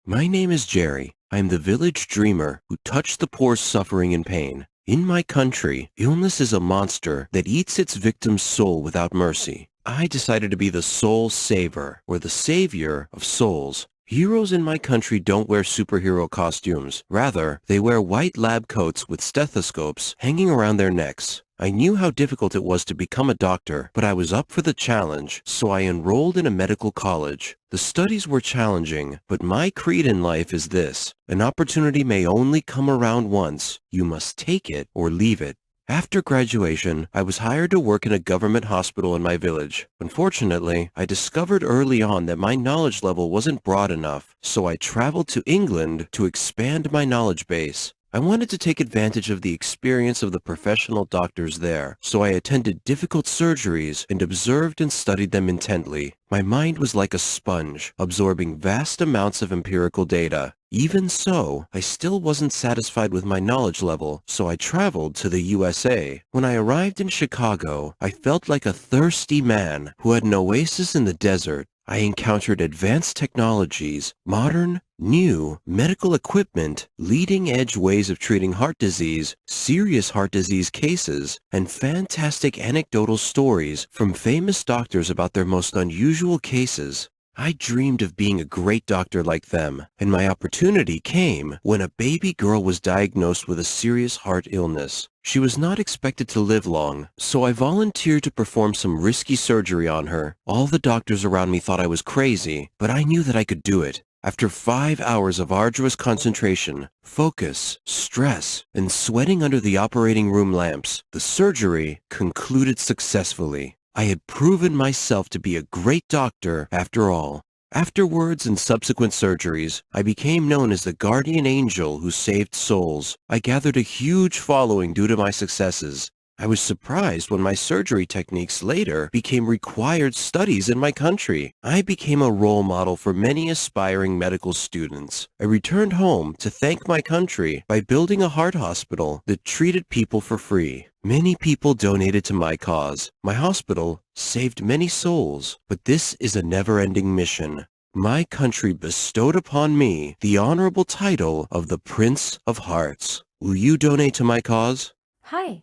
My name is Jerry. I am the village dreamer who touched the poor suffering and pain. In my country, illness is a monster that eats its victim's soul without mercy. I decided to be the soul saver, or the savior of souls. Heroes in my country don't wear superhero costumes. Rather, they wear white lab coats with stethoscopes hanging around their necks. I knew how difficult it was to become a doctor, but I was up for the challenge, so I enrolled in a medical college. The studies were challenging, but my creed in life is this: an opportunity may only come around once. You must take it or leave it. After graduation, I was hired to work in a government hospital in my village. Unfortunately, I discovered early on that my knowledge level wasn't broad enough, so I traveled to England to expand my knowledge base. I wanted to take advantage of the experience of the professional doctors there, so I attended difficult surgeries and observed and studied them intently. My mind was like a sponge, absorbing vast amounts of empirical data. Even so, I still wasn't satisfied with my knowledge level, so I traveled to the USA. When I arrived in Chicago, I felt like a thirsty man who had an oasis in the desert. I encountered advanced technologies, modern, new medical equipment, leading-edge ways of treating heart disease, serious heart disease cases, and fantastic anecdotal stories from famous doctors about their most unusual cases. I dreamed of being a great doctor like them, and my opportunity came when a baby girl was diagnosed with a serious heart illness. She was not expected to live long, so I volunteered to perform some risky surgery on her. All the doctors around me thought I was crazy, but I knew that I could do it. After 5 hours of arduous concentration, focus, stress, and sweating under the operating room lamps, the surgery concluded successfully. I had proven myself to be a great doctor after all. Afterwards and subsequent surgeries, I became known as the guardian angel who saved souls. I gathered a huge following due to my successes. I was surprised when my surgery techniques later became required studies in my country. I became a role model for many aspiring medical students. I returned home to thank my country by building a heart hospital that treated people for free. Many people donated to my cause. My hospital saved many souls, but this is a never-ending mission. My country bestowed upon me the honorable title of the Prince of Hearts. Will you donate to my cause? Hi,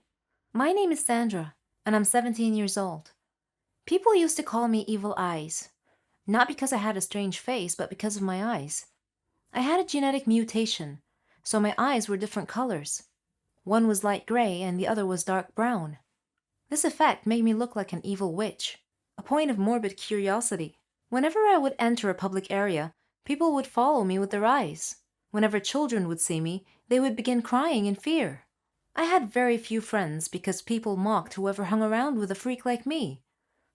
my name is Sandra, and I'm 17 years old. People used to call me Evil Eyes, not because I had a strange face, but because of my eyes. I had a genetic mutation, so my eyes were different colors. One was light gray and the other was dark brown. This effect made me look like an evil witch, a point of morbid curiosity. Whenever I would enter a public area, people would follow me with their eyes. Whenever children would see me, they would begin crying in fear. I had very few friends because people mocked whoever hung around with a freak like me.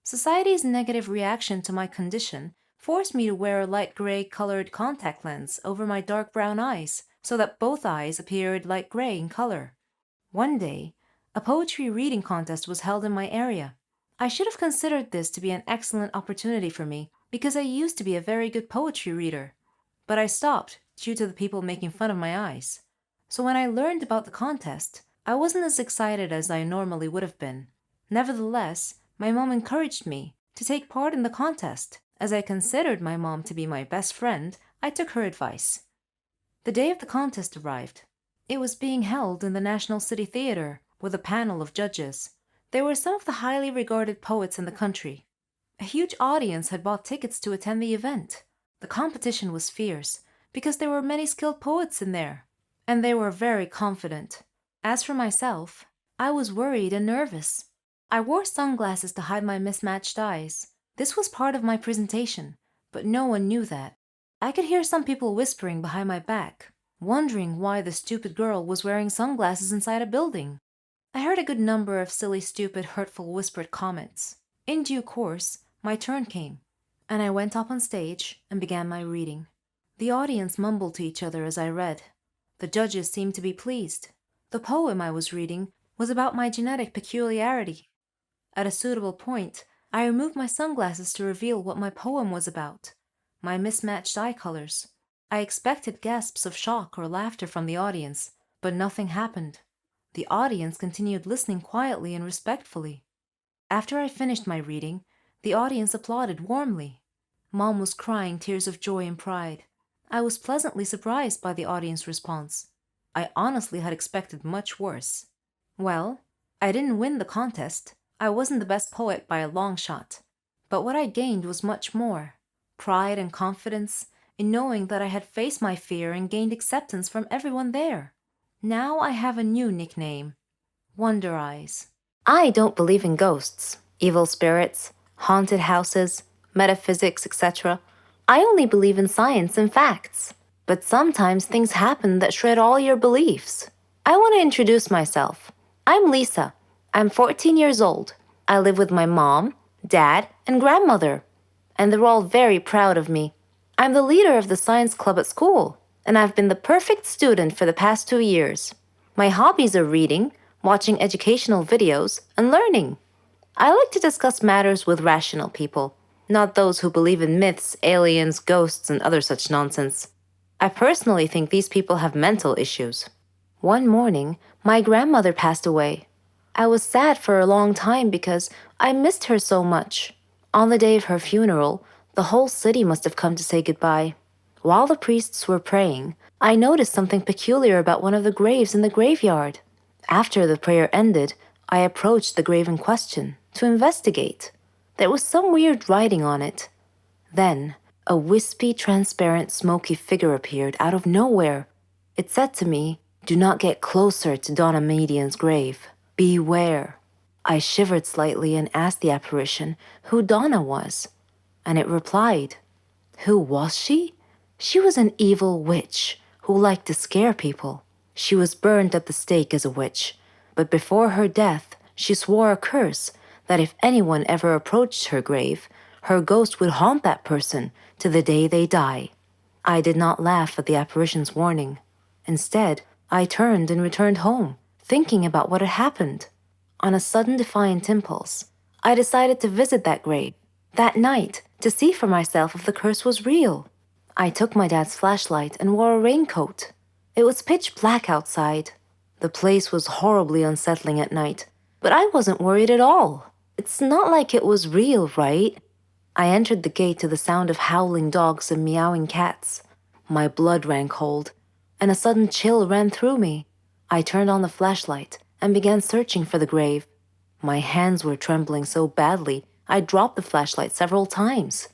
Society's negative reaction to my condition forced me to wear a light gray colored contact lens over my dark brown eyes so that both eyes appeared light gray in color. One day, a poetry reading contest was held in my area. I should have considered this to be an excellent opportunity for me because I used to be a very good poetry reader. But I stopped due to the people making fun of my eyes. So when I learned about the contest, I wasn't as excited as I normally would have been. Nevertheless, my mom encouraged me to take part in the contest. As I considered my mom to be my best friend, I took her advice. The day of the contest arrived. It was being held in the National City Theater with a panel of judges. They were some of the highly regarded poets in the country. A huge audience had bought tickets to attend the event. The competition was fierce because there were many skilled poets in there, and they were very confident. As for myself, I was worried and nervous. I wore sunglasses to hide my mismatched eyes. This was part of my presentation, but no one knew that. I could hear some people whispering behind my back, wondering why the stupid girl was wearing sunglasses inside a building. I heard a good number of silly, stupid, hurtful whispered comments. In due course, my turn came, and I went up on stage and began my reading. The audience mumbled to each other as I read. The judges seemed to be pleased. The poem I was reading was about my genetic peculiarity. At a suitable point, I removed my sunglasses to reveal what my poem was about. My mismatched eye colors. I expected gasps of shock or laughter from the audience, but nothing happened. The audience continued listening quietly and respectfully. After I finished my reading, the audience applauded warmly. Mom was crying tears of joy and pride. I was pleasantly surprised by the audience response. I honestly had expected much worse. Well, I didn't win the contest. I wasn't the best poet by a long shot. But what I gained was much more: pride and confidence in knowing that I had faced my fear and gained acceptance from everyone there. Now I have a new nickname: Wonder Eyes. I don't believe in ghosts, evil spirits, haunted houses, metaphysics, etc. I only believe in science and facts. But sometimes things happen that shred all your beliefs. I want to introduce myself. I'm Lisa. I'm 14 years old. I live with my mom, dad, and grandmother, and they're all very proud of me. I'm the leader of the science club at school, and I've been the perfect student for the past 2 years. My hobbies are reading, watching educational videos, and learning. I like to discuss matters with rational people, not those who believe in myths, aliens, ghosts, and other such nonsense. I personally think these people have mental issues. One morning, my grandmother passed away. I was sad for a long time because I missed her so much. On the day of her funeral, the whole city must have come to say goodbye. While the priests were praying, I noticed something peculiar about one of the graves in the graveyard. After the prayer ended, I approached the grave in question to investigate. There was some weird writing on it. Then, a wispy, transparent, smoky figure appeared out of nowhere. It said to me, "Do not get closer to Donna Median's grave. Beware." I shivered slightly and asked the apparition who Donna was. And it replied. Who was she? She was an evil witch who liked to scare people. She was burned at the stake as a witch, but before her death, she swore a curse that if anyone ever approached her grave, her ghost would haunt that person to the day they die. I did not laugh at the apparition's warning. Instead, I turned and returned home, thinking about what had happened. On a sudden defiant impulse, I decided to visit that grave that night to see for myself if the curse was real. I took my dad's flashlight and wore a raincoat. It was pitch black outside. The place was horribly unsettling at night, but I wasn't worried at all. It's not like it was real, right? I entered the gate to the sound of howling dogs and meowing cats. My blood ran cold, and a sudden chill ran through me. I turned on the flashlight and began searching for the grave. My hands were trembling so badly, I dropped the flashlight several times.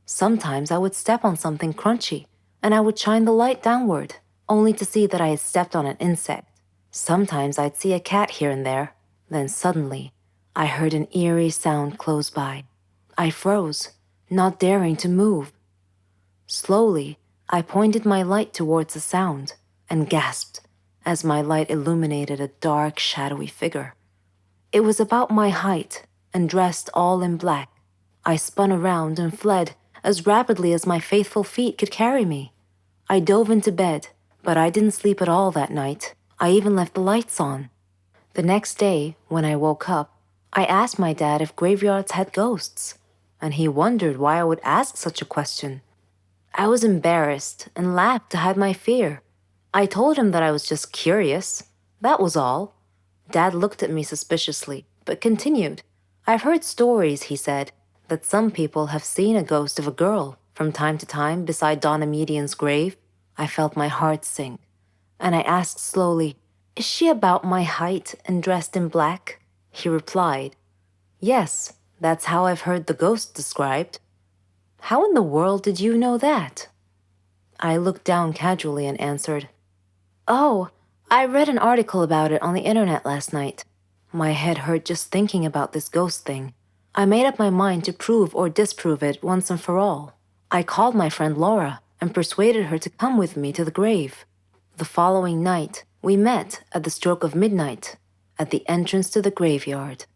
Sometimes I would step on something crunchy, and I would shine the light downward, only to see that I had stepped on an insect. Sometimes I'd see a cat here and there. Then suddenly, I heard an eerie sound close by. I froze, not daring to move. Slowly, I pointed my light towards the sound and gasped as my light illuminated a dark, shadowy figure. It was about my height and dressed all in black. I spun around and fled as rapidly as my faithful feet could carry me. I dove into bed, but I didn't sleep at all that night. I even left the lights on. The next day, when I woke up, I asked my dad if graveyards had ghosts, and he wondered why I would ask such a question. I was embarrassed and laughed to hide my fear. I told him that I was just curious. That was all. Dad looked at me suspiciously, but continued. I've heard stories, he said, that some people have seen a ghost of a girl from time to time beside Donna Median's grave. I felt my heart sink, and I asked slowly, "Is she about my height and dressed in black?" He replied, "Yes, that's how I've heard the ghost described." "How in the world did you know that?" I looked down casually and answered, "Oh, I read an article about it on the internet last night." My head hurt just thinking about this ghost thing. I made up my mind to prove or disprove it once and for all. I called my friend Laura and persuaded her to come with me to the grave. The following night, we met at the stroke of midnight at the entrance to the graveyard.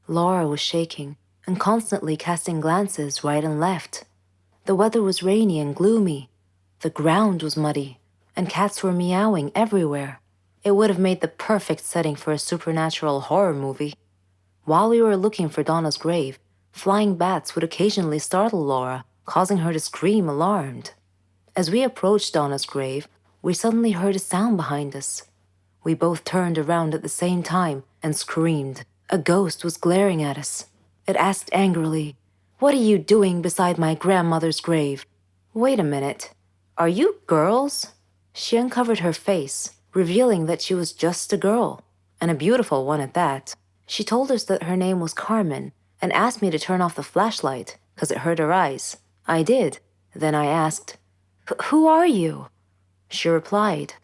Laura was shaking and constantly casting glances right and left. The weather was rainy and gloomy. The ground was muddy, and cats were meowing everywhere. It would have made the perfect setting for a supernatural horror movie. While we were looking for Donna's grave, flying bats would occasionally startle Laura, causing her to scream alarmed. As we approached Donna's grave, we suddenly heard a sound behind us. We both turned around at the same time and screamed. A ghost was glaring at us. It asked angrily, "What are you doing beside my grandmother's grave?" Wait a minute. "Are you girls?" She uncovered her face, revealing that she was just a girl, and a beautiful one at that. She told us that her name was Carmen and asked me to turn off the flashlight because it hurt her eyes. I did. Then I asked, "Who are you?" She replied,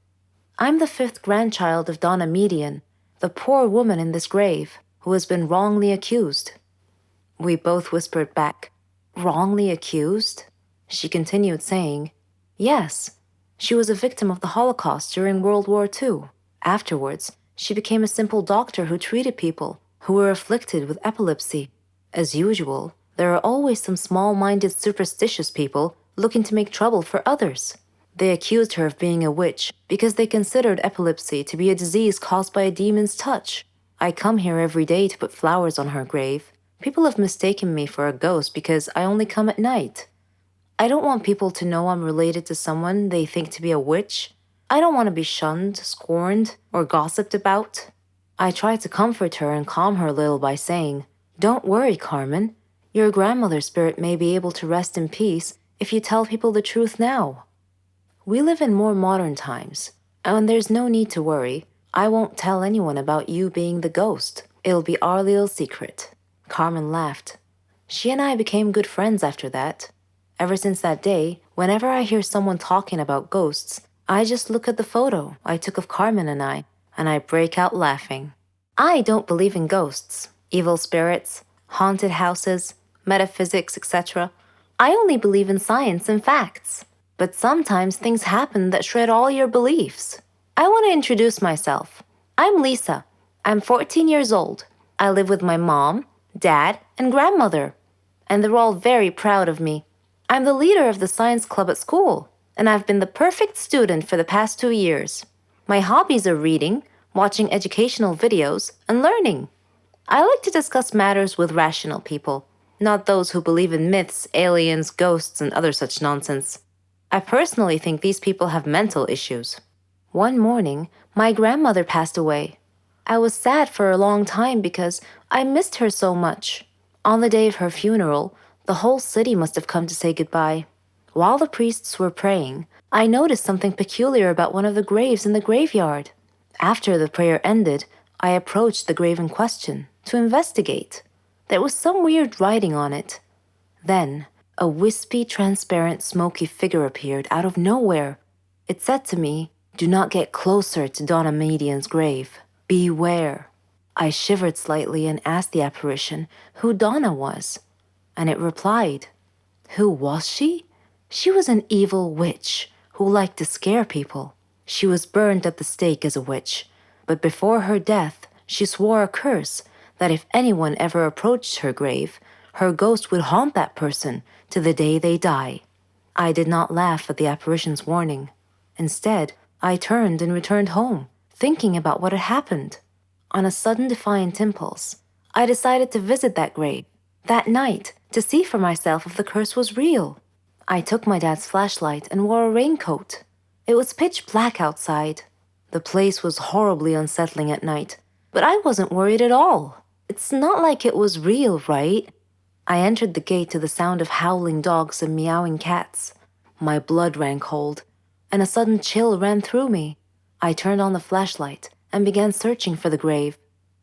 "I'm the fifth grandchild of Donna Median, the poor woman in this grave who has been wrongly accused." We both whispered back, "Wrongly accused?" She continued saying, "Yes, she was a victim of the Holocaust during World War II. Afterwards, she became a simple doctor who treated people who were afflicted with epilepsy. As usual, there are always some small-minded superstitious people looking to make trouble for others. They accused her of being a witch because they considered epilepsy to be a disease caused by a demon's touch. I come here every day to put flowers on her grave. People have mistaken me for a ghost because I only come at night. I don't want people to know I'm related to someone they think to be a witch. I don't want to be shunned, scorned, or gossiped about." I tried to comfort her and calm her a little by saying, "Don't worry, Carmen. Your grandmother's spirit may be able to rest in peace if you tell people the truth now. We live in more modern times, and there's no need to worry. I won't tell anyone about you being the ghost. It'll be our little secret." Carmen laughed. She and I became good friends after that. Ever since that day, whenever I hear someone talking about ghosts, I just look at the photo I took of Carmen and I break out laughing. I don't believe in ghosts, evil spirits, haunted houses, metaphysics, etc. I only believe in science and facts. But sometimes things happen that shred all your beliefs. I want to introduce myself. I'm Lisa. I'm 14 years old. I live with my mom, dad, and grandmother. And they're all very proud of me. I'm the leader of the science club at school, and I've been the perfect student for the past 2 years. My hobbies are reading, watching educational videos, and learning. I like to discuss matters with rational people, not those who believe in myths, aliens, ghosts, and other such nonsense. I personally think these people have mental issues. One morning, my grandmother passed away. I was sad for a long time because I missed her so much. On the day of her funeral, the whole city must have come to say goodbye. While the priests were praying, I noticed something peculiar about one of the graves in the graveyard. After the prayer ended, I approached the grave in question to investigate. There was some weird writing on it. Then, a wispy, transparent, smoky figure appeared out of nowhere. It said to me, "Do not get closer to Donna Median's grave. Beware." I shivered slightly and asked the apparition who Donna was. And it replied, "Who was she? She was an evil witch who liked to scare people. She was burned at the stake as a witch, but before her death, she swore a curse that if anyone ever approached her grave, her ghost would haunt that person to the day they die." I did not laugh at the apparition's warning. Instead, I turned and returned home, thinking about what had happened. On a sudden defiant impulse, I decided to visit that grave that night to see for myself if the curse was real. I took my dad's flashlight and wore a raincoat. It was pitch black outside. The place was horribly unsettling at night, but I wasn't worried at all. It's not like it was real, right? I entered the gate to the sound of howling dogs and meowing cats. My blood ran cold, and a sudden chill ran through me. I turned on the flashlight and began searching for the grave.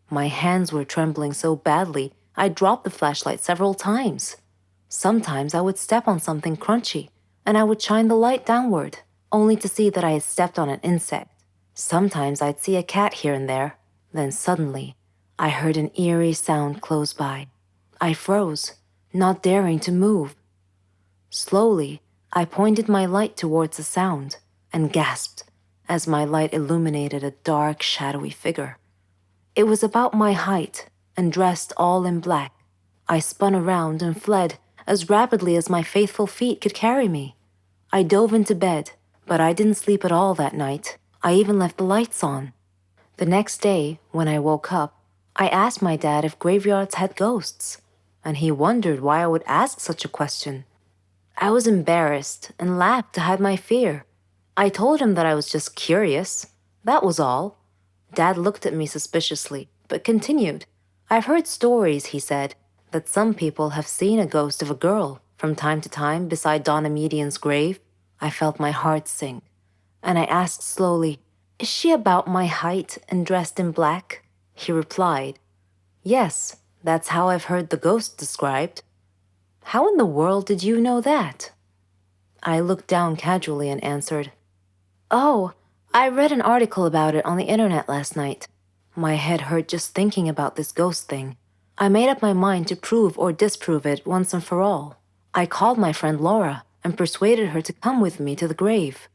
My hands were trembling so badly, I dropped the flashlight several times. Sometimes I would step on something crunchy, and I would shine the light downward, only to see that I had stepped on an insect. Sometimes I'd see a cat here and there. Then suddenly, I heard an eerie sound close by. I froze, not daring to move. Slowly, I pointed my light towards the sound and gasped as my light illuminated a dark, shadowy figure. It was about my height and dressed all in black. I spun around and fled as rapidly as my faithful feet could carry me. I dove into bed, but I didn't sleep at all that night. I even left the lights on. The next day, when I woke up, I asked my dad if graveyards had ghosts, and he wondered why I would ask such a question. I was embarrassed and laughed to hide my fear. I told him that I was just curious. That was all. Dad looked at me suspiciously, but continued. "I've heard stories," he said, "that some people have seen a ghost of a girl from time to time beside Donna Median's grave. I felt my heart sink, and I asked slowly, "Is she about my height and dressed in black?" He replied, "Yes, that's how I've heard the ghost described." "How in the world did you know that?" I looked down casually and answered, "Oh, I read an article about it on the internet last night." My head hurt just thinking about this ghost thing. I made up my mind to prove or disprove it once and for all. I called my friend Laura and persuaded her to come with me to the grave.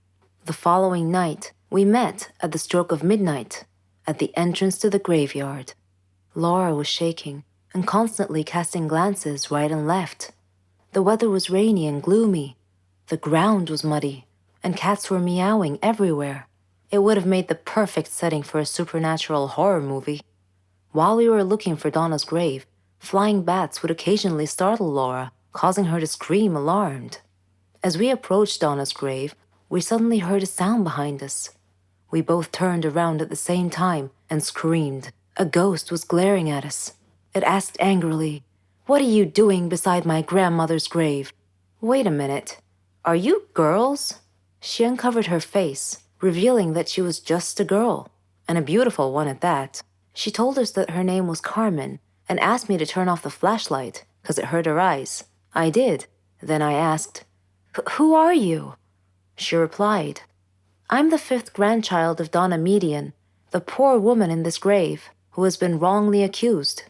The following night, we met at the stroke of midnight at the entrance to the graveyard. Laura was shaking and constantly casting glances right and left. The weather was rainy and gloomy. The ground was muddy, and cats were meowing everywhere. It would have made the perfect setting for a supernatural horror movie. While we were looking for Donna's grave, flying bats would occasionally startle Laura, causing her to scream alarmed. As we approached Donna's grave, we suddenly heard a sound behind us. We both turned around at the same time and screamed. A ghost was glaring at us. It asked angrily, "What are you doing beside my grandmother's grave?" "Wait a minute. Are you girls?" She uncovered her face, revealing that she was just a girl, and a beautiful one at that. She told us that her name was Carmen and asked me to turn off the flashlight because it hurt her eyes. I did. Then I asked, "Who are you?" She replied, "I'm the fifth grandchild of Donna Median, the poor woman in this grave who has been wrongly accused."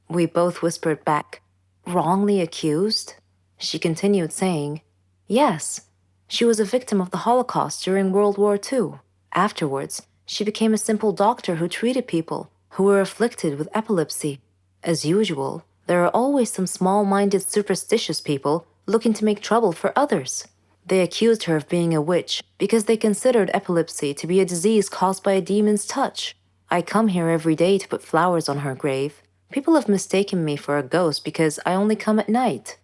We both whispered back, "Wrongly accused?" She continued saying, "Yes, she was a victim of the Holocaust during World War II. Afterwards, she became a simple doctor who treated people who were afflicted with epilepsy. As usual, there are always some small-minded superstitious people looking to make trouble for others. They accused her of being a witch because they considered epilepsy to be a disease caused by a demon's touch. I come here every day to put flowers on her grave. People have mistaken me for a ghost because I only come at night.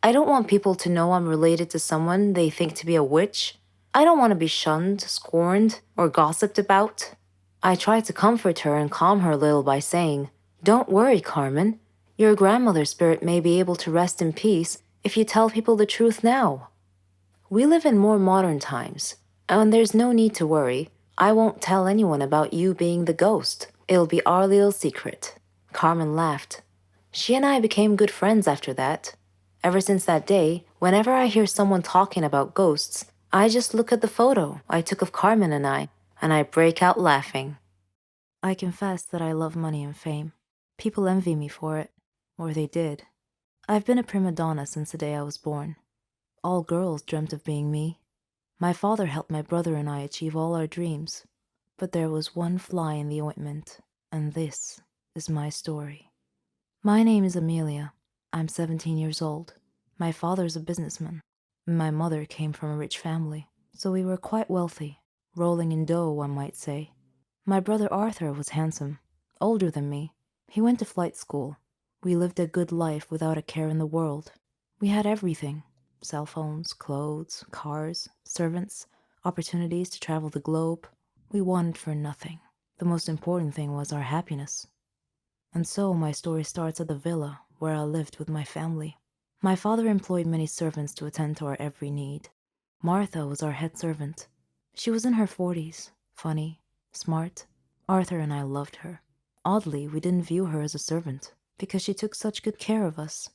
I don't want people to know I'm related to someone they think to be a witch. I don't want to be shunned, scorned, or gossiped about." I tried to comfort her and calm her a little by saying, "Don't worry, Carmen. Your grandmother's spirit may be able to rest in peace if you tell people the truth now. We live in more modern times, and there's no need to worry. I won't tell anyone about you being the ghost. It'll be our little secret." Carmen laughed. She and I became good friends after that. Ever since that day, whenever I hear someone talking about ghosts, I just look at the photo I took of Carmen and I break out laughing. I confess that I love money and fame. People envy me for it, or they did. I've been a prima donna since the day I was born. All girls dreamt of being me. My father helped my brother and I achieve all our dreams. But there was one fly in the ointment, and this is my story. My name is Amelia. I'm 17 years old. My father's a businessman. My mother came from a rich family, so we were quite wealthy, rolling in dough, one might say. My brother Arthur was handsome, older than me. He went to flight school. We lived a good life without a care in the world. We had everything: cell phones, clothes, cars, servants, opportunities to travel the globe. We wanted for nothing. The most important thing was our happiness. And so my story starts at the villa where I lived with my family. My father employed many servants to attend to our every need. Martha was our head servant. She was in her 40s, funny, smart. Arthur and I loved her. Oddly, we didn't view her as a servant because she took such good care of us.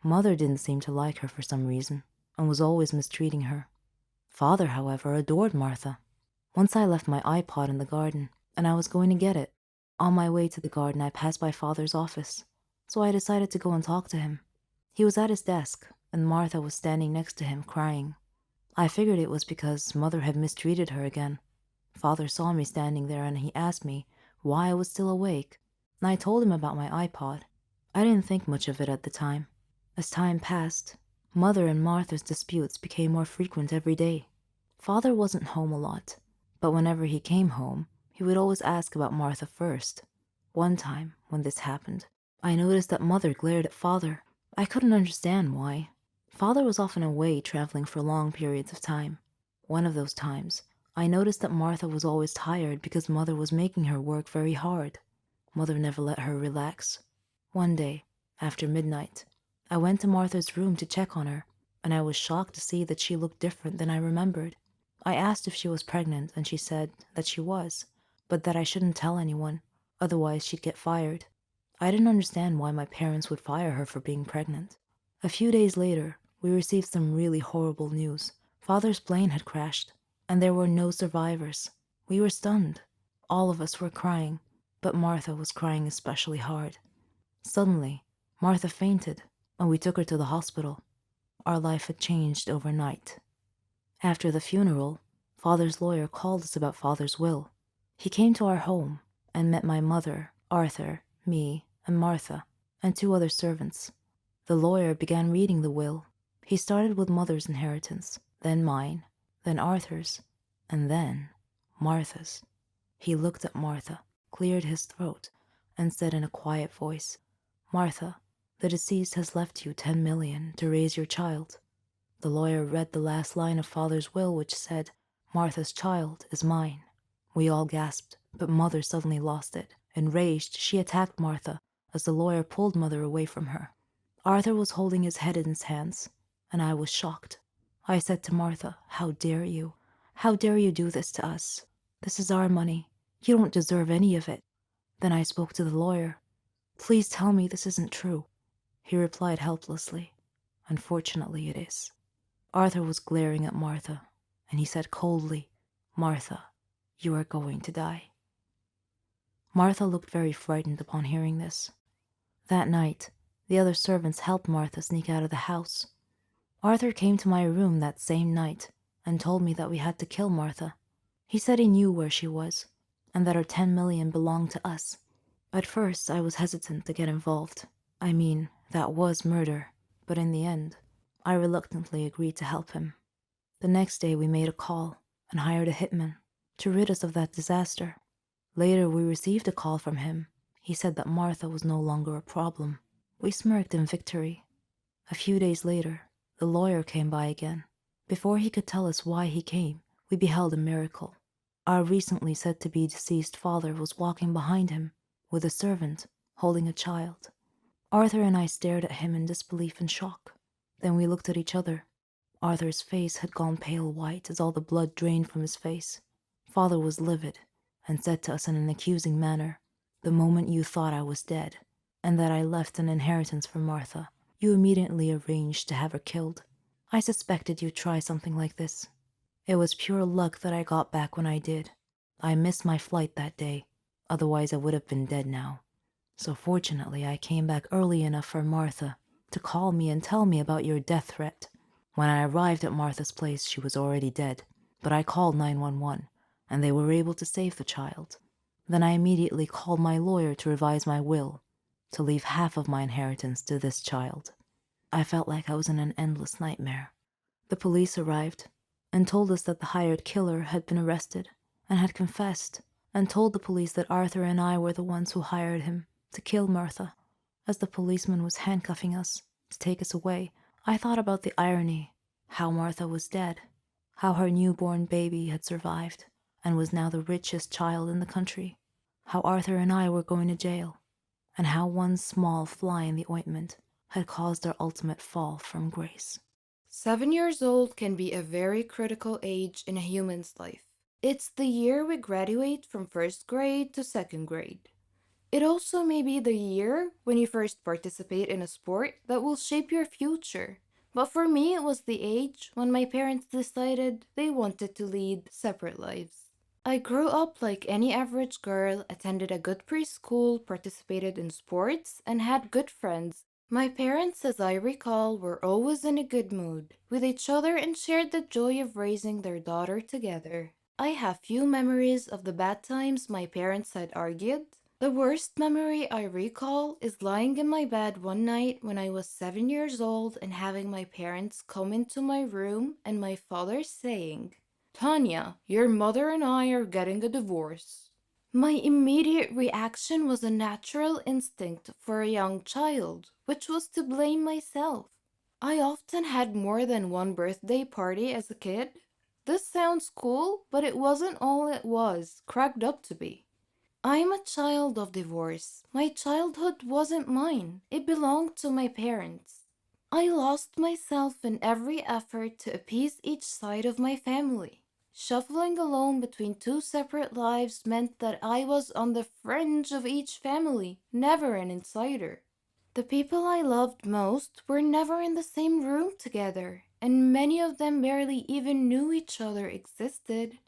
Mother didn't seem to like her for some reason and was always mistreating her. Father, however, adored Martha. Once I left my iPod in the garden and I was going to get it. On my way to the garden, I passed by Father's office, so I decided to go and talk to him. He was at his desk, and Martha was standing next to him, crying. I figured it was because Mother had mistreated her again. Father saw me standing there, and he asked me why I was still awake, and I told him about my iPod. I didn't think much of it at the time. As time passed, Mother and Martha's disputes became more frequent every day. Father wasn't home a lot, but whenever he came home, he would always ask about Martha first. One time, when this happened, I noticed that Mother glared at Father. I couldn't understand why. Father was often away traveling for long periods of time. One of those times, I noticed that Martha was always tired because Mother was making her work very hard. Mother never let her relax. One day, after midnight, I went to Martha's room to check on her. and I was shocked to see that she looked different than I remembered. I asked if she was pregnant, and she said that she was, but that I shouldn't tell anyone, otherwise she'd get fired. I didn't understand why my parents would fire her for being pregnant. A few days later, we received some really horrible news. Father's plane had crashed, and there were no survivors. We were stunned. All of us were crying, but Martha was crying especially hard. Suddenly, Martha fainted, and we took her to the hospital. Our life had changed overnight. After the funeral, Father's lawyer called us about Father's will. He came to our home and met my mother, Arthur, me, and Martha, and 2 other servants. The lawyer began reading the will. He started with Mother's inheritance, then mine, then Arthur's, and then Martha's. He looked at Martha, cleared his throat, and said in a quiet voice, "Martha, the deceased has left you 10 million to raise your child." The lawyer read the last line of Father's will, which said, "Martha's child is mine." We all gasped, but Mother suddenly lost it. Enraged, she attacked Martha as the lawyer pulled Mother away from her. Arthur was holding his head in his hands, and I was shocked. I said to Martha, "How dare you? How dare you do this to us? This is our money. You don't deserve any of it." Then I spoke to the lawyer. "Please tell me this isn't true." He replied helplessly, "Unfortunately, it is." Arthur was glaring at Martha, and he said coldly, "Martha, you are going to die." Martha looked very frightened upon hearing this. That night, the other servants helped Martha sneak out of the house. Arthur came to my room that same night and told me that we had to kill Martha. He said he knew where she was, and that her 10 million belonged to us. At first, I was hesitant to get involved. I mean, that was murder, but in the end, I reluctantly agreed to help him. The next day, we made a call and hired a hitman to rid us of that disaster. Later, we received a call from him. He said that Martha was no longer a problem. We smirked in victory. A few days later, the lawyer came by again. Before he could tell us why he came, we beheld a miracle. Our recently said to be deceased father was walking behind him with a servant holding a child. Arthur and I stared at him in disbelief and shock. Then we looked at each other. Arthur's face had gone pale white as all the blood drained from his face. Father was livid and said to us in an accusing manner, "The moment you thought I was dead and that I left an inheritance for Martha, you immediately arranged to have her killed. I suspected you'd try something like this. It was pure luck that I got back when I did. I missed my flight that day, otherwise I would have been dead now. So fortunately I came back early enough for Martha to call me and tell me about your death threat. When I arrived at Martha's place, she was already dead, but I called 911, and they were able to save the child. Then I immediately called my lawyer to revise my will, to leave half of my inheritance to this child. I felt like I was in an endless nightmare. The police arrived and told us that the hired killer had been arrested and had confessed, and told the police that Arthur and I were the ones who hired him to kill Martha. As the policeman was handcuffing us to take us away, I thought about the irony, how Martha was dead, how her newborn baby had survived and was now the richest child in the country, how Arthur and I were going to jail, and how one small fly in the ointment had caused our ultimate fall from grace. 7 years old can be a very critical age in a human's life. It's the year we graduate from first grade to second grade. It also may be the year when you first participate in a sport that will shape your future. But for me, it was the age when my parents decided they wanted to lead separate lives. I grew up like any average girl, attended a good preschool, participated in sports, and had good friends. My parents, as I recall, were always in a good mood with each other and shared the joy of raising their daughter together. I have few memories of the bad times my parents had argued. The worst memory I recall is lying in my bed one night when I was 7 years old and having my parents come into my room and my father saying, "Tanya, your mother and I are getting a divorce." My immediate reaction was a natural instinct for a young child, which was to blame myself. I often had more than one birthday party as a kid. This sounds cool, but it wasn't all it was cracked up to be. I'm a child of divorce. My childhood wasn't mine. It belonged to my parents. I lost myself in every effort to appease each side of my family. Shuffling alone between two separate lives meant that I was on the fringe of each family, never an insider. The people I loved most were never in the same room together, and many of them barely even knew each other existed.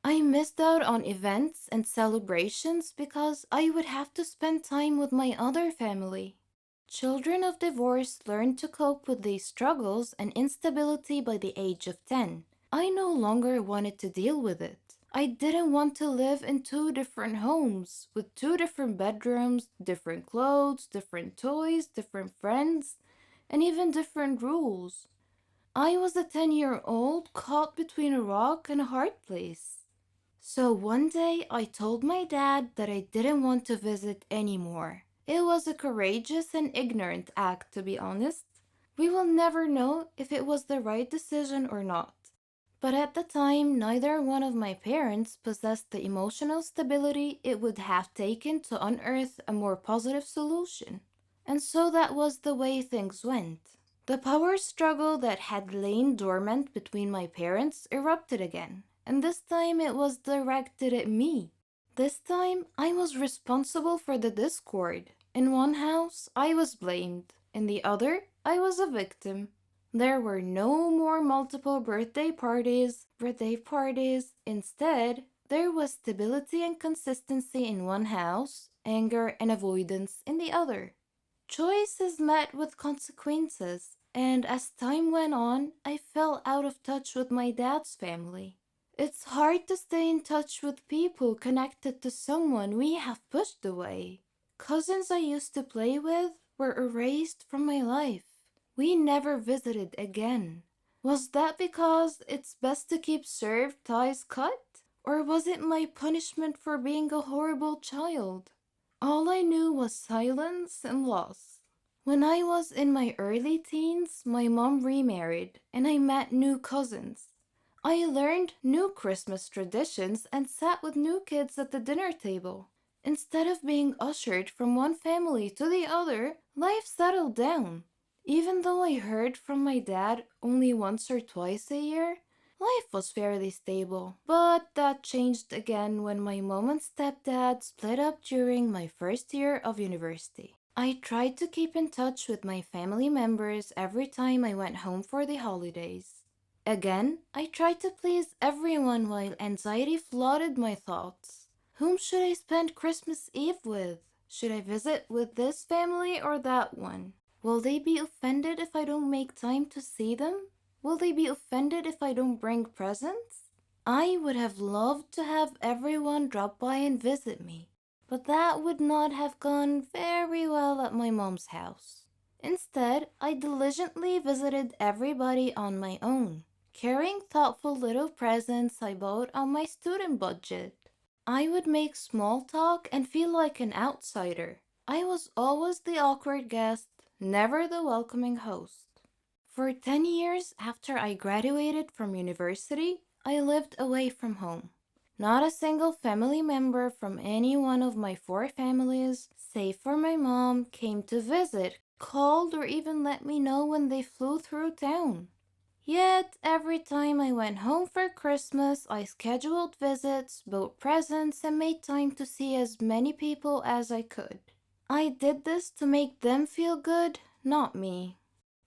I missed out on events and celebrations because I would have to spend time with my other family. Children of divorce learn to cope with these struggles and instability by the age of 10. I no longer wanted to deal with it. I didn't want to live in two different homes with two different bedrooms, different clothes, different toys, different friends, and even different rules. I was a 10-year-old caught between a rock and a hard place. So one day I told my dad that I didn't want to visit anymore. It was a courageous and ignorant act, to be honest. We will never know if it was the right decision or not. But at the time, neither one of my parents possessed the emotional stability it would have taken to unearth a more positive solution. And so that was the way things went. The power struggle that had lain dormant between my parents erupted again, and this time it was directed at me. This time I was responsible for the discord. In one house, I was blamed. In the other, I was a victim. There were no more multiple birthday parties. Instead, there was stability and consistency in one house, anger and avoidance in the other. Choice is met with consequences, and as time went on, I fell out of touch with my dad's family. It's hard to stay in touch with people connected to someone we have pushed away. Cousins I used to play with were erased from my life. We never visited again. Was that because it's best to keep served ties cut? Or was it my punishment for being a horrible child? All I knew was silence and loss. When I was in my early teens, my mom remarried and I met new cousins. I learned new Christmas traditions and sat with new kids at the dinner table. Instead of being ushered from one family to the other, life settled down. Even though I heard from my dad only once or twice a year, life was fairly stable. But that changed again when my mom and stepdad split up during my first year of university. I tried to keep in touch with my family members every time I went home for the holidays. Again, I tried to please everyone while anxiety flooded my thoughts. Whom should I spend Christmas Eve with? Should I visit with this family or that one? Will they be offended if I don't make time to see them? Will they be offended if I don't bring presents? I would have loved to have everyone drop by and visit me, but that would not have gone very well at my mom's house. Instead, I diligently visited everybody on my own, carrying thoughtful little presents I bought on my student budget. I would make small talk and feel like an outsider. I was always the awkward guest, never the welcoming host. For 10 years after I graduated from university, I lived away from home. Not a single family member from any one of my four families, save for my mom, came to visit, called, or even let me know when they flew through town. Yet, every time I went home for Christmas, I scheduled visits, bought presents, and made time to see as many people as I could. I did this to make them feel good, not me.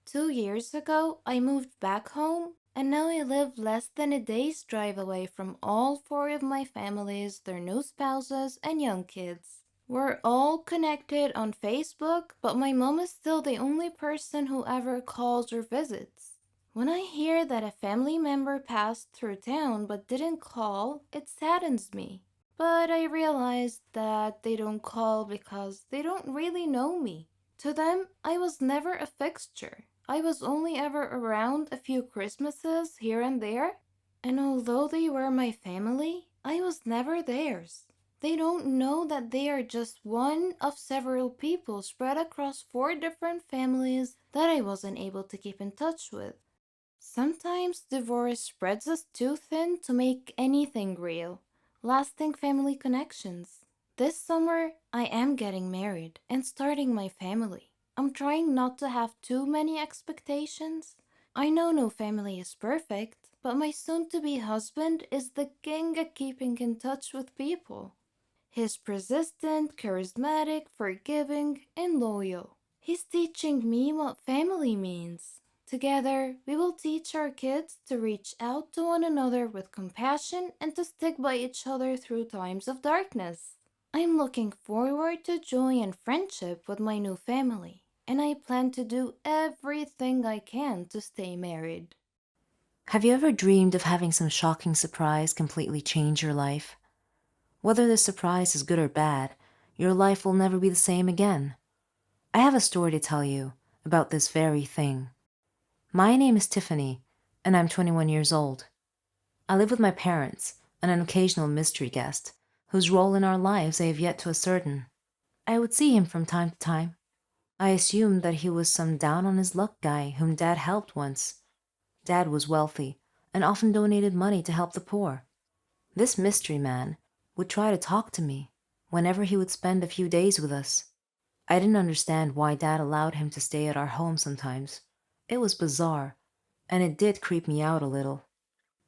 2 years ago, I moved back home, and now I live less than a day's drive away from all four of my families, their new spouses, and young kids. We're all connected on Facebook, but my mom is still the only person who ever calls or visits. When I hear that a family member passed through town but didn't call, it saddens me. But I realized that they don't call because they don't really know me. To them, I was never a fixture. I was only ever around a few Christmases here and there, and although they were my family, I was never theirs. They don't know that they are just one of several people spread across four different families that I wasn't able to keep in touch with. Sometimes divorce spreads us too thin to make anything real, lasting family connections. This summer, I am getting married and starting my family. I'm trying not to have too many expectations. I know no family is perfect, but my soon-to-be husband is the king at keeping in touch with people. He's persistent, charismatic, forgiving, and loyal. He's teaching me what family means. Together, we will teach our kids to reach out to one another with compassion and to stick by each other through times of darkness. I'm looking forward to joy and friendship with my new family, and I plan to do everything I can to stay married. Have you ever dreamed of having some shocking surprise completely change your life? Whether the surprise is good or bad, your life will never be the same again. I have a story to tell you about this very thing. My name is Tiffany, and I'm 21 years old. I live with my parents and an occasional mystery guest, whose role in our lives I have yet to ascertain. I would see him from time to time. I assumed that he was some down on his luck guy whom Dad helped once. Dad was wealthy and often donated money to help the poor. This mystery man would try to talk to me whenever he would spend a few days with us. I didn't understand why Dad allowed him to stay at our home sometimes. It was bizarre, and it did creep me out a little.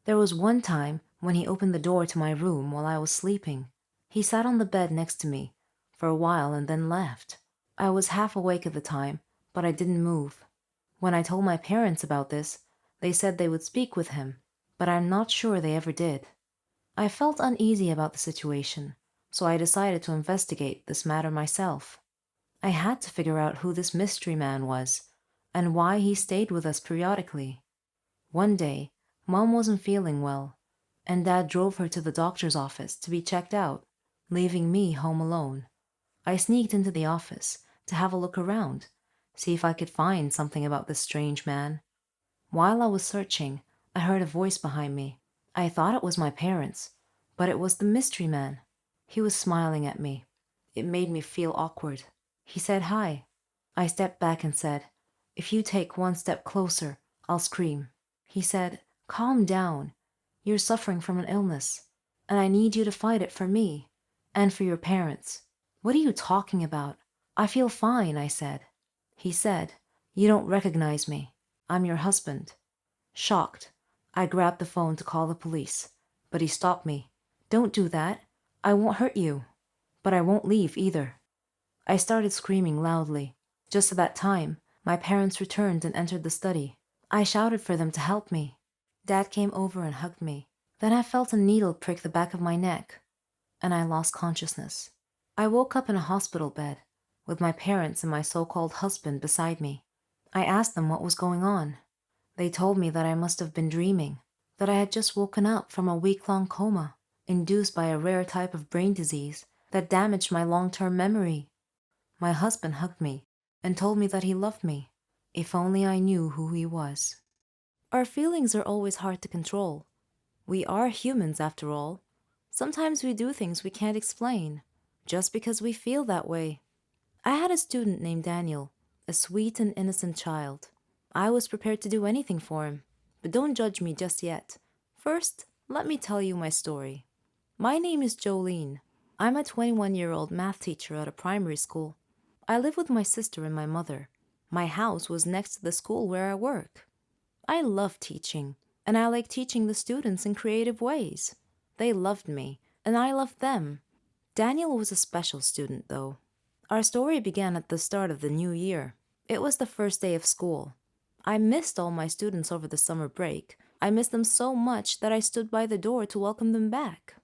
There was one time when he opened the door to my room while I was sleeping. He sat on the bed next to me for a while and then left. I was half awake at the time, but I didn't move. When I told my parents about this, they said they would speak with him, but I'm not sure they ever did. I felt uneasy about the situation, so I decided to investigate this matter myself. I had to figure out who this mystery man was and why he stayed with us periodically. One day, Mom wasn't feeling well, and Dad drove her to the doctor's office to be checked out, leaving me home alone. I sneaked into the office to have a look around, see if I could find something about this strange man. While I was searching, I heard a voice behind me. I thought it was my parents, but it was the mystery man. He was smiling at me. It made me feel awkward. He said hi. I stepped back and said, "If you take one step closer, I'll scream." He said, "Calm down. You're suffering from an illness, and I need you to fight it for me and for your parents." "What are you talking about? I feel fine," I said. He said, "You don't recognize me. I'm your husband." Shocked, I grabbed the phone to call the police, but he stopped me. "Don't do that. I won't hurt you, but I won't leave either." I started screaming loudly. Just at that time, my parents returned and entered the study. I shouted for them to help me. Dad came over and hugged me. Then I felt a needle prick the back of my neck, and I lost consciousness. I woke up in a hospital bed, with my parents and my so-called husband beside me. I asked them what was going on. They told me that I must have been dreaming, that I had just woken up from a week-long coma, induced by a rare type of brain disease that damaged my long-term memory. My husband hugged me and told me that he loved me. If only I knew who he was. Our feelings are always hard to control. We are humans after all. Sometimes we do things we can't explain, just because we feel that way. I had a student named Daniel, a sweet and innocent child. I was prepared to do anything for him, but don't judge me just yet. First, let me tell you my story. My name is Jolene. I'm a 21-year-old math teacher at a primary school. I live with my sister and my mother. My house was next to the school where I work. I love teaching, and I like teaching the students in creative ways. They loved me, and I loved them. Daniel was a special student, though. Our story began at the start of the new year. It was the first day of school. I missed all my students over the summer break. I missed them so much that I stood by the door to welcome them back.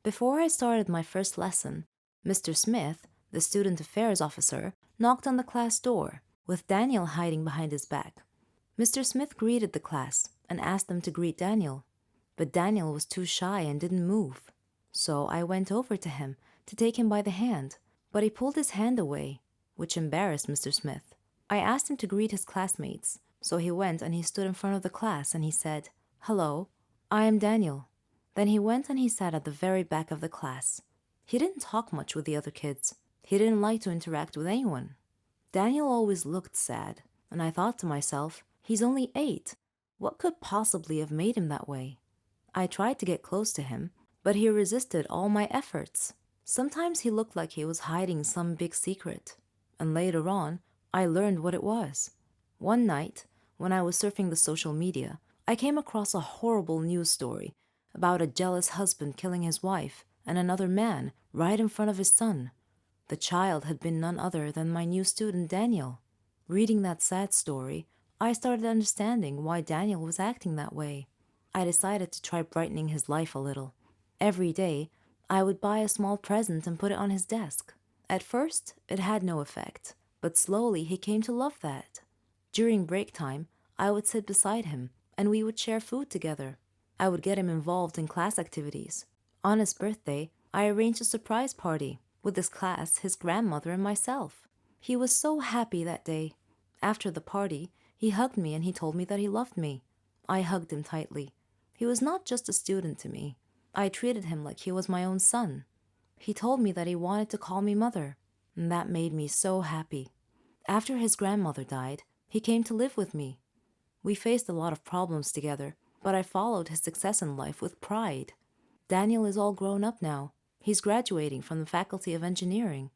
Before I started my first lesson, Mr. Smith, the student affairs officer, knocked on the class door, with Daniel hiding behind his back. Mr. Smith greeted the class and asked them to greet Daniel, but Daniel was too shy and didn't move. So I went over to him to take him by the hand, but he pulled his hand away, which embarrassed Mr. Smith. I asked him to greet his classmates, so he went and he stood in front of the class and he said, "Hello, I am Daniel." Then he went and he sat at the very back of the class. He didn't talk much with the other kids. He didn't like to interact with anyone. Daniel always looked sad, and I thought to myself, he's only 8. What could possibly have made him that way? I tried to get close to him, but he resisted all my efforts. Sometimes he looked like he was hiding some big secret, and later on, I learned what it was. One night, when I was surfing the social media, I came across a horrible news story about a jealous husband killing his wife and another man right in front of his son. The child had been none other than my new student Daniel. Reading that sad story, I started understanding why Daniel was acting that way. I decided to try brightening his life a little. Every day, I would buy a small present and put it on his desk. At first, it had no effect, but slowly he came to love that. During break time, I would sit beside him and we would share food together. I would get him involved in class activities. On his birthday, I arranged a surprise party with his class, his grandmother, and myself. He was so happy that day. After the party, he hugged me and he told me that he loved me. I hugged him tightly. He was not just a student to me. I treated him like he was my own son. He told me that he wanted to call me mother, and that made me so happy. After his grandmother died, he came to live with me. We faced a lot of problems together, but I followed his success in life with pride. Daniel is all grown up now. He's graduating from the Faculty of Engineering.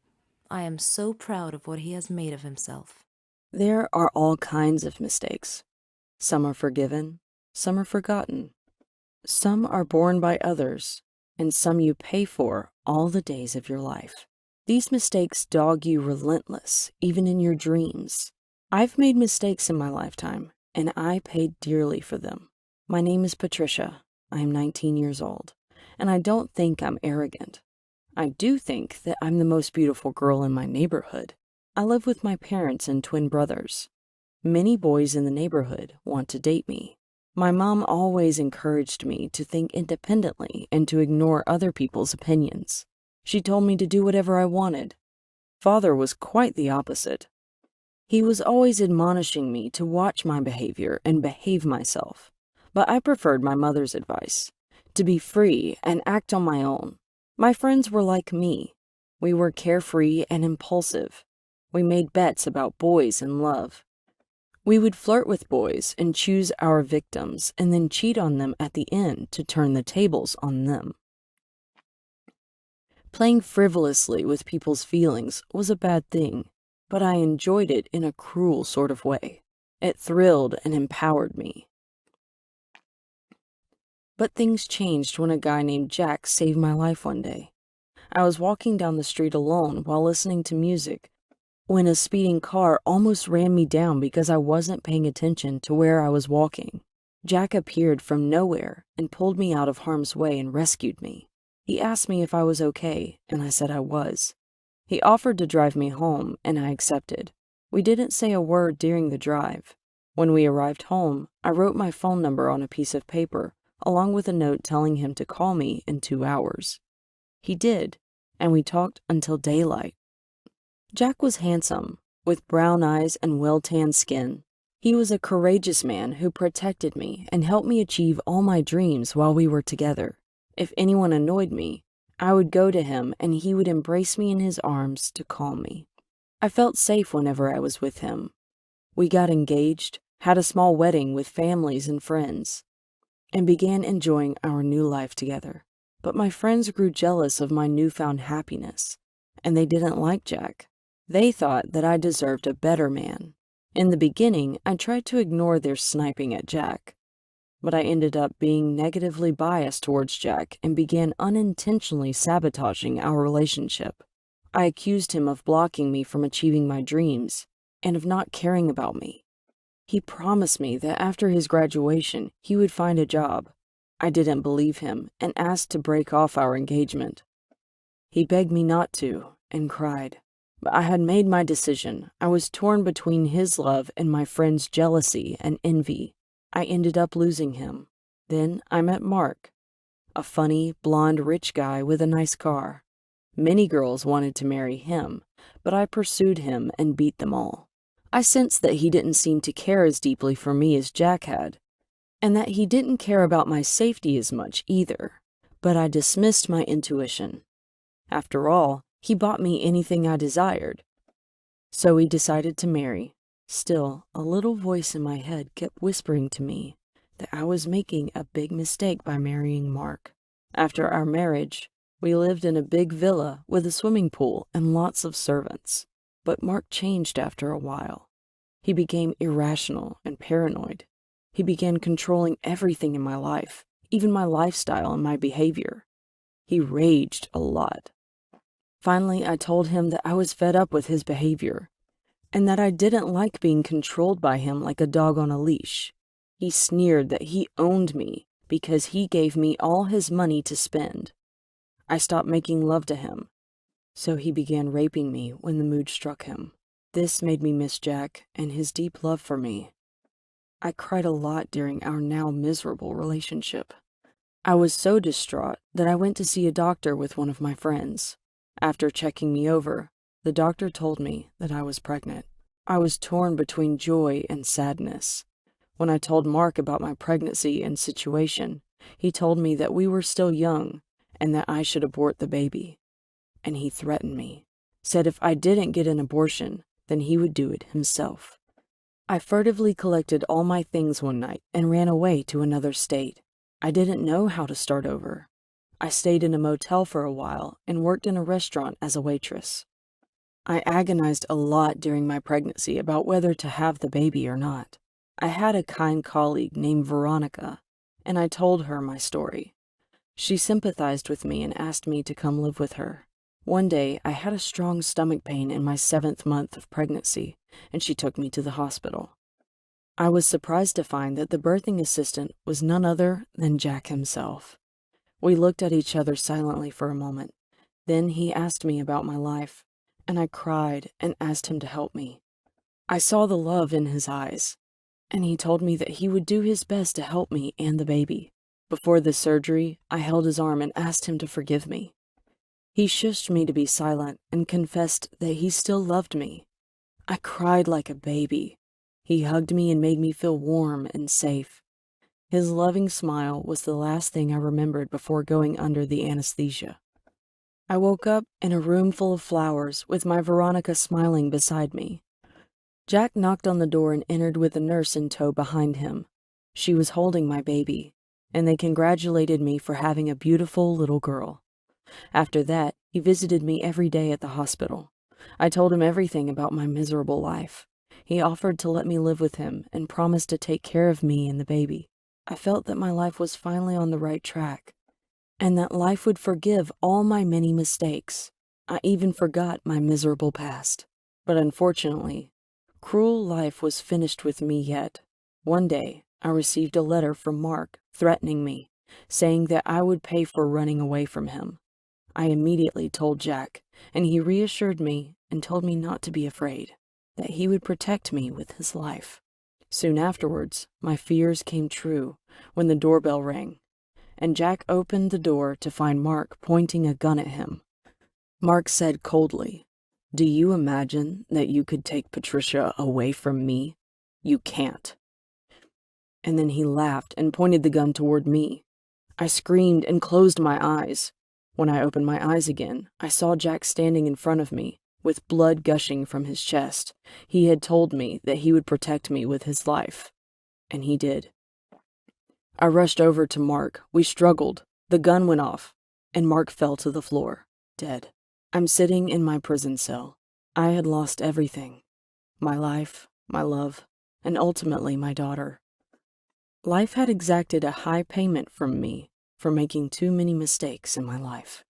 I am so proud of what he has made of himself. There are all kinds of mistakes. Some are forgiven, some are forgotten. Some are borne by others, and some you pay for all the days of your life. These mistakes dog you relentless, even in your dreams. I've made mistakes in my lifetime, and I paid dearly for them. My name is Patricia. I am 19 years old, and I don't think I'm arrogant. I do think that I'm the most beautiful girl in my neighborhood. I live with my parents and twin brothers. Many boys in the neighborhood want to date me. My mom always encouraged me to think independently and to ignore other people's opinions. She told me to do whatever I wanted. Father was quite the opposite. He was always admonishing me to watch my behavior and behave myself. But I preferred my mother's advice, to be free and act on my own. My friends were like me. We were carefree and impulsive. We made bets about boys and love. We would flirt with boys and choose our victims and then cheat on them at the end to turn the tables on them. Playing frivolously with people's feelings was a bad thing, but I enjoyed it in a cruel sort of way. It thrilled and empowered me. But things changed when a guy named Jack saved my life one day. I was walking down the street alone while listening to music when a speeding car almost ran me down because I wasn't paying attention to where I was walking. Jack appeared from nowhere and pulled me out of harm's way and rescued me. He asked me if I was okay, and I said I was. He offered to drive me home, and I accepted. We didn't say a word during the drive. When we arrived home, I wrote my phone number on a piece of paper, along with a note telling him to call me in 2 hours. He did, and we talked until daylight. Jack was handsome, with brown eyes and well-tanned skin. He was a courageous man who protected me and helped me achieve all my dreams while we were together. If anyone annoyed me, I would go to him and he would embrace me in his arms to calm me. I felt safe whenever I was with him. We got engaged, had a small wedding with families and friends, and began enjoying our new life together. But my friends grew jealous of my newfound happiness, and they didn't like Jack. They thought that I deserved a better man. In the beginning, I tried to ignore their sniping at Jack, but I ended up being negatively biased towards Jack and began unintentionally sabotaging our relationship. I accused him of blocking me from achieving my dreams and of not caring about me. He promised me that after his graduation, he would find a job. I didn't believe him and asked to break off our engagement. He begged me not to and cried. But I had made my decision. I was torn between his love and my friend's jealousy and envy. I ended up losing him. Then I met Mark, a funny, blonde, rich guy with a nice car. Many girls wanted to marry him, but I pursued him and beat them all. I sensed that he didn't seem to care as deeply for me as Jack had, and that he didn't care about my safety as much either. But I dismissed my intuition. After all, he bought me anything I desired. So we decided to marry. Still, a little voice in my head kept whispering to me that I was making a big mistake by marrying Mark. After our marriage, we lived in a big villa with a swimming pool and lots of servants. But Mark changed after a while. He became irrational and paranoid. He began controlling everything in my life, even my lifestyle and my behavior. He raged a lot. Finally, I told him that I was fed up with his behavior, and that I didn't like being controlled by him like a dog on a leash. He sneered that he owned me because he gave me all his money to spend. I stopped making love to him, so he began raping me when the mood struck him. This made me miss Jack and his deep love for me. I cried a lot during our now miserable relationship. I was so distraught that I went to see a doctor with one of my friends. After checking me over, the doctor told me that I was pregnant. I was torn between joy and sadness. When I told Mark about my pregnancy and situation, he told me that we were still young and that I should abort the baby. And he threatened me, said if I didn't get an abortion, then he would do it himself. I furtively collected all my things one night and ran away to another state. I didn't know how to start over. I stayed in a motel for a while and worked in a restaurant as a waitress. I agonized a lot during my pregnancy about whether to have the baby or not. I had a kind colleague named Veronica, and I told her my story. She sympathized with me and asked me to come live with her. One day, I had a strong stomach pain in my 7th month of pregnancy, and she took me to the hospital. I was surprised to find that the birthing assistant was none other than Jack himself. We looked at each other silently for a moment. Then he asked me about my life, and I cried and asked him to help me. I saw the love in his eyes, and he told me that he would do his best to help me and the baby. Before the surgery, I held his arm and asked him to forgive me. He shushed me to be silent and confessed that he still loved me. I cried like a baby. He hugged me and made me feel warm and safe. His loving smile was the last thing I remembered before going under the anesthesia. I woke up in a room full of flowers with my Veronica smiling beside me. Jack knocked on the door and entered with a nurse in tow behind him. She was holding my baby, and they congratulated me for having a beautiful little girl. After that, he visited me every day at the hospital. I told him everything about my miserable life. He offered to let me live with him and promised to take care of me and the baby. I felt that my life was finally on the right track, and that life would forgive all my many mistakes. I even forgot my miserable past. But unfortunately, cruel life was finished with me yet. One day, I received a letter from Mark threatening me, saying that I would pay for running away from him. I immediately told Jack, and he reassured me and told me not to be afraid, that he would protect me with his life. Soon afterwards, my fears came true when the doorbell rang, and Jack opened the door to find Mark pointing a gun at him. Mark said coldly, "Do you imagine that you could take Patricia away from me? You can't." And then he laughed and pointed the gun toward me. I screamed and closed my eyes. When I opened my eyes again, I saw Jack standing in front of me, with blood gushing from his chest. He had told me that he would protect me with his life, and he did. I rushed over to Mark. We struggled. The gun went off, and Mark fell to the floor, dead. I'm sitting in my prison cell. I had lost everything. My life, my love, and ultimately my daughter. Life had exacted a high payment from me for making too many mistakes in my life.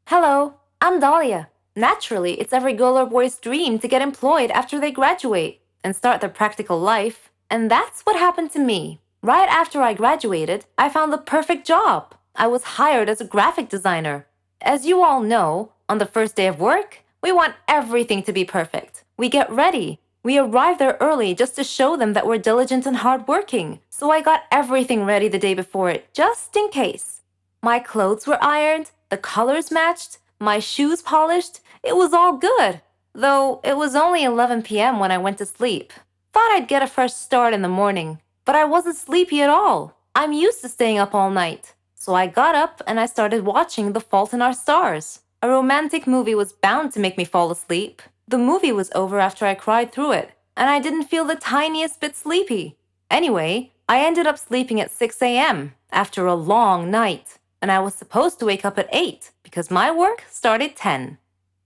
Hello, I'm Dahlia. Naturally, it's every girl or boy's dream to get employed after they graduate and start their practical life. And that's what happened to me. Right after I graduated, I found the perfect job. I was hired as a graphic designer. As you all know, on the first day of work, we want everything to be perfect. We get ready. We arrive there early just to show them that we're diligent and hardworking. So I got everything ready the day before it, just in case. My clothes were ironed, the colors matched, my shoes polished. It was all good. Though it was only 11 p.m. when I went to sleep. Thought I'd get a fresh start in the morning, but I wasn't sleepy at all. I'm used to staying up all night. So I got up and I started watching The Fault in Our Stars. A romantic movie was bound to make me fall asleep. The movie was over after I cried through it, and I didn't feel the tiniest bit sleepy. Anyway, I ended up sleeping at 6 a.m. after a long night, and I was supposed to wake up at 8 because my work started 10.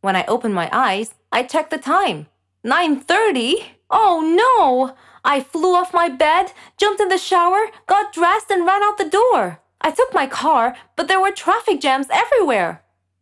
When I opened my eyes, I checked the time. 9:30? Oh no! I flew off my bed, jumped in the shower, got dressed, and ran out the door. I took my car, but there were traffic jams everywhere.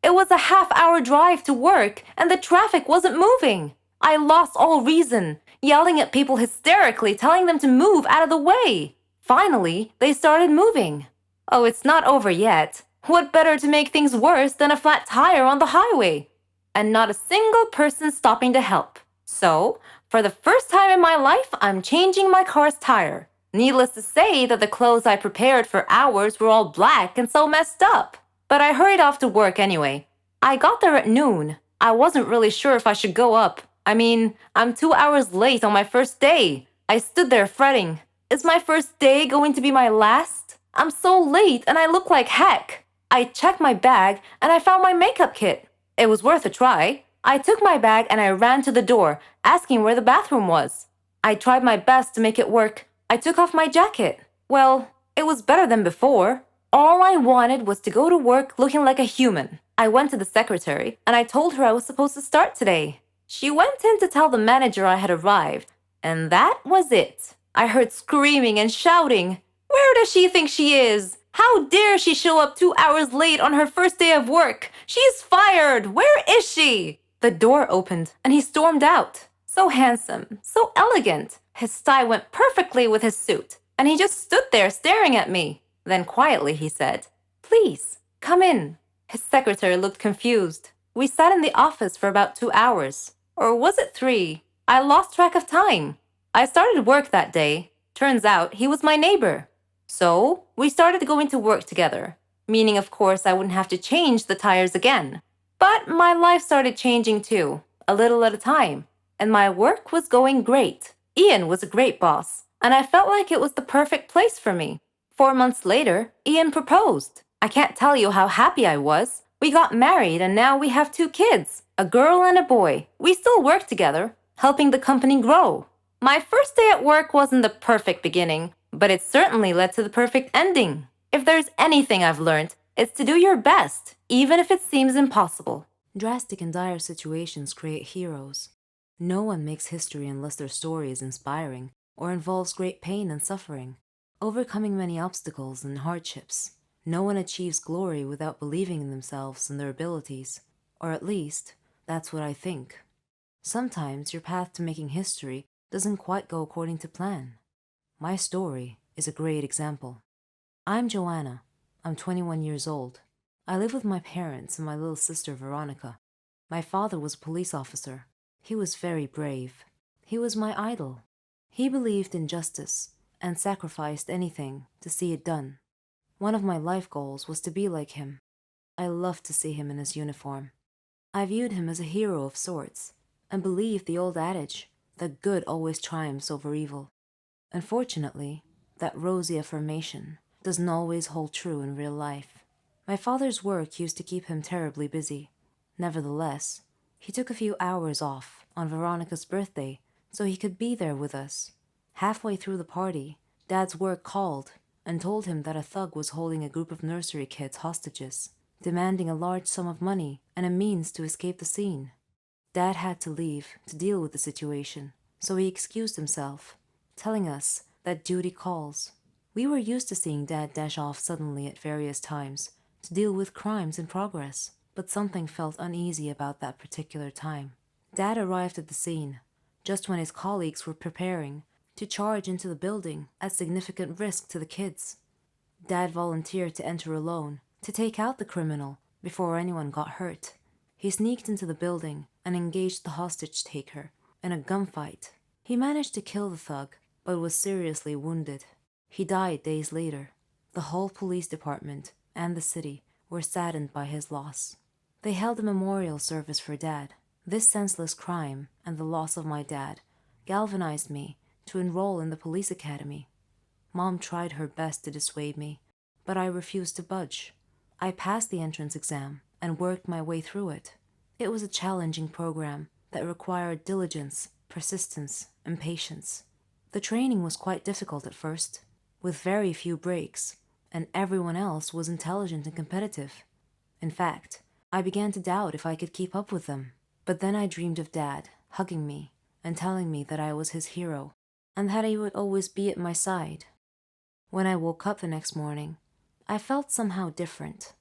It was a half-hour drive to work, and the traffic wasn't moving. I lost all reason, yelling at people hysterically, telling them to move out of the way. Finally, they started moving. Oh, it's not over yet. What better to make things worse than a flat tire on the highway? And not a single person stopping to help. So, for the first time in my life, I'm changing my car's tire. Needless to say that the clothes I prepared for hours were all black and so messed up. But I hurried off to work anyway. I got there at noon. I wasn't really sure if I should go up. I'm 2 hours late on my first day. I stood there fretting. Is my first day going to be my last? I'm so late and I look like heck. I checked my bag and I found my makeup kit. It was worth a try. I took my bag and I ran to the door, asking where the bathroom was. I tried my best to make it work. I took off my jacket. Well, it was better than before. All I wanted was to go to work looking like a human. I went to the secretary and I told her I was supposed to start today. She went in to tell the manager I had arrived, and that was it. I heard screaming and shouting. Where does she think she is? How dare she show up 2 hours late on her first day of work? She's fired! Where is she? The door opened and he stormed out. So handsome, so elegant. His tie went perfectly with his suit, and he just stood there staring at me. Then quietly he said, "Please, come in." His secretary looked confused. We sat in the office for about 2 hours. Or was it 3? I lost track of time. I started work that day. Turns out he was my neighbor. So we started going to work together, meaning of course I wouldn't have to change the tires again. But my life started changing too, a little at a time, and my work was going great. Ian was a great boss, and I felt like it was the perfect place for me. 4 months later, Ian proposed. I can't tell you how happy I was. We got married and now we have 2 kids, a girl and a boy. We still work together, helping the company grow. My first day at work wasn't the perfect beginning, but it certainly led to the perfect ending. If there's anything I've learned, it's to do your best, even if it seems impossible. Drastic and dire situations create heroes. No one makes history unless their story is inspiring or involves great pain and suffering, overcoming many obstacles and hardships. No one achieves glory without believing in themselves and their abilities, or at least, that's what I think. Sometimes your path to making history doesn't quite go according to plan. My story is a great example. I'm Joanna. I'm 21 years old. I live with my parents and my little sister Veronica. My father was a police officer. He was very brave. He was my idol. He believed in justice and sacrificed anything to see it done. One of my life goals was to be like him. I loved to see him in his uniform. I viewed him as a hero of sorts and believed the old adage that good always triumphs over evil. Unfortunately, that rosy affirmation doesn't always hold true in real life. My father's work used to keep him terribly busy. Nevertheless, he took a few hours off on Veronica's birthday so he could be there with us. Halfway through the party, Dad's work called and told him that a thug was holding a group of nursery kids hostages, demanding a large sum of money and a means to escape the scene. Dad had to leave to deal with the situation, so he excused himself, telling us that duty calls. We were used to seeing Dad dash off suddenly at various times to deal with crimes in progress, but something felt uneasy about that particular time. Dad arrived at the scene just when his colleagues were preparing to charge into the building at significant risk to the kids. Dad volunteered to enter alone to take out the criminal before anyone got hurt. He sneaked into the building and engaged the hostage taker in a gunfight. He managed to kill the thug, but was seriously wounded. He died days later. The whole police department and the city were saddened by his loss. They held a memorial service for Dad. This senseless crime and the loss of my dad galvanized me to enroll in the police academy. Mom tried her best to dissuade me, but I refused to budge. I passed the entrance exam and worked my way through it. It was a challenging program that required diligence, persistence, and patience. The training was quite difficult at first, with very few breaks, and everyone else was intelligent and competitive. In fact, I began to doubt if I could keep up with them. But then I dreamed of Dad hugging me and telling me that I was his hero and that he would always be at my side. When I woke up the next morning, I felt somehow different,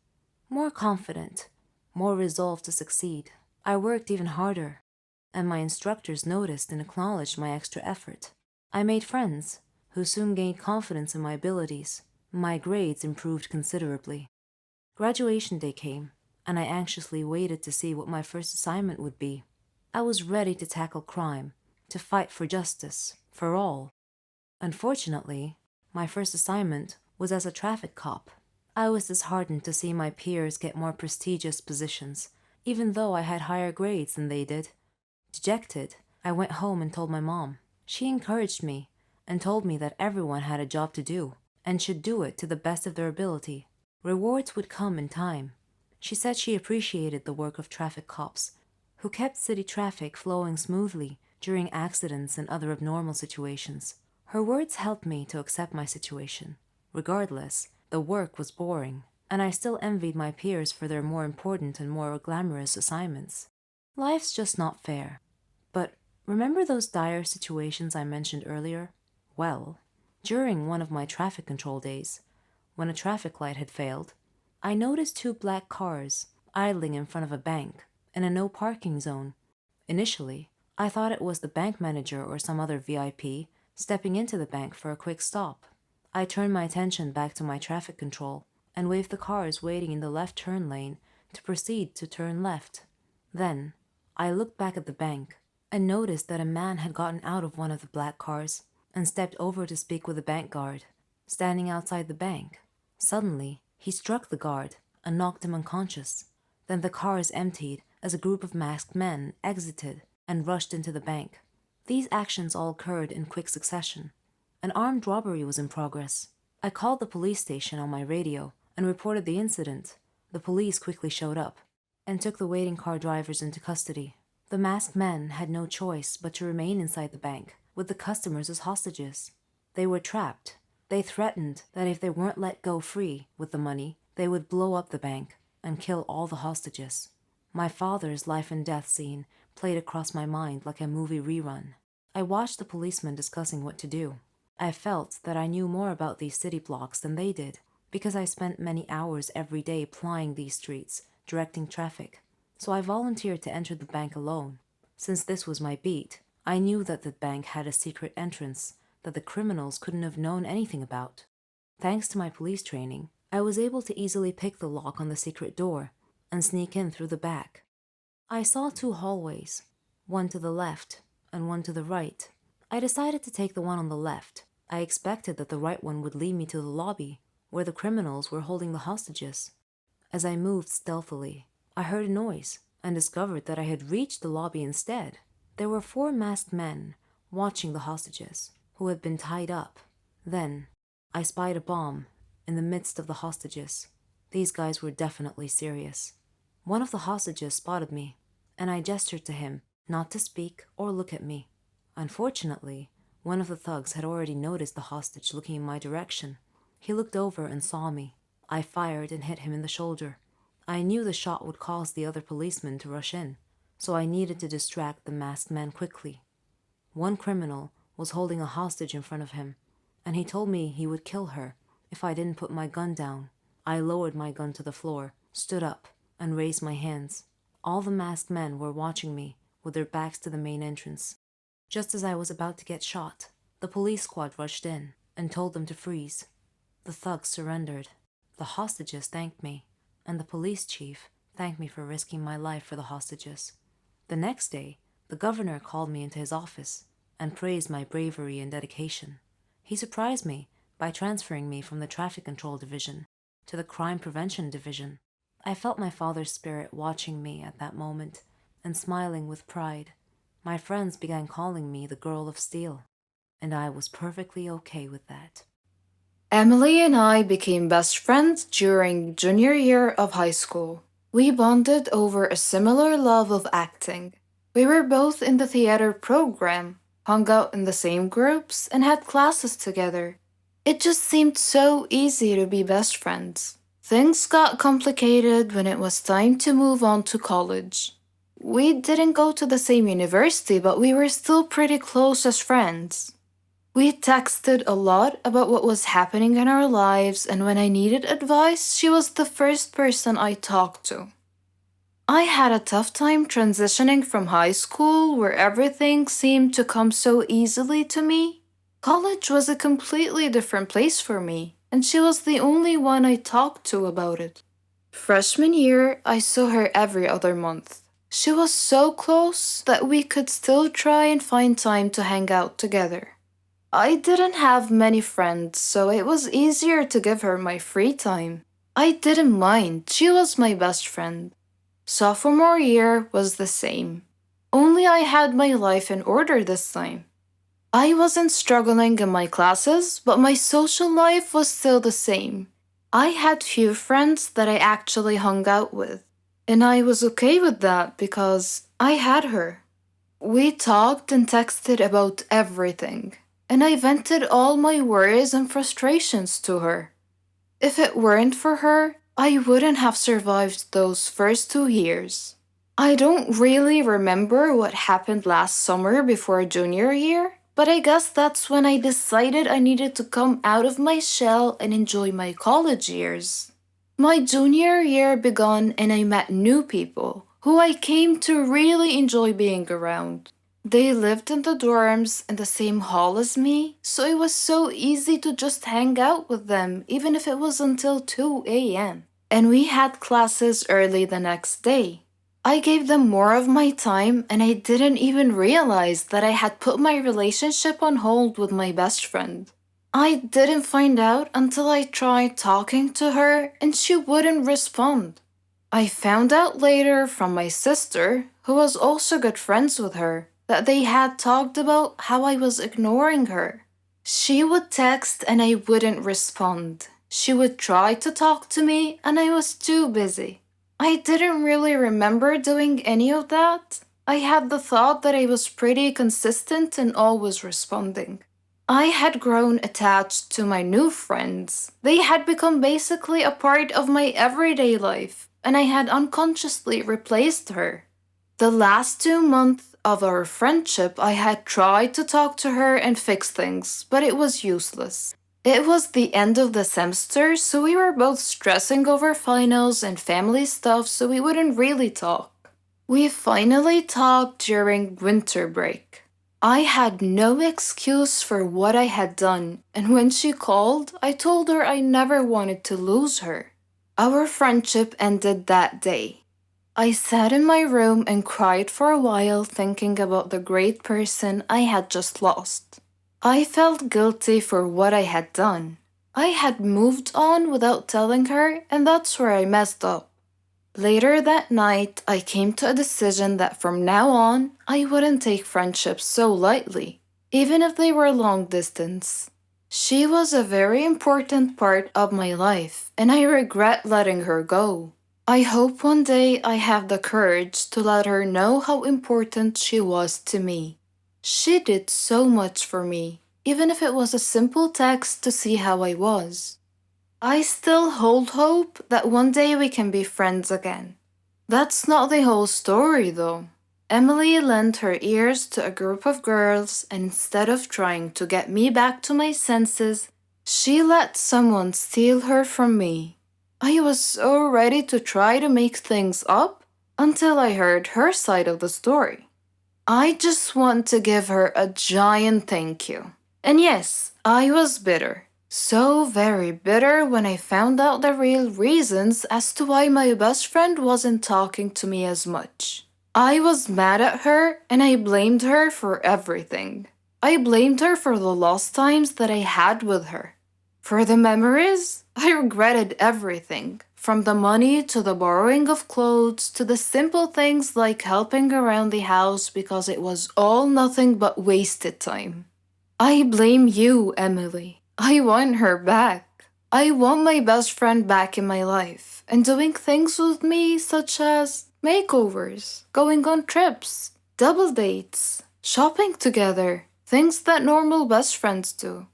more confident, more resolved to succeed. I worked even harder, and my instructors noticed and acknowledged my extra effort. I made friends, who soon gained confidence in my abilities. My grades improved considerably. Graduation day came, and I anxiously waited to see what my first assignment would be. I was ready to tackle crime, to fight for justice, for all. Unfortunately, my first assignment was as a traffic cop. I was disheartened to see my peers get more prestigious positions, even though I had higher grades than they did. Dejected, I went home and told my mom. She encouraged me and told me that everyone had a job to do and should do it to the best of their ability. Rewards would come in time. She said she appreciated the work of traffic cops, who kept city traffic flowing smoothly during accidents and other abnormal situations. Her words helped me to accept my situation. Regardless, the work was boring, and I still envied my peers for their more important and more glamorous assignments. Life's just not fair. But remember those dire situations I mentioned earlier? Well, during one of my traffic control days, when a traffic light had failed, I noticed two black cars idling in front of a bank in a no parking zone. Initially, I thought it was the bank manager or some other VIP stepping into the bank for a quick stop. I turned my attention back to my traffic control and waved the cars waiting in the left turn lane to proceed to turn left. Then, I looked back at the bank and noticed that a man had gotten out of one of the black cars and stepped over to speak with the bank guard, standing outside the bank. Suddenly, he struck the guard and knocked him unconscious. Then the cars emptied as a group of masked men exited and rushed into the bank. These actions all occurred in quick succession. An armed robbery was in progress. I called the police station on my radio and reported the incident. The police quickly showed up and took the waiting car drivers into custody. The masked men had no choice but to remain inside the bank with the customers as hostages. They were trapped. They threatened that if they weren't let go free with the money, they would blow up the bank and kill all the hostages. My father's life and death scene played across my mind like a movie rerun. I watched the policemen discussing what to do. I felt that I knew more about these city blocks than they did, because I spent many hours every day plying these streets, directing traffic. So I volunteered to enter the bank alone. Since this was my beat, I knew that the bank had a secret entrance that the criminals couldn't have known anything about. Thanks to my police training, I was able to easily pick the lock on the secret door and sneak in through the back. I saw two hallways, one to the left and one to the right. I decided to take the one on the left. I expected that the right one would lead me to the lobby, where the criminals were holding the hostages. As I moved stealthily, I heard a noise and discovered that I had reached the lobby instead. There were 4 masked men watching the hostages, who had been tied up. Then, I spied a bomb in the midst of the hostages. These guys were definitely serious. One of the hostages spotted me, and I gestured to him not to speak or look at me. Unfortunately, one of the thugs had already noticed the hostage looking in my direction. He looked over and saw me. I fired and hit him in the shoulder. I knew the shot would cause the other policemen to rush in, so I needed to distract the masked man quickly. One criminal was holding a hostage in front of him, and he told me he would kill her if I didn't put my gun down. I lowered my gun to the floor, stood up, and raised my hands. All the masked men were watching me with their backs to the main entrance. Just as I was about to get shot, the police squad rushed in and told them to freeze. The thugs surrendered. The hostages thanked me, and the police chief thanked me for risking my life for the hostages. The next day, the governor called me into his office and praised my bravery and dedication. He surprised me by transferring me from the traffic control division to the crime prevention division. I felt my father's spirit watching me at that moment and smiling with pride. My friends began calling me the Girl of Steel, and I was perfectly okay with that. Emily and I became best friends during junior year of high school. We bonded over a similar love of acting. We were both in the theater program, hung out in the same groups, and had classes together. It just seemed so easy to be best friends. Things got complicated when it was time to move on to college. We didn't go to the same university, but we were still pretty close as friends. We texted a lot about what was happening in our lives, and when I needed advice, she was the first person I talked to. I had a tough time transitioning from high school, where everything seemed to come so easily to me. College was a completely different place for me, and she was the only one I talked to about it. Freshman year, I saw her every other month. She was so close that we could still try and find time to hang out together. I didn't have many friends, so it was easier to give her my free time. I didn't mind, she was my best friend. Sophomore year was the same. Only I had my life in order this time. I wasn't struggling in my classes, but my social life was still the same. I had few friends that I actually hung out with, and I was okay with that because I had her. We talked and texted about everything, and I vented all my worries and frustrations to her. If it weren't for her, I wouldn't have survived those first 2 years. I don't really remember what happened last summer before junior year, but I guess that's when I decided I needed to come out of my shell and enjoy my college years. My junior year began and I met new people who I came to really enjoy being around. They lived in the dorms in the same hall as me, so it was so easy to just hang out with them even if it was until 2 a.m. And we had classes early the next day. I gave them more of my time and I didn't even realize that I had put my relationship on hold with my best friend. I didn't find out until I tried talking to her and she wouldn't respond. I found out later from my sister, who was also good friends with her, that they had talked about how I was ignoring her. She would text and I wouldn't respond. She would try to talk to me and I was too busy. I didn't really remember doing any of that. I had the thought that I was pretty consistent and always responding. I had grown attached to my new friends. They had become basically a part of my everyday life, and I had unconsciously replaced her. The last 2 months of our friendship, I had tried to talk to her and fix things, but it was useless. It was the end of the semester, so we were both stressing over finals and family stuff, so we wouldn't really talk. We finally talked during winter break. I had no excuse for what I had done, and when she called, I told her I never wanted to lose her. Our friendship ended that day. I sat in my room and cried for a while thinking about the great person I had just lost. I felt guilty for what I had done. I had moved on without telling her, and that's where I messed up. Later that night, I came to a decision that from now on, I wouldn't take friendships so lightly, even if they were long distance. She was a very important part of my life, and I regret letting her go. I hope one day I have the courage to let her know how important she was to me. She did so much for me, even if it was a simple text to see how I was. I still hold hope that one day we can be friends again. That's not the whole story, though. Emily lent her ears to a group of girls, and instead of trying to get me back to my senses, she let someone steal her from me. I was so ready to try to make things up until I heard her side of the story. I just want to give her a giant thank you. And yes, I was bitter. So very bitter when I found out the real reasons as to why my best friend wasn't talking to me as much. I was mad at her and I blamed her for everything. I blamed her for the lost times that I had with her. For the memories, I regretted everything, from the money to the borrowing of clothes to the simple things like helping around the house because it was all nothing but wasted time. I blame you, Emily. I want her back. I want my best friend back in my life and doing things with me such as makeovers, going on trips, double dates, shopping together, things that normal best friends do.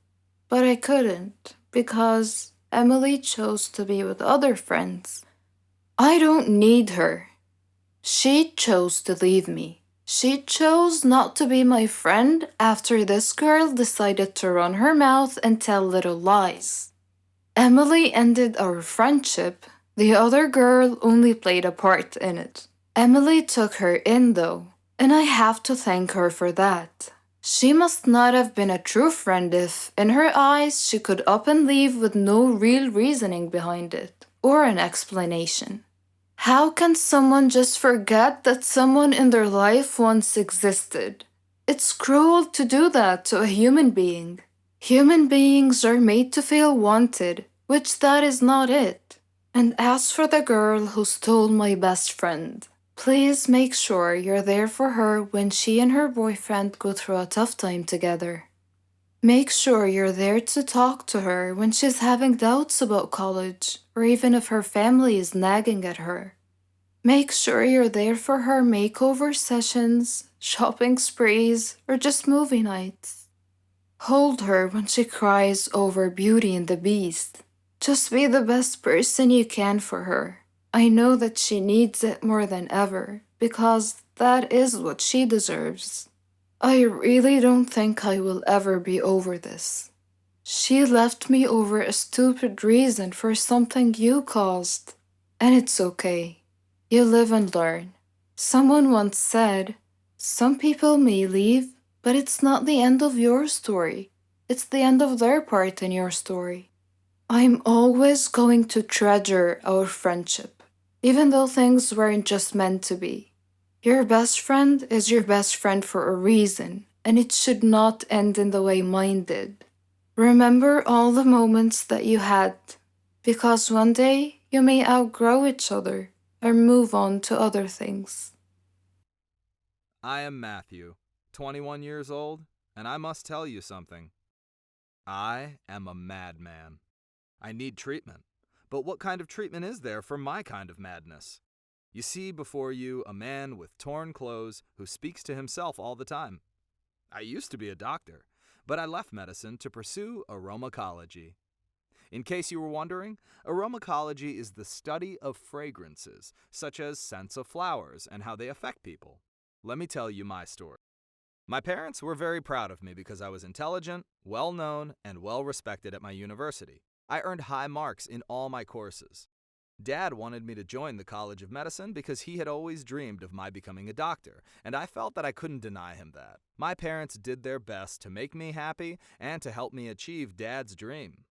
But I couldn't because Emily chose to be with other friends. I don't need her. She chose to leave me. She chose not to be my friend after this girl decided to run her mouth and tell little lies. Emily ended our friendship. The other girl only played a part in it. Emily took her in though, and I have to thank her for that. She must not have been a true friend if, in her eyes, she could up and leave with no real reasoning behind it, or an explanation. How can someone just forget that someone in their life once existed? It's cruel to do that to a human being. Human beings are made to feel wanted, which that is not it. And as for the girl who stole my best friend, please make sure you're there for her when she and her boyfriend go through a tough time together. Make sure you're there to talk to her when she's having doubts about college, or even if her family is nagging at her. Make sure you're there for her makeover sessions, shopping sprees, or just movie nights. Hold her when she cries over Beauty and the Beast. Just be the best person you can for her. I know that she needs it more than ever, because that is what she deserves. I really don't think I will ever be over this. She left me over a stupid reason for something you caused. And it's okay. You live and learn. Someone once said, some people may leave, but it's not the end of your story. It's the end of their part in your story. I'm always going to treasure our friendship, even though things weren't just meant to be. Your best friend is your best friend for a reason, and it should not end in the way mine did. Remember all the moments that you had, because one day you may outgrow each other or move on to other things. I am Matthew, 21 years old, and I must tell you something. I am a madman. I need treatment. But what kind of treatment is there for my kind of madness? You see before you a man with torn clothes who speaks to himself all the time. I used to be a doctor, but I left medicine to pursue aromatology. In case you were wondering, aromatology is the study of fragrances, such as scents of flowers and how they affect people. Let me tell you my story. My parents were very proud of me because I was intelligent, well-known, and well-respected at my university. I earned high marks in all my courses. Dad wanted me to join the College of Medicine because he had always dreamed of my becoming a doctor, and I felt that I couldn't deny him that. My parents did their best to make me happy and to help me achieve Dad's dream.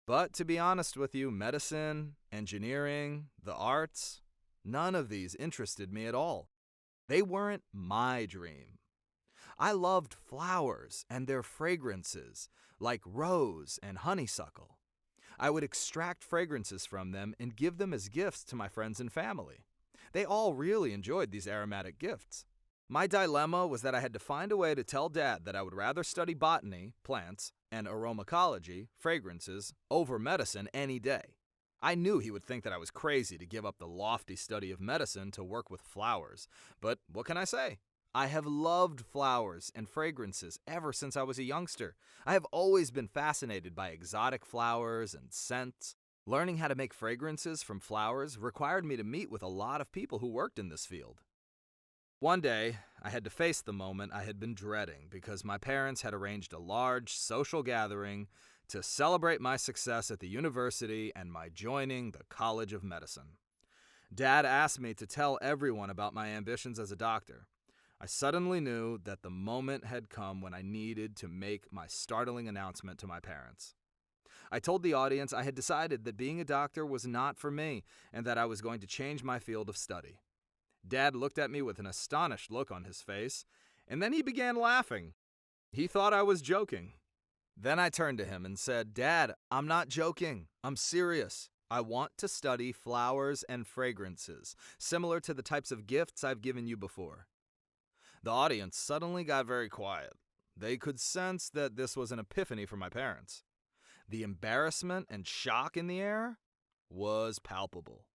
But to be honest with you, medicine, engineering, the arts, none of these interested me at all. They weren't my dream. I loved flowers and their fragrances, like rose and honeysuckle. I would extract fragrances from them and give them as gifts to my friends and family. They all really enjoyed these aromatic gifts. My dilemma was that I had to find a way to tell Dad that I would rather study botany, plants, and aromatology, fragrances, over medicine any day. I knew he would think that I was crazy to give up the lofty study of medicine to work with flowers, but what can I say? I have loved flowers and fragrances ever since I was a youngster. I have always been fascinated by exotic flowers and scents. Learning how to make fragrances from flowers required me to meet with a lot of people who worked in this field. One day, I had to face the moment I had been dreading because my parents had arranged a large social gathering to celebrate my success at the university and my joining the College of Medicine. Dad asked me to tell everyone about my ambitions as a doctor. I suddenly knew that the moment had come when I needed to make my startling announcement to my parents. I told the audience I had decided that being a doctor was not for me and that I was going to change my field of study. Dad looked at me with an astonished look on his face, and then he began laughing. He thought I was joking. Then I turned to him and said, "Dad, I'm not joking. I'm serious. I want to study flowers and fragrances, similar to the types of gifts I've given you before." The audience suddenly got very quiet. They could sense that this was an epiphany for my parents. The embarrassment and shock in the air was palpable.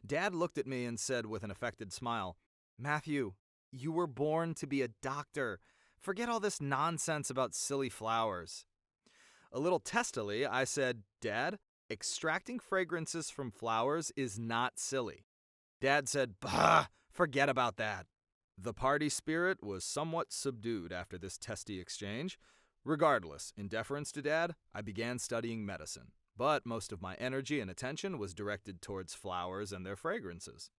Dad looked at me and said with an affected smile, "Matthew, you were born to be a doctor. Forget all this nonsense about silly flowers." A little testily, I said, "Dad, extracting fragrances from flowers is not silly. Dad said, "Bah, forget about that." The party spirit was somewhat subdued after this testy exchange. Regardless, in deference to Dad, I began studying medicine, but most of my energy and attention was directed towards flowers and their fragrances.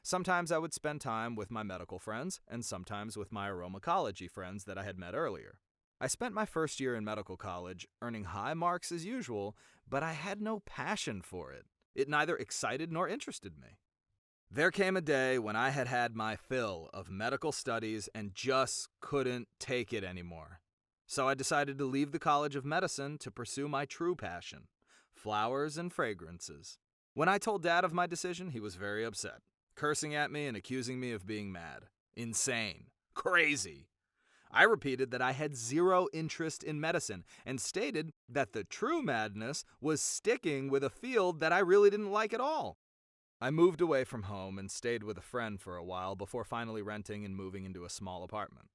Sometimes I would spend time with my medical friends, and sometimes with my aromatology friends that I had met earlier. I spent my first year in medical college earning high marks as usual, but I had no passion for it. It neither excited nor interested me. There came a day when I had had my fill of medical studies and just couldn't take it anymore. So I decided to leave the College of Medicine to pursue my true passion, flowers and fragrances. When I told Dad of my decision, he was very upset, cursing at me and accusing me of being mad, insane, crazy. I repeated that I had zero interest in medicine and stated that the true madness was sticking with a field that I really didn't like at all. I moved away from home and stayed with a friend for a while before finally renting and moving into a small apartment.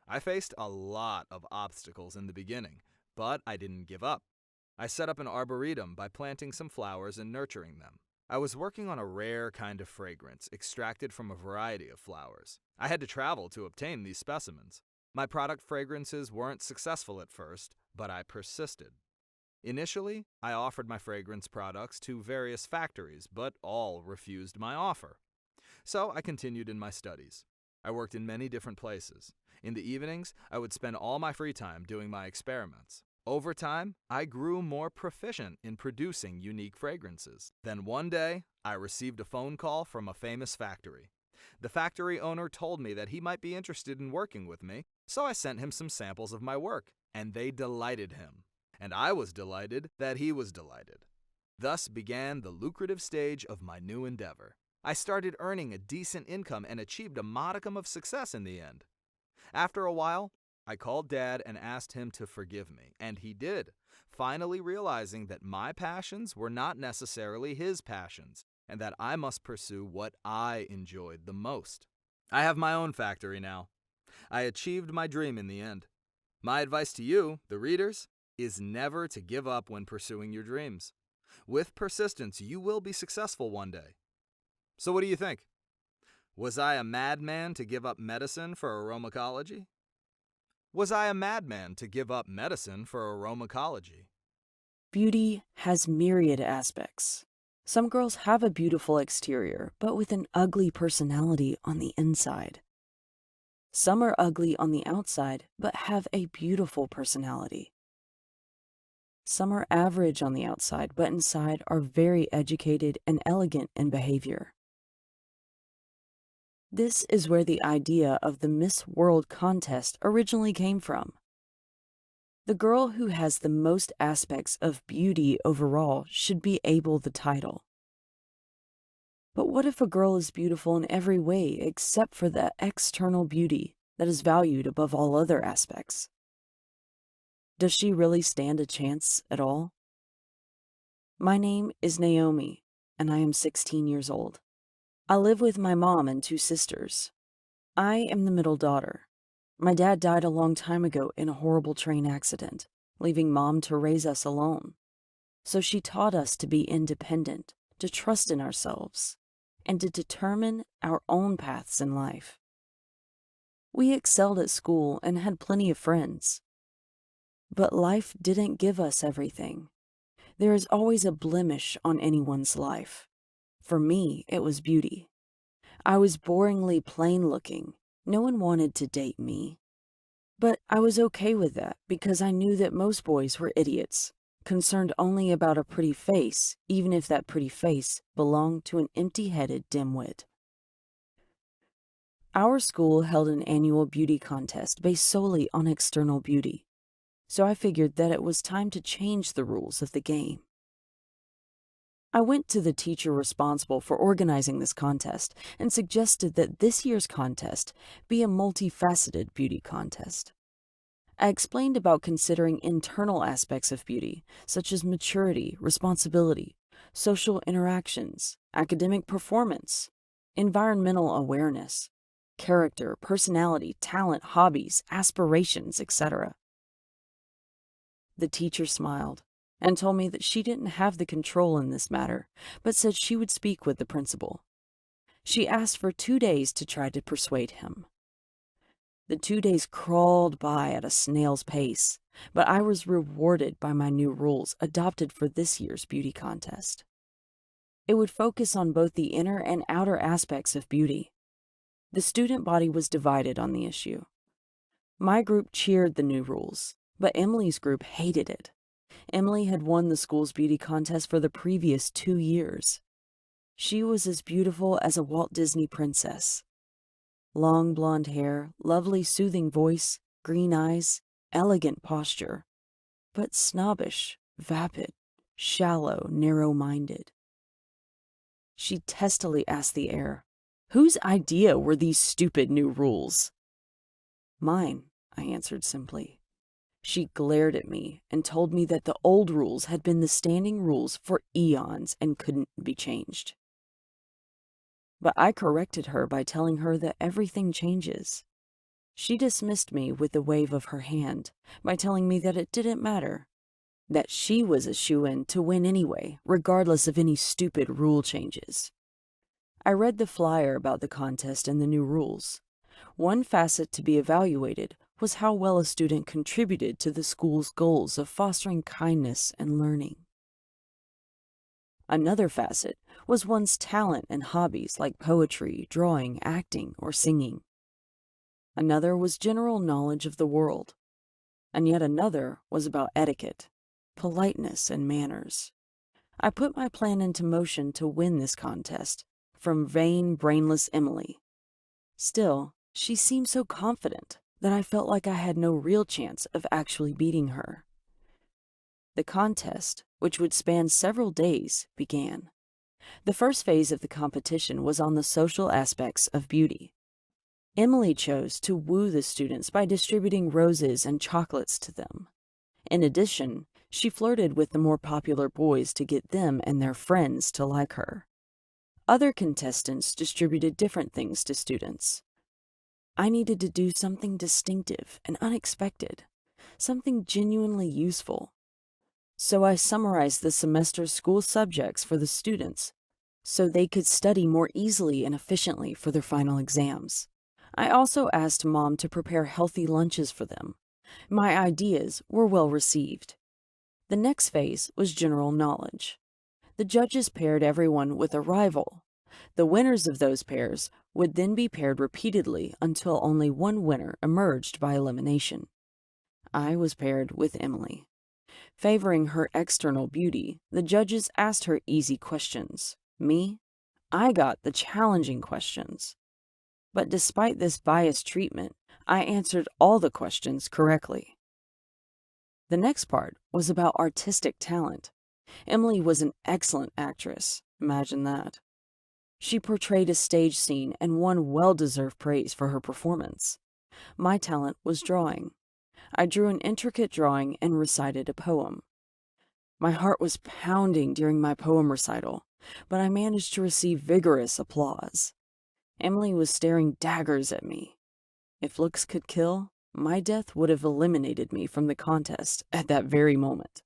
I faced a lot of obstacles in the beginning, but I didn't give up. I set up an arboretum by planting some flowers and nurturing them. I was working on a rare kind of fragrance extracted from a variety of flowers. I had to travel to obtain these specimens. My product fragrances weren't successful at first, but I persisted. Initially, I offered my fragrance products to various factories, but all refused my offer. So I continued in my studies. I worked in many different places. In the evenings, I would spend all my free time doing my experiments. Over time, I grew more proficient in producing unique fragrances. Then one day, I received a phone call from a famous factory. The factory owner told me that he might be interested in working with me, so I sent him some samples of my work, and they delighted him. And I was delighted that he was delighted. Thus began the lucrative stage of my new endeavor. I started earning a decent income and achieved a modicum of success in the end. After a while, I called Dad and asked him to forgive me, and he did, finally realizing that my passions were not necessarily his passions, and that I must pursue what I enjoyed the most. I have my own factory now. I achieved my dream in the end. My advice to you, the readers, is never to give up when pursuing your dreams. With persistence, you will be successful one day. So what do you think? Was I a madman to give up medicine for aromatology? Was I a madman to give up medicine for aromatology? Beauty has myriad aspects. Some girls have a beautiful exterior, but with an ugly personality on the inside. Some are ugly on the outside, but have a beautiful personality. Some are average on the outside, but inside are very educated and elegant in behavior. This is where the idea of the Miss World contest originally came from. The girl who has the most aspects of beauty overall should be able the title. But what if a girl is beautiful in every way except for the external beauty that is valued above all other aspects? Does she really stand a chance at all? My name is Naomi, and I am 16 years old. I live with my mom and 2 sisters. I am the middle daughter. My dad died a long time ago in a horrible train accident, leaving Mom to raise us alone. So she taught us to be independent, to trust in ourselves, and to determine our own paths in life. We excelled at school and had plenty of friends. But life didn't give us everything. There is always a blemish on anyone's life. For me, it was beauty. I was boringly plain-looking. No one wanted to date me. But I was okay with that because I knew that most boys were idiots, concerned only about a pretty face, even if that pretty face belonged to an empty-headed dimwit. Our school held an annual beauty contest based solely on external beauty, so I figured that it was time to change the rules of the game. I went to the teacher responsible for organizing this contest and suggested that this year's contest be a multifaceted beauty contest. I explained about considering internal aspects of beauty, such as maturity, responsibility, social interactions, academic performance, environmental awareness, character, personality, talent, hobbies, aspirations, etc. The teacher smiled and told me that she didn't have the control in this matter, but said she would speak with the principal. She asked for 2 days to try to persuade him. The 2 days crawled by at a snail's pace, but I was rewarded by my new rules adopted for this year's beauty contest. It would focus on both the inner and outer aspects of beauty. The student body was divided on the issue. My group cheered the new rules, but Emily's group hated it. Emily had won the school's beauty contest for the previous 2 years. She was as beautiful as a Walt Disney princess. Long blonde hair, lovely soothing voice, green eyes, elegant posture, but snobbish, vapid, shallow, narrow-minded. She testily asked the air, "Whose idea were these stupid new rules?" "Mine," I answered simply. She glared at me and told me that the old rules had been the standing rules for eons and couldn't be changed. But I corrected her by telling her that everything changes. She dismissed me with a wave of her hand by telling me that it didn't matter, that she was a shoo-in to win anyway, regardless of any stupid rule changes. I read the flyer about the contest and the new rules. One facet to be evaluated was how well a student contributed to the school's goals of fostering kindness and learning. Another facet was one's talent and hobbies like poetry, drawing, acting, or singing. Another was general knowledge of the world. And yet another was about etiquette, politeness, and manners. I put my plan into motion to win this contest from vain, brainless Emily. Still, she seemed so confident that I felt like I had no real chance of actually beating her. The contest, which would span several days, began. The first phase of the competition was on the social aspects of beauty. Emily chose to woo the students by distributing roses and chocolates to them. In addition, she flirted with the more popular boys to get them and their friends to like her. Other contestants distributed different things to students. I needed to do something distinctive and unexpected, something genuinely useful. So I summarized the semester's school subjects for the students so they could study more easily and efficiently for their final exams. I also asked Mom to prepare healthy lunches for them. My ideas were well received. The next phase was general knowledge. The judges paired everyone with a rival. The winners of those pairs would then be paired repeatedly until only one winner emerged by elimination. I was paired with Emily. Favoring her external beauty, the judges asked her easy questions. Me? I got the challenging questions. But despite this biased treatment, I answered all the questions correctly. The next part was about artistic talent. Emily was an excellent actress. Imagine that. She portrayed a stage scene and won well-deserved praise for her performance. My talent was drawing. I drew an intricate drawing and recited a poem. My heart was pounding during my poem recital, but I managed to receive vigorous applause. Emily was staring daggers at me. If looks could kill, my death would have eliminated me from the contest at that very moment.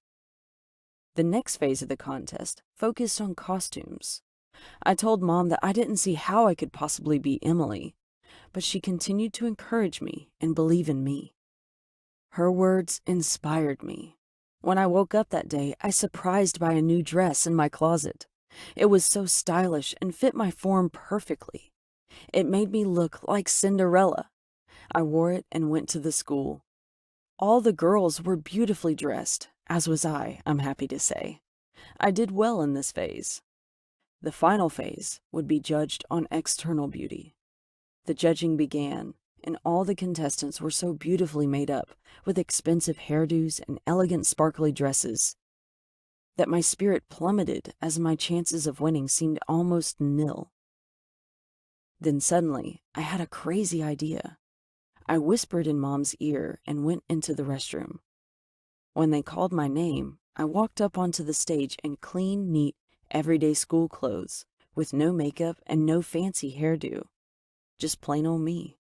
The next phase of the contest focused on costumes. I told Mom that I didn't see how I could possibly beat Emily, but she continued to encourage me and believe in me. Her words inspired me. When I woke up that day, I was surprised by a new dress in my closet. It was so stylish and fit my form perfectly. It made me look like Cinderella. I wore it and went to the school. All the girls were beautifully dressed, as was I'm happy to say. I did well in this phase. The final phase would be judged on external beauty. The judging began, and all the contestants were so beautifully made up, with expensive hairdos and elegant sparkly dresses, that my spirit plummeted as my chances of winning seemed almost nil. Then suddenly, I had a crazy idea. I whispered in Mom's ear and went into the restroom. When they called my name, I walked up onto the stage in clean, neat, everyday school clothes, with no makeup and no fancy hairdo. Just plain old me.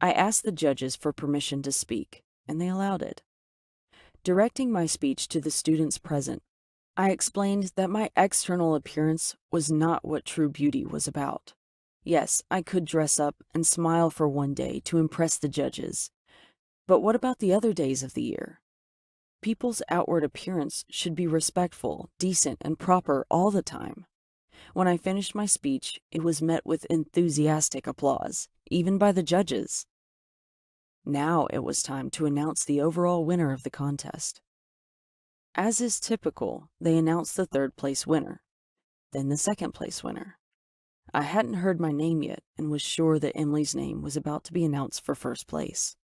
I asked the judges for permission to speak, and they allowed it. Directing my speech to the students present, I explained that my external appearance was not what true beauty was about. Yes, I could dress up and smile for one day to impress the judges. But what about the other days of the year? People's outward appearance should be respectful, decent, and proper all the time. When I finished my speech, it was met with enthusiastic applause, even by the judges. Now it was time to announce the overall winner of the contest. As is typical, they announced the third place winner, then the second place winner. I hadn't heard my name yet and was sure that Emily's name was about to be announced for first place.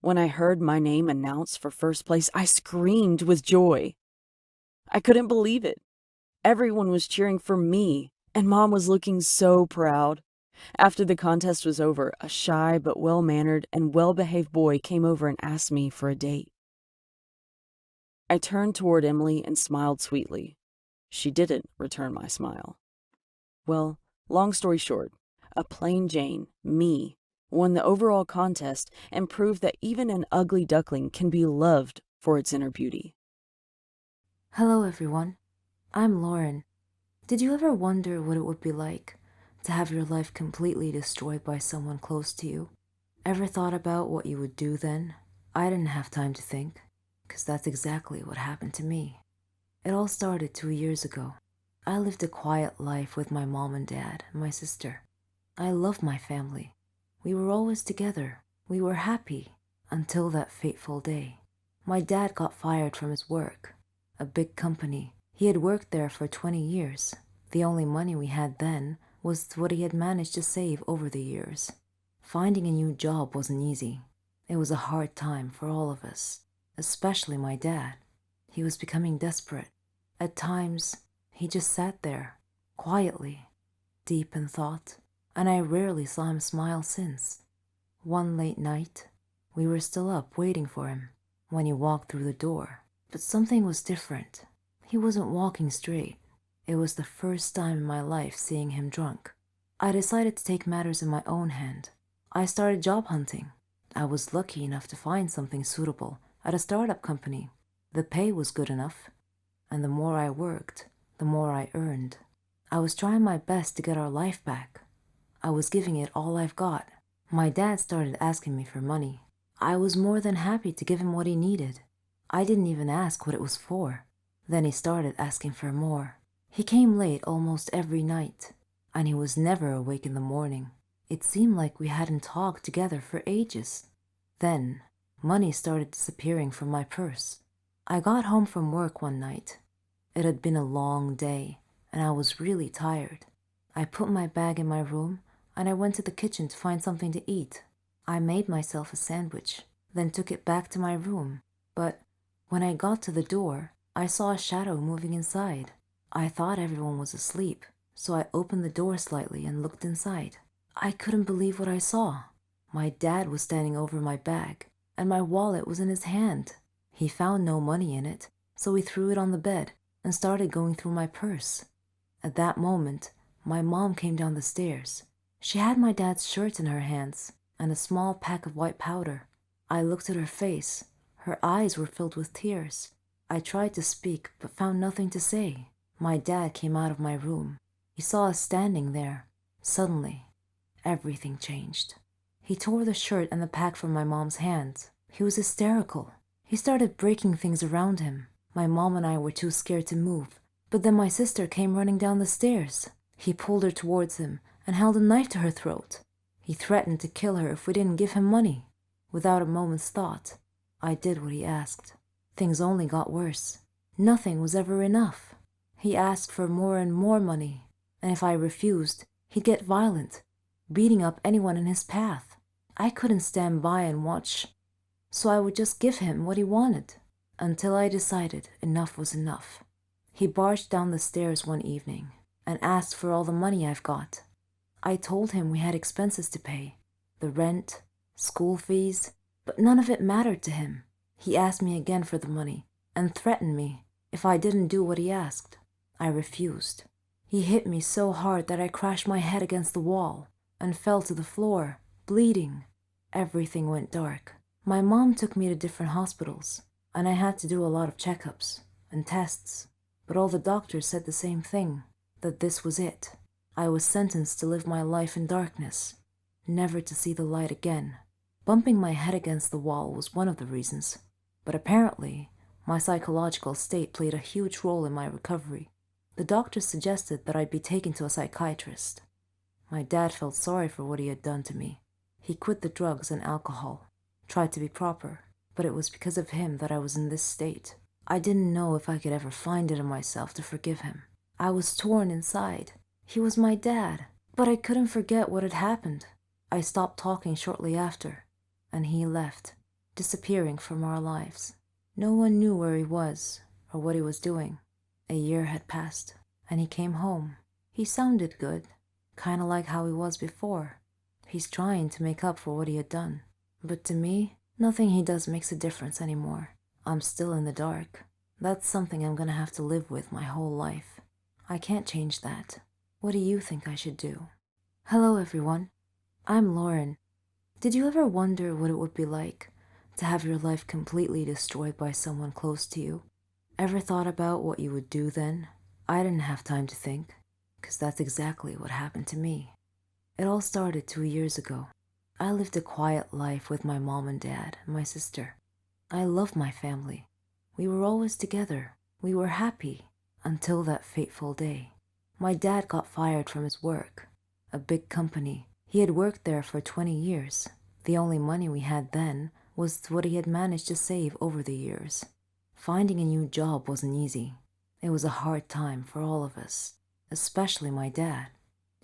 When I heard my name announced for first place, I screamed with joy. I couldn't believe it. Everyone was cheering for me, and Mom was looking so proud. After the contest was over, a shy but well-mannered and well-behaved boy came over and asked me for a date. I turned toward Emily and smiled sweetly. She didn't return my smile. Well, long story short, a plain Jane, me, won the overall contest and proved that even an ugly duckling can be loved for its inner beauty. Hello, everyone. I'm Lauren. Did you ever wonder what it would be like to have your life completely destroyed by someone close to you? Ever thought about what you would do then? I didn't have time to think, because that's exactly what happened to me. It all started 2 years ago. I lived a quiet life with my mom and dad and my sister. I loved my family. We were always together. We were happy until that fateful day. My dad got fired from his work, a big company. He had worked there for 20 years. The only money we had then was what he had managed to save over the years. Finding a new job wasn't easy. It was a hard time for all of us, especially my dad. He was becoming desperate. At times, he just sat there, quietly, deep in thought, and I rarely saw him smile since. One late night, we were still up waiting for him when he walked through the door. But something was different. He wasn't walking straight. It was the first time in my life seeing him drunk. I decided to take matters in my own hand. I started job hunting. I was lucky enough to find something suitable at a startup company. The pay was good enough, and the more I worked, the more I earned. I was trying my best to get our life back. I was giving it all I've got. My dad started asking me for money. I was more than happy to give him what he needed. I didn't even ask what it was for. Then he started asking for more. He came late almost every night, and he was never awake in the morning. It seemed like we hadn't talked together for ages. Then, money started disappearing from my purse. I got home from work one night. It had been a long day, and I was really tired. I put my bag in my room, and I went to the kitchen to find something to eat. I made myself a sandwich, then took it back to my room. But when I got to the door, I saw a shadow moving inside. I thought everyone was asleep, so I opened the door slightly and looked inside. I couldn't believe what I saw. My dad was standing over my bag, and my wallet was in his hand. He found no money in it, so he threw it on the bed and started going through my purse. At that moment, my mom came down the stairs. She had my dad's shirt in her hands and a small pack of white powder. I looked at her face. Her eyes were filled with tears. I tried to speak, but found nothing to say. My dad came out of my room. He saw us standing there. Suddenly, everything changed. He tore the shirt and the pack from my mom's hands. He was hysterical. He started breaking things around him. My mom and I were too scared to move, but then my sister came running down the stairs. He pulled her towards him and held a knife to her throat. He threatened to kill her if we didn't give him money. Without a moment's thought, I did what he asked. Things only got worse. Nothing was ever enough. He asked for more and more money, and if I refused, he'd get violent, beating up anyone in his path. I couldn't stand by and watch, so I would just give him what he wanted, until I decided enough was enough. He barged down the stairs one evening and asked for all the money I've got. I told him we had expenses to pay, the rent, school fees, but none of it mattered to him. He asked me again for the money and threatened me if I didn't do what he asked. I refused. He hit me so hard that I crashed my head against the wall and fell to the floor, bleeding. Everything went dark. My mom took me to different hospitals, and I had to do a lot of checkups and tests, but all the doctors said the same thing, that this was it. I was sentenced to live my life in darkness, never to see the light again. Bumping my head against the wall was one of the reasons, but apparently, my psychological state played a huge role in my recovery. The doctors suggested that I'd be taken to a psychiatrist. My dad felt sorry for what he had done to me. He quit the drugs and alcohol, tried to be proper, but it was because of him that I was in this state. I didn't know if I could ever find it in myself to forgive him. I was torn inside. He was my dad, but I couldn't forget what had happened. I stopped talking shortly after, and he left, disappearing from our lives. No one knew where he was or what he was doing. A year had passed, and he came home. He sounded good, kind of like how he was before. He's trying to make up for what he had done. But to me, nothing he does makes a difference anymore. I'm still in the dark. That's something I'm gonna have to live with my whole life. I can't change that. What do you think I should do? Hello, everyone. I'm Lauren. Did you ever wonder what it would be like to have your life completely destroyed by someone close to you? Ever thought about what you would do then? I didn't have time to think, because that's exactly what happened to me. It all started 2 years ago. I lived a quiet life with my mom and dad and my sister. I loved my family. We were always together. We were happy until that fateful day. My dad got fired from his work, a big company. He had worked there for 20 years. The only money we had then was what he had managed to save over the years. Finding a new job wasn't easy. It was a hard time for all of us, especially my dad.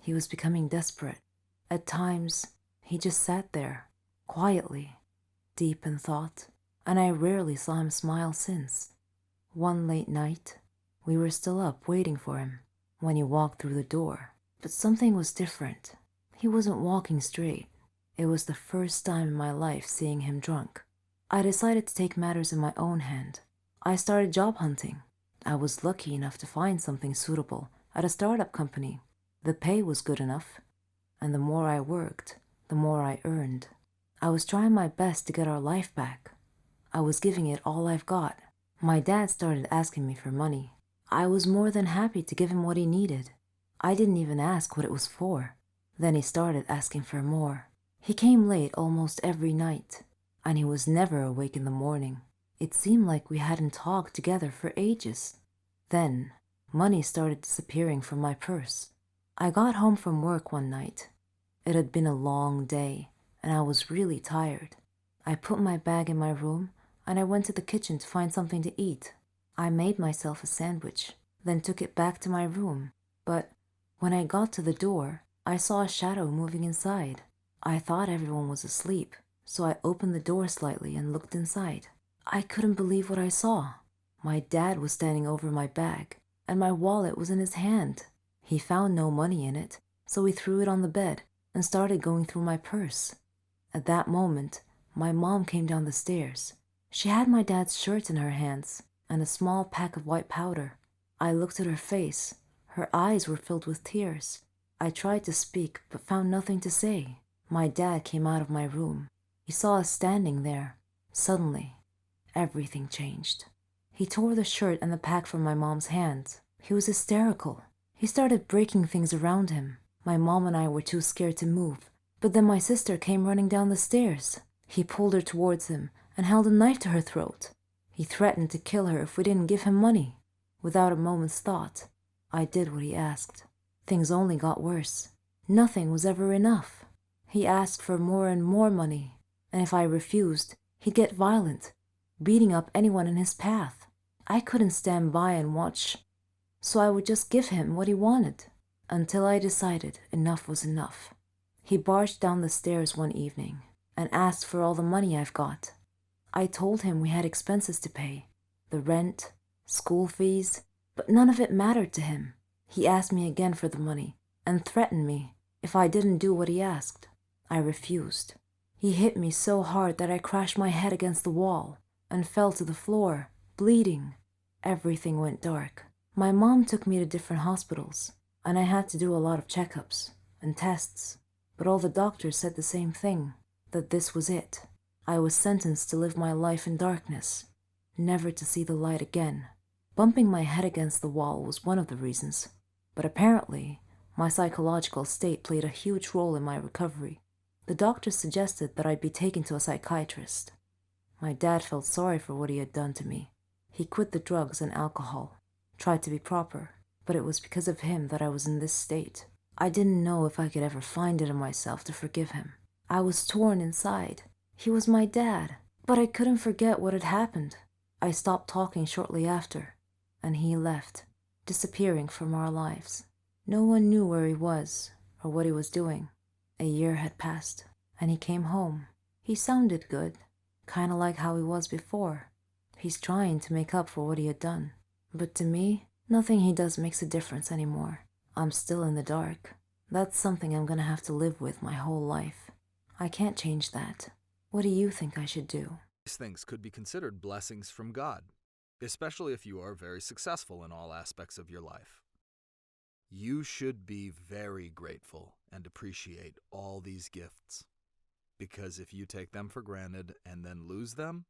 He was becoming desperate. At times, he just sat there, quietly, deep in thought, and I rarely saw him smile since. One late night, we were still up waiting for him when he walked through the door. But something was different. He wasn't walking straight. It was the first time in my life seeing him drunk. I decided to take matters in my own hand. I started job hunting. I was lucky enough to find something suitable at a startup company. The pay was good enough, and the more I worked, the more I earned. I was trying my best to get our life back. I was giving it all I've got. My dad started asking me for money. I was more than happy to give him what he needed. I didn't even ask what it was for. Then he started asking for more. He came late almost every night, and he was never awake in the morning. It seemed like we hadn't talked together for ages. Then, money started disappearing from my purse. I got home from work one night. It had been a long day, and I was really tired. I put my bag in my room, and I went to the kitchen to find something to eat. I made myself a sandwich, then took it back to my room. But when I got to the door, I saw a shadow moving inside. I thought everyone was asleep, so I opened the door slightly and looked inside. I couldn't believe what I saw. My dad was standing over my bag, and my wallet was in his hand. He found no money in it, so he threw it on the bed and started going through my purse. At that moment, my mom came down the stairs. She had my dad's shirt in her hands and a small pack of white powder. I looked at her face. Her eyes were filled with tears. I tried to speak, but found nothing to say. My dad came out of my room. He saw us standing there. Suddenly, everything changed. He tore the shirt and the pack from my mom's hands. He was hysterical. He started breaking things around him. My mom and I were too scared to move, but then my sister came running down the stairs. He pulled her towards him and held a knife to her throat. He threatened to kill her if we didn't give him money. Without a moment's thought, I did what he asked. Things only got worse. Nothing was ever enough. He asked for more and more money, and if I refused, he'd get violent, beating up anyone in his path. I couldn't stand by and watch, so I would just give him what he wanted, until I decided enough was enough. He barged down the stairs one evening and asked for all the money I've got. I told him we had expenses to pay, the rent, school fees, but none of it mattered to him. He asked me again for the money and threatened me if I didn't do what he asked. I refused. He hit me so hard that I crashed my head against the wall and fell to the floor, bleeding. Everything went dark. My mom took me to different hospitals, and I had to do a lot of checkups and tests, but all the doctors said the same thing, that this was it. I was sentenced to live my life in darkness, never to see the light again. Bumping my head against the wall was one of the reasons, but apparently, my psychological state played a huge role in my recovery. The doctor suggested that I'd be taken to a psychiatrist. My dad felt sorry for what he had done to me. He quit the drugs and alcohol, tried to be proper, but it was because of him that I was in this state. I didn't know if I could ever find it in myself to forgive him. I was torn inside. He was my dad, but I couldn't forget what had happened. I stopped talking shortly after, and he left, disappearing from our lives. No one knew where he was or what he was doing. A year had passed, and he came home. He sounded good, kind of like how he was before. He's trying to make up for what he had done. But to me, nothing he does makes a difference anymore. I'm still in the dark. That's something I'm gonna have to live with my whole life. I can't change that. What do you think I should do? These things could be considered blessings from God, especially if you are very successful in all aspects of your life. You should be very grateful and appreciate all these gifts, because if you take them for granted and then lose them,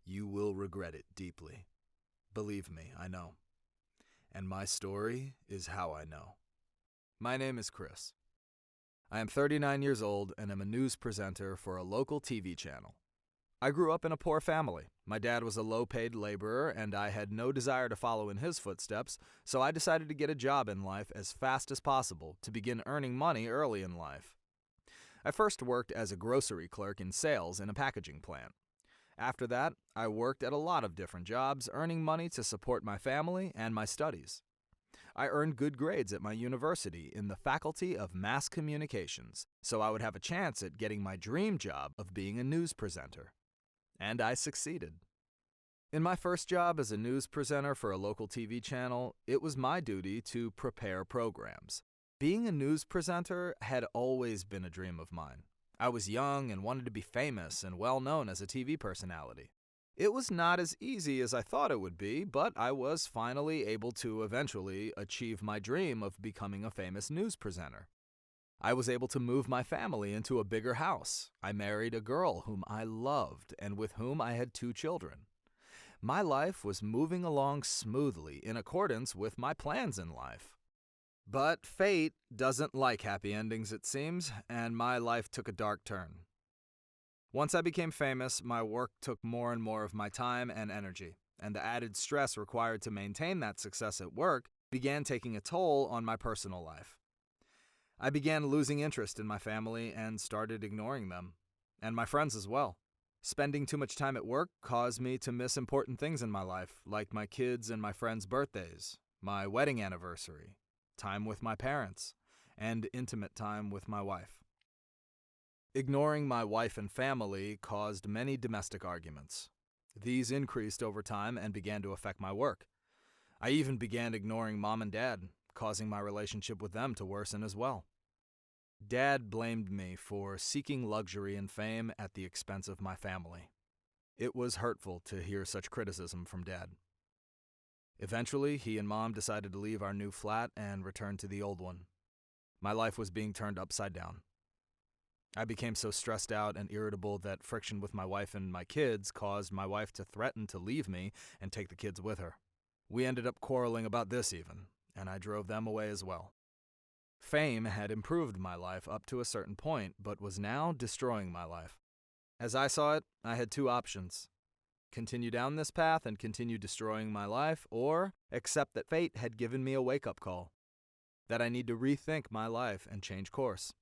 you will regret it deeply. Believe me, I know. And my story is how I know. My name is Chris. I am 39 years old and am a news presenter for a local TV channel. I grew up in a poor family. My dad was a low-paid laborer, and I had no desire to follow in his footsteps, so I decided to get a job in life as fast as possible to begin earning money early in life. I first worked as a grocery clerk in sales in a packaging plant. After that, I worked at a lot of different jobs, earning money to support my family and my studies. I earned good grades at my university in the Faculty of Mass Communications, so I would have a chance at getting my dream job of being a news presenter. And I succeeded. In my first job as a news presenter for a local TV channel, it was my duty to prepare programs. Being a news presenter had always been a dream of mine. I was young and wanted to be famous and well known as a TV personality. It was not as easy as I thought it would be, but I was finally able to eventually achieve my dream of becoming a famous news presenter. I was able to move my family into a bigger house. I married a girl whom I loved and with whom I had 2 children. My life was moving along smoothly in accordance with my plans in life. But fate doesn't like happy endings, it seems, and my life took a dark turn. Once I became famous, my work took more and more of my time and energy, and the added stress required to maintain that success at work began taking a toll on my personal life. I began losing interest in my family and started ignoring them, and my friends as well. Spending too much time at work caused me to miss important things in my life, like my kids' and my friends' birthdays, my wedding anniversary, time with my parents, and intimate time with my wife. Ignoring my wife and family caused many domestic arguments. These increased over time and began to affect my work. I even began ignoring Mom and Dad, causing my relationship with them to worsen as well. Dad blamed me for seeking luxury and fame at the expense of my family. It was hurtful to hear such criticism from Dad. Eventually, he and Mom decided to leave our new flat and return to the old one. My life was being turned upside down. I became so stressed out and irritable that friction with my wife and my kids caused my wife to threaten to leave me and take the kids with her. We ended up quarreling about this even, and I drove them away as well. Fame had improved my life up to a certain point, but was now destroying my life. As I saw it, I had 2 options. Continue down this path and continue destroying my life, or accept that fate had given me a wake-up call, that I need to rethink my life and change course.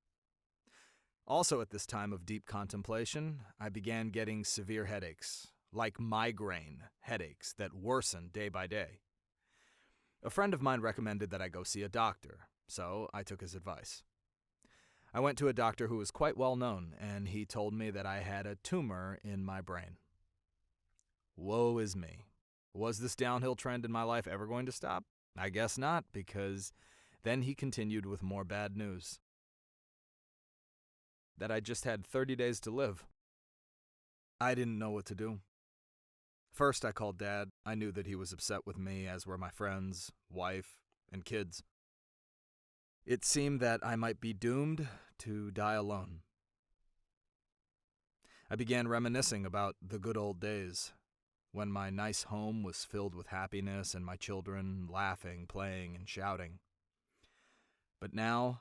Also at this time of deep contemplation, I began getting severe headaches, like migraine headaches that worsened day by day. A friend of mine recommended that I go see a doctor, so I took his advice. I went to a doctor who was quite well known, and he told me that I had a tumor in my brain. Woe is me. Was this downhill trend in my life ever going to stop? I guess not, because then he continued with more bad news. That I just had 30 days to live. I didn't know what to do. First, I called Dad. I knew that he was upset with me, as were my friends, wife, and kids. It seemed that I might be doomed to die alone. I began reminiscing about the good old days, when my nice home was filled with happiness and my children laughing, playing, and shouting. But now,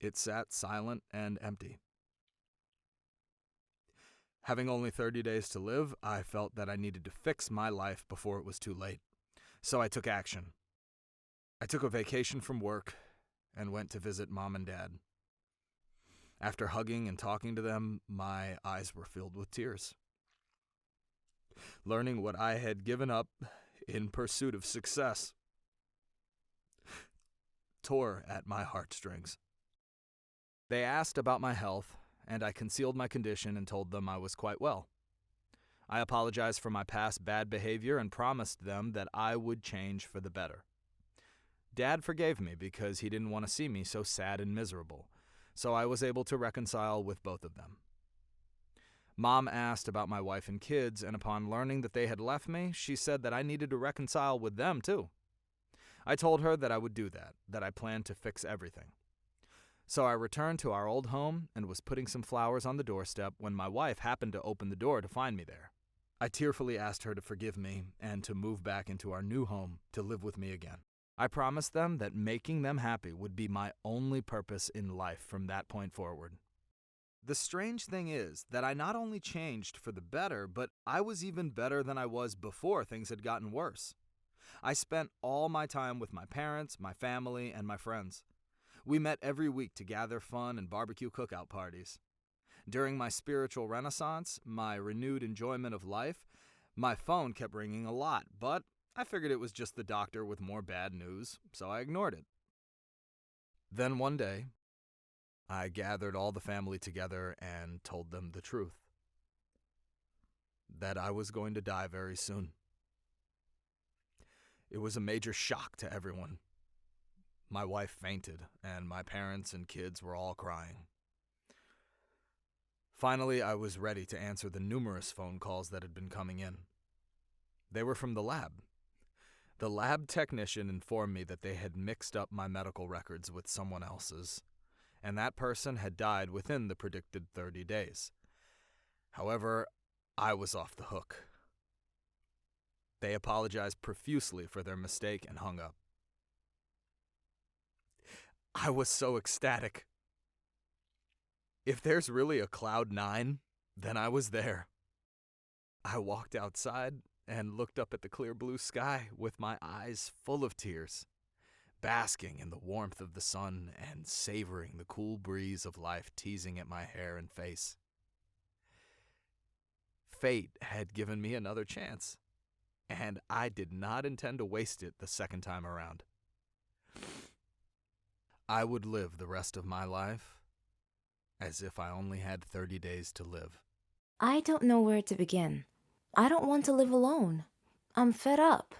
it sat silent and empty. Having only 30 days to live, I felt that I needed to fix my life before it was too late. So I took action. I took a vacation from work and went to visit Mom and Dad. After hugging and talking to them, my eyes were filled with tears. Learning what I had given up in pursuit of success tore at my heartstrings. They asked about my health, and I concealed my condition and told them I was quite well. I apologized for my past bad behavior and promised them that I would change for the better. Dad forgave me because he didn't want to see me so sad and miserable, so I was able to reconcile with both of them. Mom asked about my wife and kids, and upon learning that they had left me, she said that I needed to reconcile with them too. I told her that I would do that I planned to fix everything. So I returned to our old home and was putting some flowers on the doorstep when my wife happened to open the door to find me there. I tearfully asked her to forgive me and to move back into our new home to live with me again. I promised them that making them happy would be my only purpose in life from that point forward. The strange thing is that I not only changed for the better, but I was even better than I was before things had gotten worse. I spent all my time with my parents, my family, and my friends. We met every week to gather fun and barbecue cookout parties. During my spiritual renaissance, my renewed enjoyment of life, my phone kept ringing a lot, but I figured it was just the doctor with more bad news, so I ignored it. Then one day, I gathered all the family together and told them the truth. That I was going to die very soon. It was a major shock to everyone. My wife fainted, and my parents and kids were all crying. Finally, I was ready to answer the numerous phone calls that had been coming in. They were from the lab. The lab technician informed me that they had mixed up my medical records with someone else's, and that person had died within the predicted 30 days. However, I was off the hook. They apologized profusely for their mistake and hung up. I was so ecstatic. If there's really a cloud 9, then I was there. I walked outside and looked up at the clear blue sky with my eyes full of tears, basking in the warmth of the sun and savoring the cool breeze of life teasing at my hair and face. Fate had given me another chance, and I did not intend to waste it the second time around. I would live the rest of my life as if I only had 30 days to live. I don't know where to begin. I don't want to live alone. I'm fed up.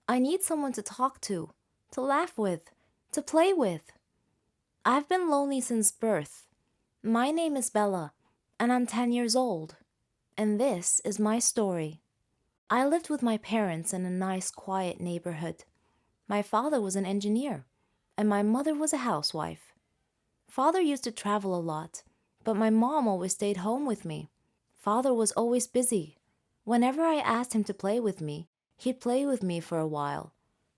I need someone to talk to laugh with, to play with. I've been lonely since birth. My name is Bella, and I'm 10 years old. And this is my story. I lived with my parents in a nice, quiet neighborhood. My father was an engineer, and my mother was a housewife. Father used to travel a lot, but my mom always stayed home with me. Father was always busy. Whenever I asked him to play with me, he'd play with me for a while.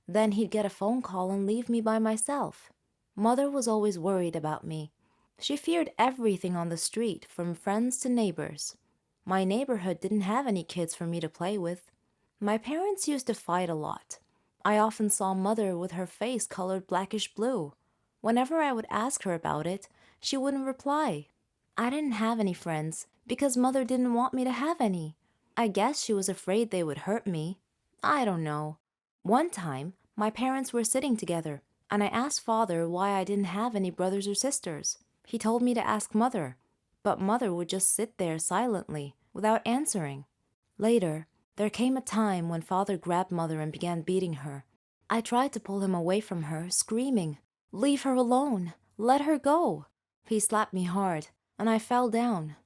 Then he'd get a phone call and leave me by myself. Mother was always worried about me. She feared everything on the street, from friends to neighbors. My neighborhood didn't have any kids for me to play with. My parents used to fight a lot. I often saw Mother with her face colored blackish blue. Whenever I would ask her about it, she wouldn't reply. I didn't have any friends because Mother didn't want me to have any. I guess she was afraid they would hurt me. I don't know. One time, my parents were sitting together, and I asked Father why I didn't have any brothers or sisters. He told me to ask Mother, but Mother would just sit there silently, without answering. Later, there came a time when Father grabbed Mother and began beating her. I tried to pull him away from her, screaming, "Leave her alone! Let her go!" He slapped me hard, and I fell down.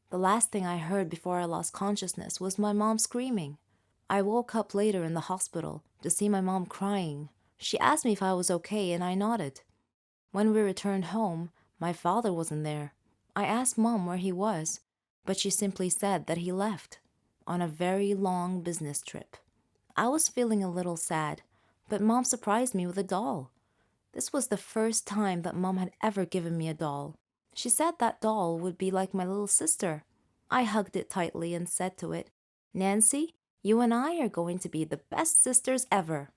The last thing I heard before I lost consciousness was my mom screaming. I woke up later in the hospital to see my mom crying. She asked me if I was okay, and I nodded. When we returned home, my father wasn't there. I asked Mom where he was, but she simply said that he left on a very long business trip. I was feeling a little sad, but Mom surprised me with a doll. This was the first time that Mom had ever given me a doll. She said that doll would be like my little sister. I hugged it tightly and said to it, "Nancy, you and I are going to be the best sisters ever."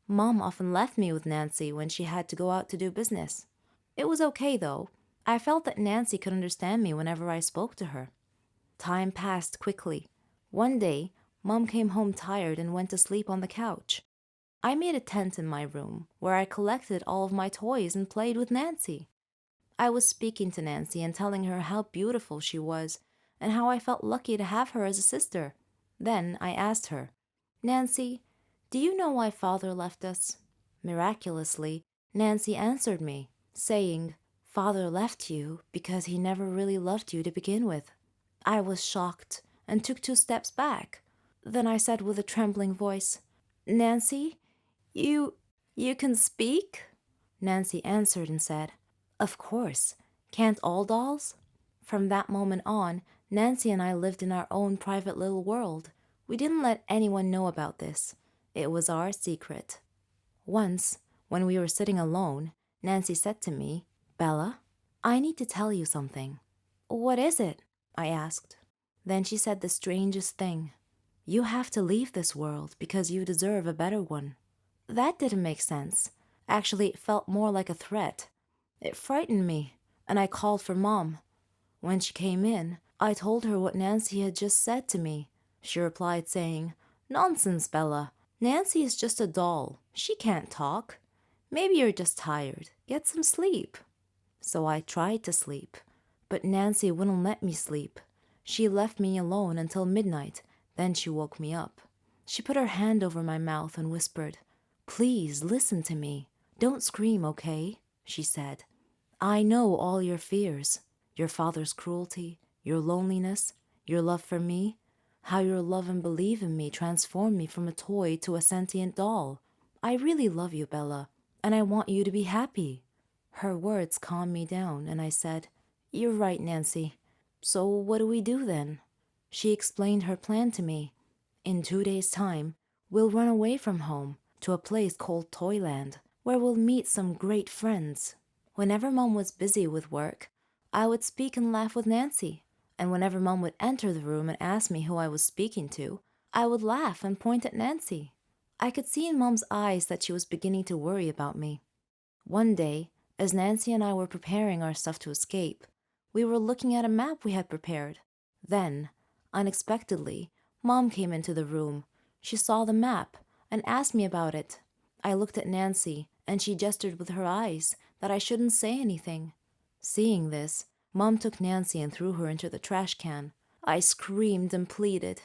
Mom often left me with Nancy when she had to go out to do business. It was okay though. I felt that Nancy could understand me whenever I spoke to her. Time passed quickly. One day, Mom came home tired and went to sleep on the couch. I made a tent in my room where I collected all of my toys and played with Nancy. I was speaking to Nancy and telling her how beautiful she was and how I felt lucky to have her as a sister. Then I asked her, "Nancy, do you know why Father left us?" Miraculously, Nancy answered me, saying, "Father left you because he never really loved you to begin with." I was shocked and took 2 steps back. Then I said with a trembling voice, "Nancy, you can speak?" Nancy answered and said, "Of course. Can't all dolls?" From that moment on, Nancy and I lived in our own private little world. We didn't let anyone know about this. It was our secret. Once, when we were sitting alone, Nancy said to me, "Bella, I need to tell you something." "What is it?" I asked. Then she said the strangest thing. "You have to leave this world because you deserve a better one." That didn't make sense. Actually, it felt more like a threat. It frightened me, and I called for Mom. When she came in, I told her what Nancy had just said to me. She replied saying, "Nonsense, Bella. Nancy is just a doll. She can't talk. Maybe you're just tired. Get some sleep." So I tried to sleep, but Nancy wouldn't let me sleep. She left me alone until midnight, then she woke me up. She put her hand over my mouth and whispered, "Please listen to me. Don't scream, okay?" she said. "I know all your fears, your father's cruelty, your loneliness, your love for me, how your love and belief in me transformed me from a toy to a sentient doll. I really love you, Bella, and I want you to be happy." Her words calmed me down, and I said, "You're right, Nancy. So what do we do then?" She explained her plan to me. In 2 days' time, we'll run away from home to a place called Toyland, where we'll meet some great friends. Whenever Mom was busy with work, I would speak and laugh with Nancy, and whenever Mom would enter the room and ask me who I was speaking to, I would laugh and point at Nancy. I could see in Mom's eyes that she was beginning to worry about me. One day, as Nancy and I were preparing our stuff to escape, we were looking at a map we had prepared. Then, unexpectedly, Mom came into the room. She saw the map and asked me about it. I looked at Nancy, and she gestured with her eyes that I shouldn't say anything. Seeing this, Mom took Nancy and threw her into the trash can. I screamed and pleaded.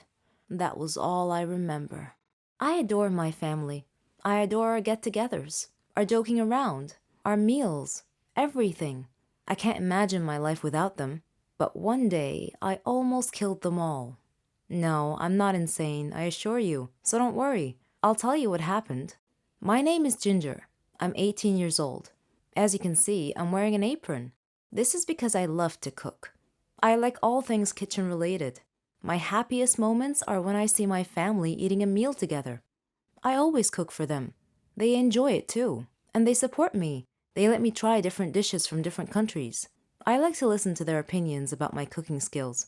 That was all I remember. I adore my family. I adore our get-togethers, our joking around, our meals, everything. I can't imagine my life without them. But one day, I almost killed them all. No, I'm not insane, I assure you, so don't worry. I'll tell you what happened. My name is Ginger. I'm 18 years old. As you can see, I'm wearing an apron. This is because I love to cook. I like all things kitchen-related. My happiest moments are when I see my family eating a meal together. I always cook for them. They enjoy it too, and they support me. They let me try different dishes from different countries. I like to listen to their opinions about my cooking skills.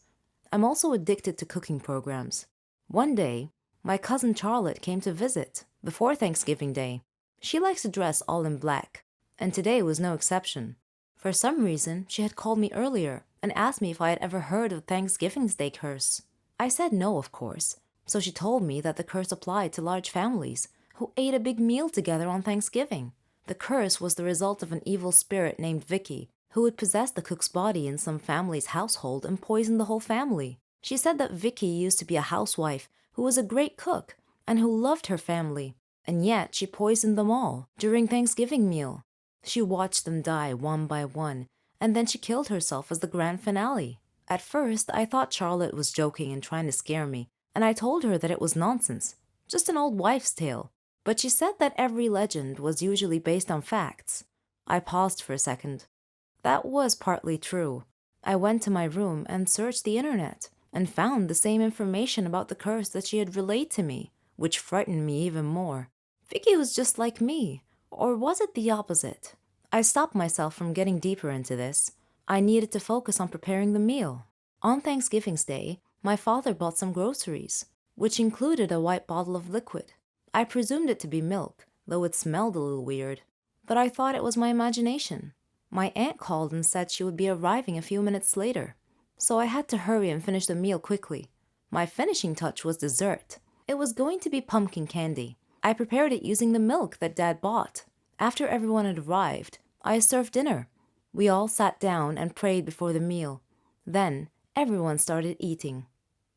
I'm also addicted to cooking programs. One day, my cousin Charlotte came to visit before Thanksgiving Day. She likes to dress all in black, and today was no exception. For some reason, she had called me earlier and asked me if I had ever heard of Thanksgiving's Day curse. I said no, of course, so she told me that the curse applied to large families who ate a big meal together on Thanksgiving. The curse was the result of an evil spirit named Vicky, who would possess the cook's body in some family's household and poison the whole family. She said that Vicky used to be a housewife who was a great cook and who loved her family, and yet she poisoned them all during Thanksgiving meal. She watched them die one by one, and then she killed herself as the grand finale. At first, I thought Charlotte was joking and trying to scare me, and I told her that it was nonsense, just an old wives' tale. But she said that every legend was usually based on facts. I paused for a second. That was partly true. I went to my room and searched the internet and found the same information about the curse that she had relayed to me, which frightened me even more. Vicky was just like me, or was it the opposite? I stopped myself from getting deeper into this. I needed to focus on preparing the meal. On Thanksgiving's Day, my father bought some groceries, which included a white bottle of liquid. I presumed it to be milk, though it smelled a little weird, but I thought it was my imagination. My aunt called and said she would be arriving a few minutes later, so I had to hurry and finish the meal quickly. My finishing touch was dessert. It was going to be pumpkin candy. I prepared it using the milk that Dad bought. After everyone had arrived, I served dinner. We all sat down and prayed before the meal. Then, everyone started eating.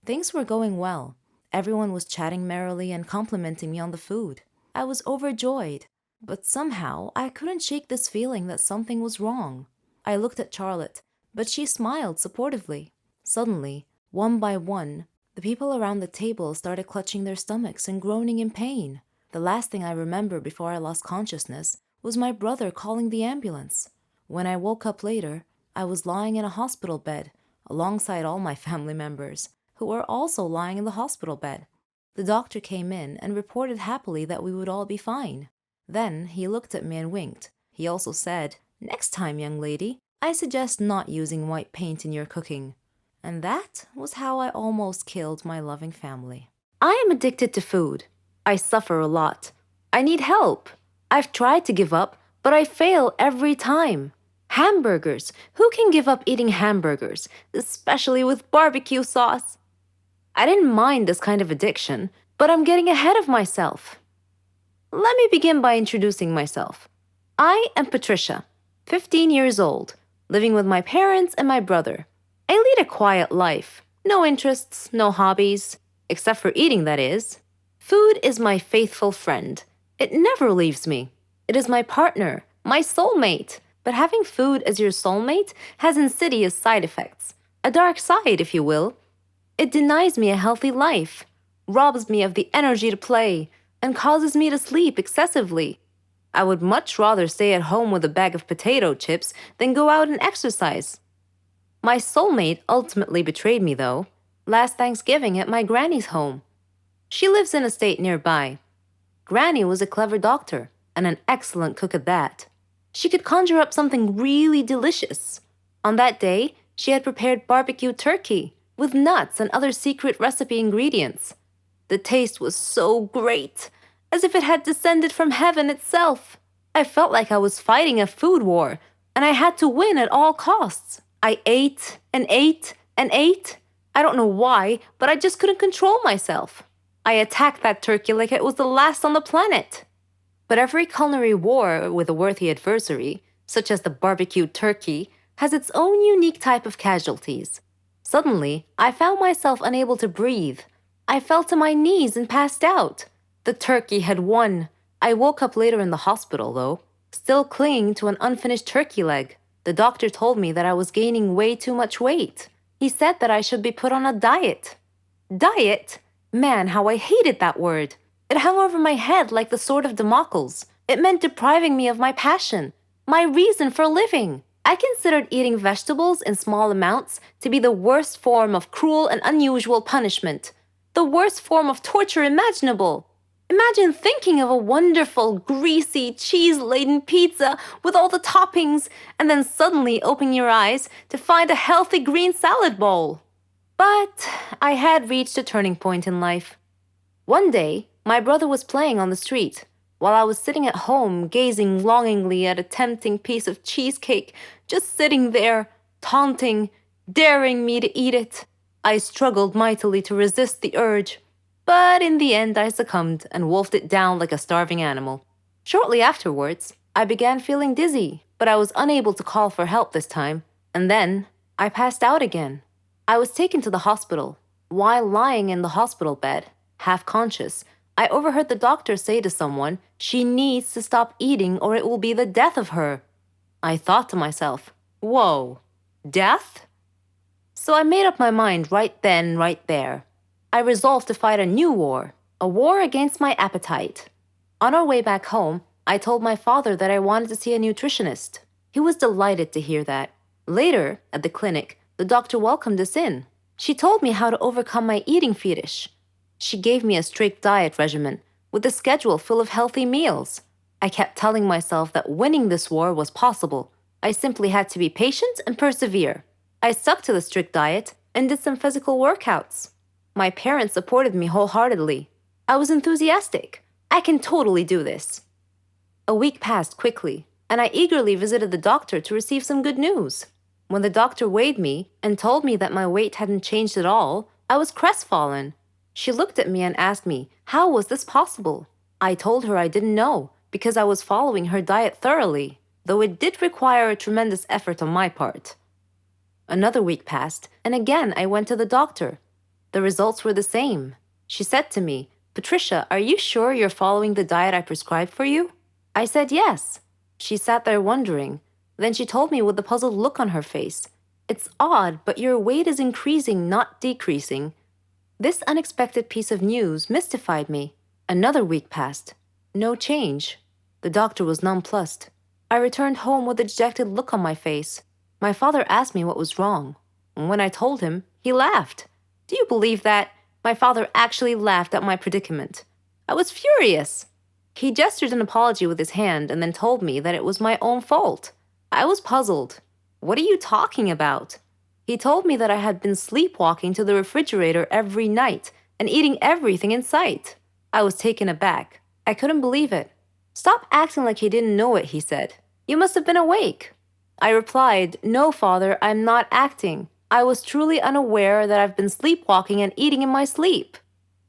Things were going well. Everyone was chatting merrily and complimenting me on the food. I was overjoyed, but somehow I couldn't shake this feeling that something was wrong. I looked at Charlotte, but she smiled supportively. Suddenly, one by one, the people around the table started clutching their stomachs and groaning in pain. The last thing I remember before I lost consciousness was my brother calling the ambulance. When I woke up later, I was lying in a hospital bed, alongside all my family members, who were also lying in the hospital bed. The doctor came in and reported happily that we would all be fine. Then he looked at me and winked. He also said, "Next time, young lady, I suggest not using white paint in your cooking." And that was how I almost killed my loving family. I am addicted to food. I suffer a lot. I need help. I've tried to give up, but I fail every time. Hamburgers. Who can give up eating hamburgers, especially with barbecue sauce? I didn't mind this kind of addiction, but I'm getting ahead of myself. Let me begin by introducing myself. I am Patricia, 15 years old, living with my parents and my brother. I lead a quiet life. No interests, no hobbies, except for eating, that is. Food is my faithful friend. It never leaves me. It is my partner, my soulmate. But having food as your soulmate has insidious side effects. A dark side, if you will. It denies me a healthy life, robs me of the energy to play, and causes me to sleep excessively. I would much rather stay at home with a bag of potato chips than go out and exercise. My soulmate ultimately betrayed me, though, last Thanksgiving at my granny's home. She lives in a state nearby. Granny was a clever doctor and an excellent cook at that. She could conjure up something really delicious. On that day, she had prepared barbecue turkey with nuts and other secret recipe ingredients. The taste was so great, as if it had descended from heaven itself. I felt like I was fighting a food war, and I had to win at all costs. I ate and ate and ate. I don't know why, but I just couldn't control myself. I attacked that turkey like it was the last on the planet. But every culinary war with a worthy adversary, such as the barbecued turkey, has its own unique type of casualties. Suddenly, I found myself unable to breathe. I fell to my knees and passed out. The turkey had won. I woke up later in the hospital, though, still clinging to an unfinished turkey leg. The doctor told me that I was gaining way too much weight. He said that I should be put on a diet. Diet? Man, how I hated that word. It hung over my head like the sword of Damocles. It meant depriving me of my passion, my reason for living. I considered eating vegetables in small amounts to be the worst form of cruel and unusual punishment, the worst form of torture imaginable. Imagine thinking of a wonderful, greasy, cheese-laden pizza with all the toppings, and then suddenly opening your eyes to find a healthy green salad bowl. But I had reached a turning point in life. One day, my brother was playing on the street, while I was sitting at home gazing longingly at a tempting piece of cheesecake, just sitting there, taunting, daring me to eat it. I struggled mightily to resist the urge, but in the end I succumbed and wolfed it down like a starving animal. Shortly afterwards, I began feeling dizzy, but I was unable to call for help this time, and then I passed out again. I was taken to the hospital. While lying in the hospital bed, half conscious, I overheard the doctor say to someone, "She needs to stop eating or it will be the death of her." I thought to myself, whoa, death? So I made up my mind right then, right there. I resolved to fight a new war, a war against my appetite. On our way back home, I told my father that I wanted to see a nutritionist. He was delighted to hear that. Later, at the clinic, the doctor welcomed us in. She told me how to overcome my eating fetish. She gave me a strict diet regimen with a schedule full of healthy meals. I kept telling myself that winning this war was possible. I simply had to be patient and persevere. I stuck to the strict diet and did some physical workouts. My parents supported me wholeheartedly. I was enthusiastic. I can totally do this. A week passed quickly, and I eagerly visited the doctor to receive some good news. When the doctor weighed me and told me that my weight hadn't changed at all, I was crestfallen. She looked at me and asked me, how was this possible? I told her I didn't know, because I was following her diet thoroughly, though it did require a tremendous effort on my part. Another week passed, and again I went to the doctor. The results were the same. She said to me, Patricia, are you sure you're following the diet I prescribed for you? I said yes. She sat there wondering. Then she told me with a puzzled look on her face, it's odd, but your weight is increasing, not decreasing. This unexpected piece of news mystified me. Another week passed. No change. The doctor was nonplussed. I returned home with a dejected look on my face. My father asked me what was wrong. When I told him, he laughed. Do you believe that? My father actually laughed at my predicament. I was furious. He gestured an apology with his hand and then told me that it was my own fault. I was puzzled. What are you talking about? He told me that I had been sleepwalking to the refrigerator every night and eating everything in sight. I was taken aback. I couldn't believe it. Stop acting like you didn't know it, he said. You must have been awake. I replied, no, father, I'm not acting. I was truly unaware that I've been sleepwalking and eating in my sleep.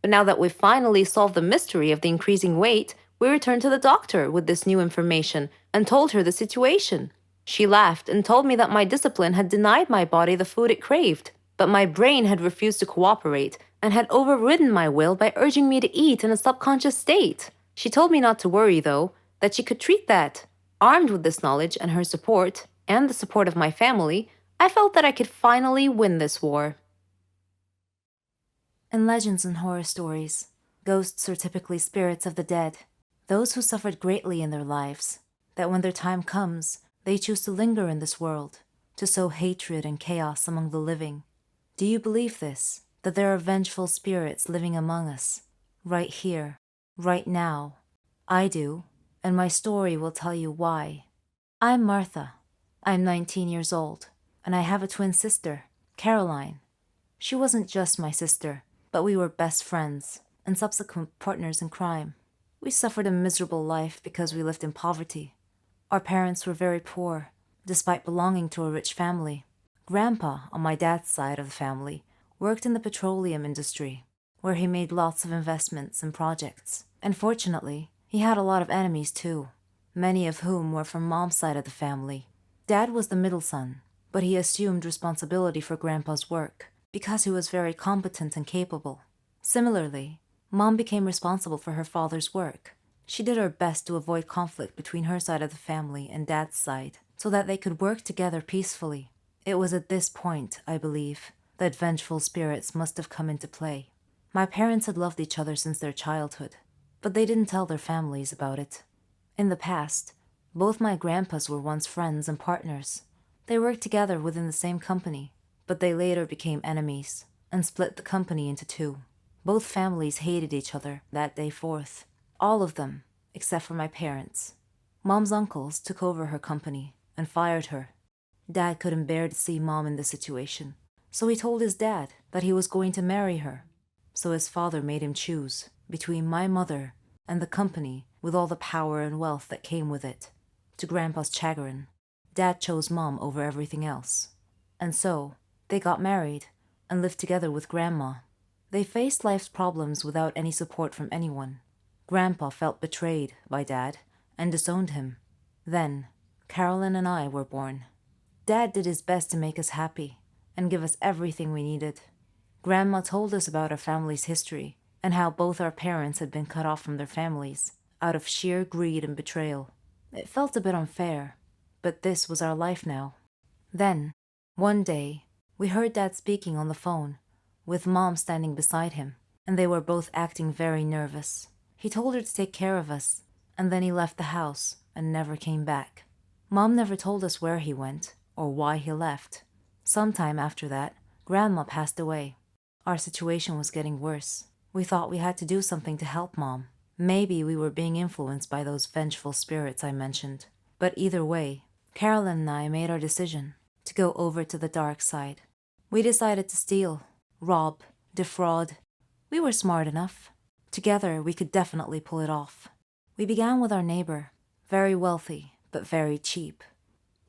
But now that we've finally solved the mystery of the increasing weight, we returned to the doctor with this new information and told her the situation. She laughed and told me that my discipline had denied my body the food it craved, but my brain had refused to cooperate and had overridden my will by urging me to eat in a subconscious state. She told me not to worry, though, that she could treat that. Armed with this knowledge and her support, and the support of my family, I felt that I could finally win this war. In legends and horror stories, ghosts are typically spirits of the dead, those who suffered greatly in their lives, that when their time comes, they choose to linger in this world, to sow hatred and chaos among the living. Do you believe this, that there are vengeful spirits living among us, right here, right now? I do, and my story will tell you why. I'm Martha. I'm 19 years old, and I have a twin sister, Caroline. She wasn't just my sister, but we were best friends and subsequent partners in crime. We suffered a miserable life because we lived in poverty. Our parents were very poor, despite belonging to a rich family. Grandpa, on my dad's side of the family, worked in the petroleum industry, where he made lots of investments and projects. And fortunately, he had a lot of enemies too, many of whom were from Mom's side of the family. Dad was the middle son, but he assumed responsibility for Grandpa's work because he was very competent and capable. Similarly, Mom became responsible for her father's work. She did her best to avoid conflict between her side of the family and Dad's side, so that they could work together peacefully. It was at this point, I believe, that vengeful spirits must have come into play. My parents had loved each other since their childhood, but they didn't tell their families about it. In the past, both my grandpas were once friends and partners. They worked together within the same company, but they later became enemies and split the company into two. Both families hated each other that day forth. All of them, except for my parents. Mom's uncles took over her company and fired her. Dad couldn't bear to see Mom in this situation, so he told his dad that he was going to marry her. So his father made him choose between my mother and the company with all the power and wealth that came with it. To Grandpa's chagrin, Dad chose Mom over everything else. And so, they got married and lived together with Grandma. They faced life's problems without any support from anyone. Grandpa felt betrayed by Dad and disowned him. Then, Carolyn and I were born. Dad did his best to make us happy and give us everything we needed. Grandma told us about our family's history and how both our parents had been cut off from their families out of sheer greed and betrayal. It felt a bit unfair, but this was our life now. Then, one day, we heard Dad speaking on the phone, with Mom standing beside him, and they were both acting very nervous. He told her to take care of us, and then he left the house and never came back. Mom never told us where he went or why he left. Sometime after that, Grandma passed away. Our situation was getting worse. We thought we had to do something to help Mom. Maybe we were being influenced by those vengeful spirits I mentioned. But either way, Carolyn and I made our decision to go over to the dark side. We decided to steal, rob, defraud. We were smart enough. Together, we could definitely pull it off. We began with our neighbor, very wealthy, but very cheap.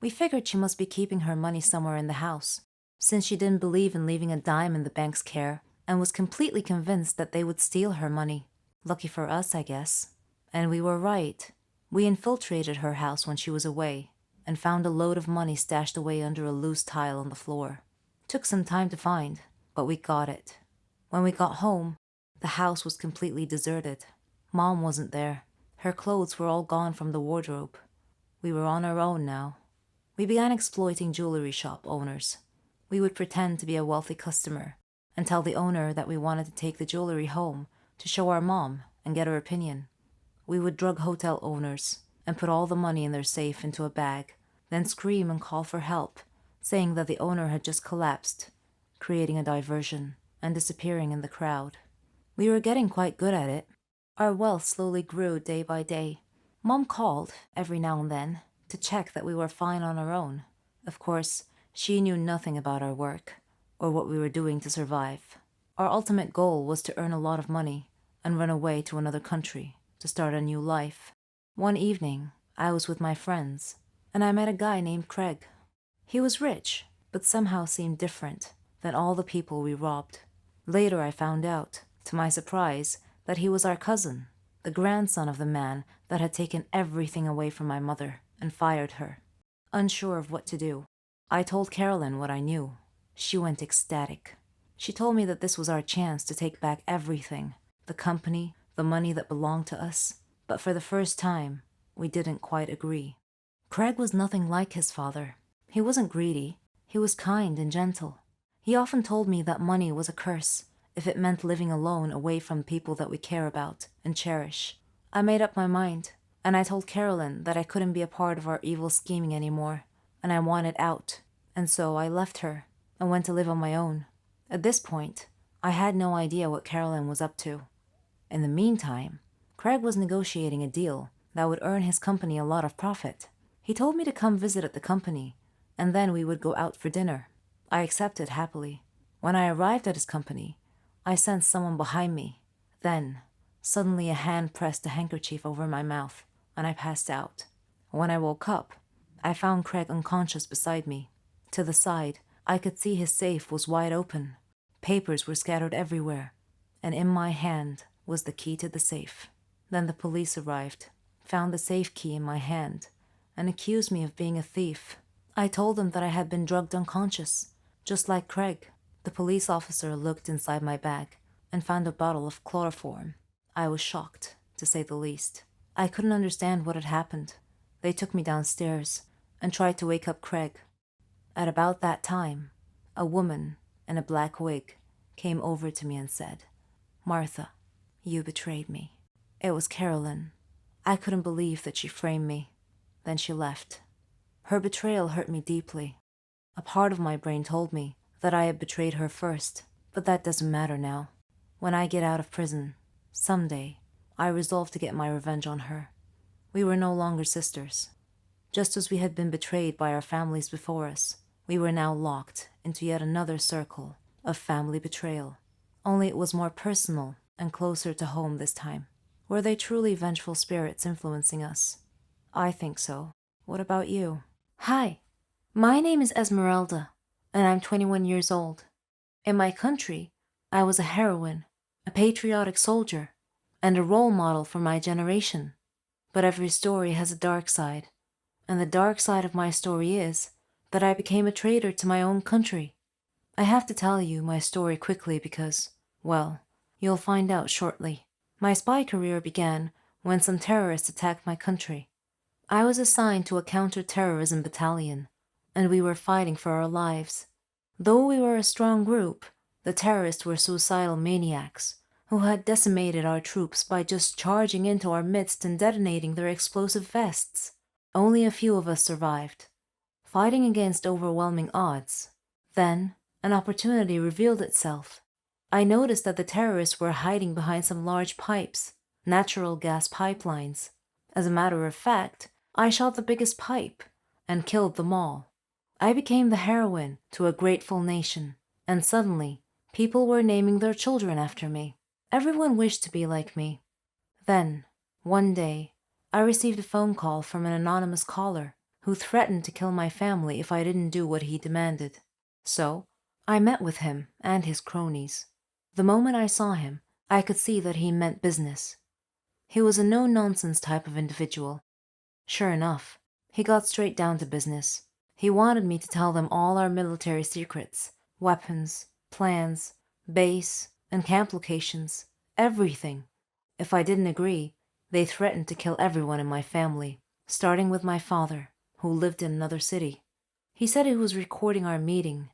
We figured she must be keeping her money somewhere in the house, since she didn't believe in leaving a dime in the bank's care and was completely convinced that they would steal her money. Lucky for us, I guess. And we were right. We infiltrated her house when she was away and found a load of money stashed away under a loose tile on the floor. Took some time to find, but we got it. When we got home, the house was completely deserted. Mom wasn't there. Her clothes were all gone from the wardrobe. We were on our own now. We began exploiting jewelry shop owners. We would pretend to be a wealthy customer and tell the owner that we wanted to take the jewelry home to show our mom and get her opinion. We would drug hotel owners and put all the money in their safe into a bag, then scream and call for help, saying that the owner had just collapsed, creating a diversion and disappearing in the crowd. We were getting quite good at it. Our wealth slowly grew day by day. Mom called, every now and then, to check that we were fine on our own. Of course, she knew nothing about our work, or what we were doing to survive. Our ultimate goal was to earn a lot of money and run away to another country to start a new life. One evening, I was with my friends, and I met a guy named Craig. He was rich, but somehow seemed different than all the people we robbed. Later I found out, to my surprise, that he was our cousin, the grandson of the man that had taken everything away from my mother and fired her. Unsure of what to do, I told Carolyn what I knew. She went ecstatic. She told me that this was our chance to take back everything, the company, the money that belonged to us. But for the first time, we didn't quite agree. Craig was nothing like his father. He wasn't greedy. He was kind and gentle. He often told me that money was a curse if it meant living alone away from people that we care about and cherish. I made up my mind, and I told Carolyn that I couldn't be a part of our evil scheming anymore, and I wanted out. And so I left her and went to live on my own. At this point, I had no idea what Carolyn was up to. In the meantime, Craig was negotiating a deal that would earn his company a lot of profit. He told me to come visit at the company, and then we would go out for dinner. I accepted happily. When I arrived at his company, I sensed someone behind me. Then, suddenly a hand pressed a handkerchief over my mouth, and I passed out. When I woke up, I found Craig unconscious beside me. To the side, I could see his safe was wide open. Papers were scattered everywhere, and in my hand was the key to the safe. Then the police arrived, found the safe key in my hand, and accused me of being a thief. I told them that I had been drugged unconscious, just like Craig. The police officer looked inside my bag and found a bottle of chloroform. I was shocked, to say the least. I couldn't understand what had happened. They took me downstairs and tried to wake up Craig. At about that time, a woman in a black wig came over to me and said, "Martha, you betrayed me." It was Carolyn. I couldn't believe that she framed me. Then she left. Her betrayal hurt me deeply. A part of my brain told me that I had betrayed her first, but that doesn't matter now. When I get out of prison, someday, I resolved to get my revenge on her. We were no longer sisters. Just as we had been betrayed by our families before us, we were now locked into yet another circle of family betrayal. Only it was more personal and closer to home this time. Were they truly vengeful spirits influencing us? I think so. What about you? Hi, my name is Esmeralda, and I'm 21 years old. In my country, I was a heroine, a patriotic soldier, and a role model for my generation. But every story has a dark side, and the dark side of my story is that I became a traitor to my own country. I have to tell you my story quickly because, well, you'll find out shortly. My spy career began when some terrorists attacked my country. I was assigned to a counter-terrorism battalion, and we were fighting for our lives. Though we were a strong group, the terrorists were suicidal maniacs who had decimated our troops by just charging into our midst and detonating their explosive vests. Only a few of us survived. fighting against overwhelming odds. Then, an opportunity revealed itself. I noticed that the terrorists were hiding behind some large pipes, natural gas pipelines. As a matter of fact, I shot the biggest pipe and killed them all. I became the heroine to a grateful nation, and suddenly, people were naming their children after me. Everyone wished to be like me. Then, one day, I received a phone call from an anonymous caller who threatened to kill my family if I didn't do what he demanded. So, I met with him and his cronies. The moment I saw him, I could see that he meant business. He was a no-nonsense type of individual. Sure enough, he got straight down to business. He wanted me to tell them all our military secrets, weapons, plans, base, and camp locations, everything. If I didn't agree, they threatened to kill everyone in my family, starting with my father, who lived in another city. He said he was recording our meeting,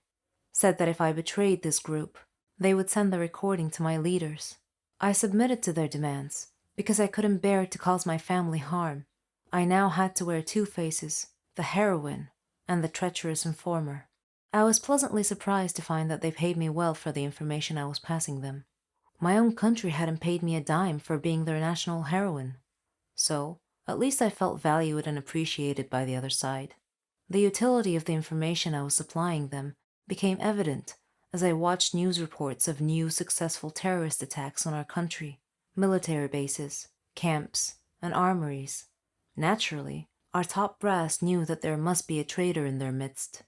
said that if I betrayed this group, they would send the recording to my leaders. I submitted to their demands, because I couldn't bear to cause my family harm. I now had to wear two faces, the heroine and the treacherous informer. I was pleasantly surprised to find that they paid me well for the information I was passing them. My own country hadn't paid me a dime for being their national heroine. So, at least I felt valued and appreciated by the other side. The utility of the information I was supplying them became evident as I watched news reports of new successful terrorist attacks on our country, military bases, camps, and armories. Naturally, our top brass knew that there must be a traitor in their midst,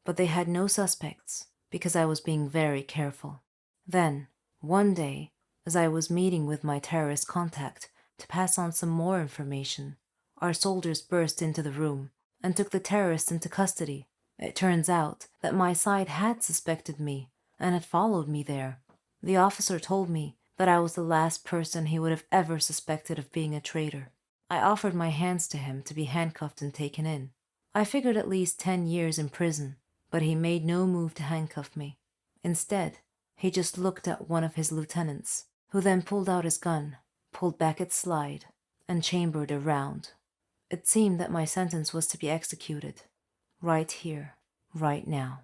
but they had no suspects because I was being very careful. Then, one day, as I was meeting with my terrorist contact to pass on some more information, our soldiers burst into the room and took the terrorists into custody. It turns out that my side had suspected me and had followed me there. The officer told me that I was the last person he would have ever suspected of being a traitor. I offered my hands to him to be handcuffed and taken in. I figured at least 10 years in prison, but he made no move to handcuff me. Instead, he just looked at one of his lieutenants, who then pulled out his gun, pulled back its slide, and chambered a round. It seemed that my sentence was to be executed, right here, right now.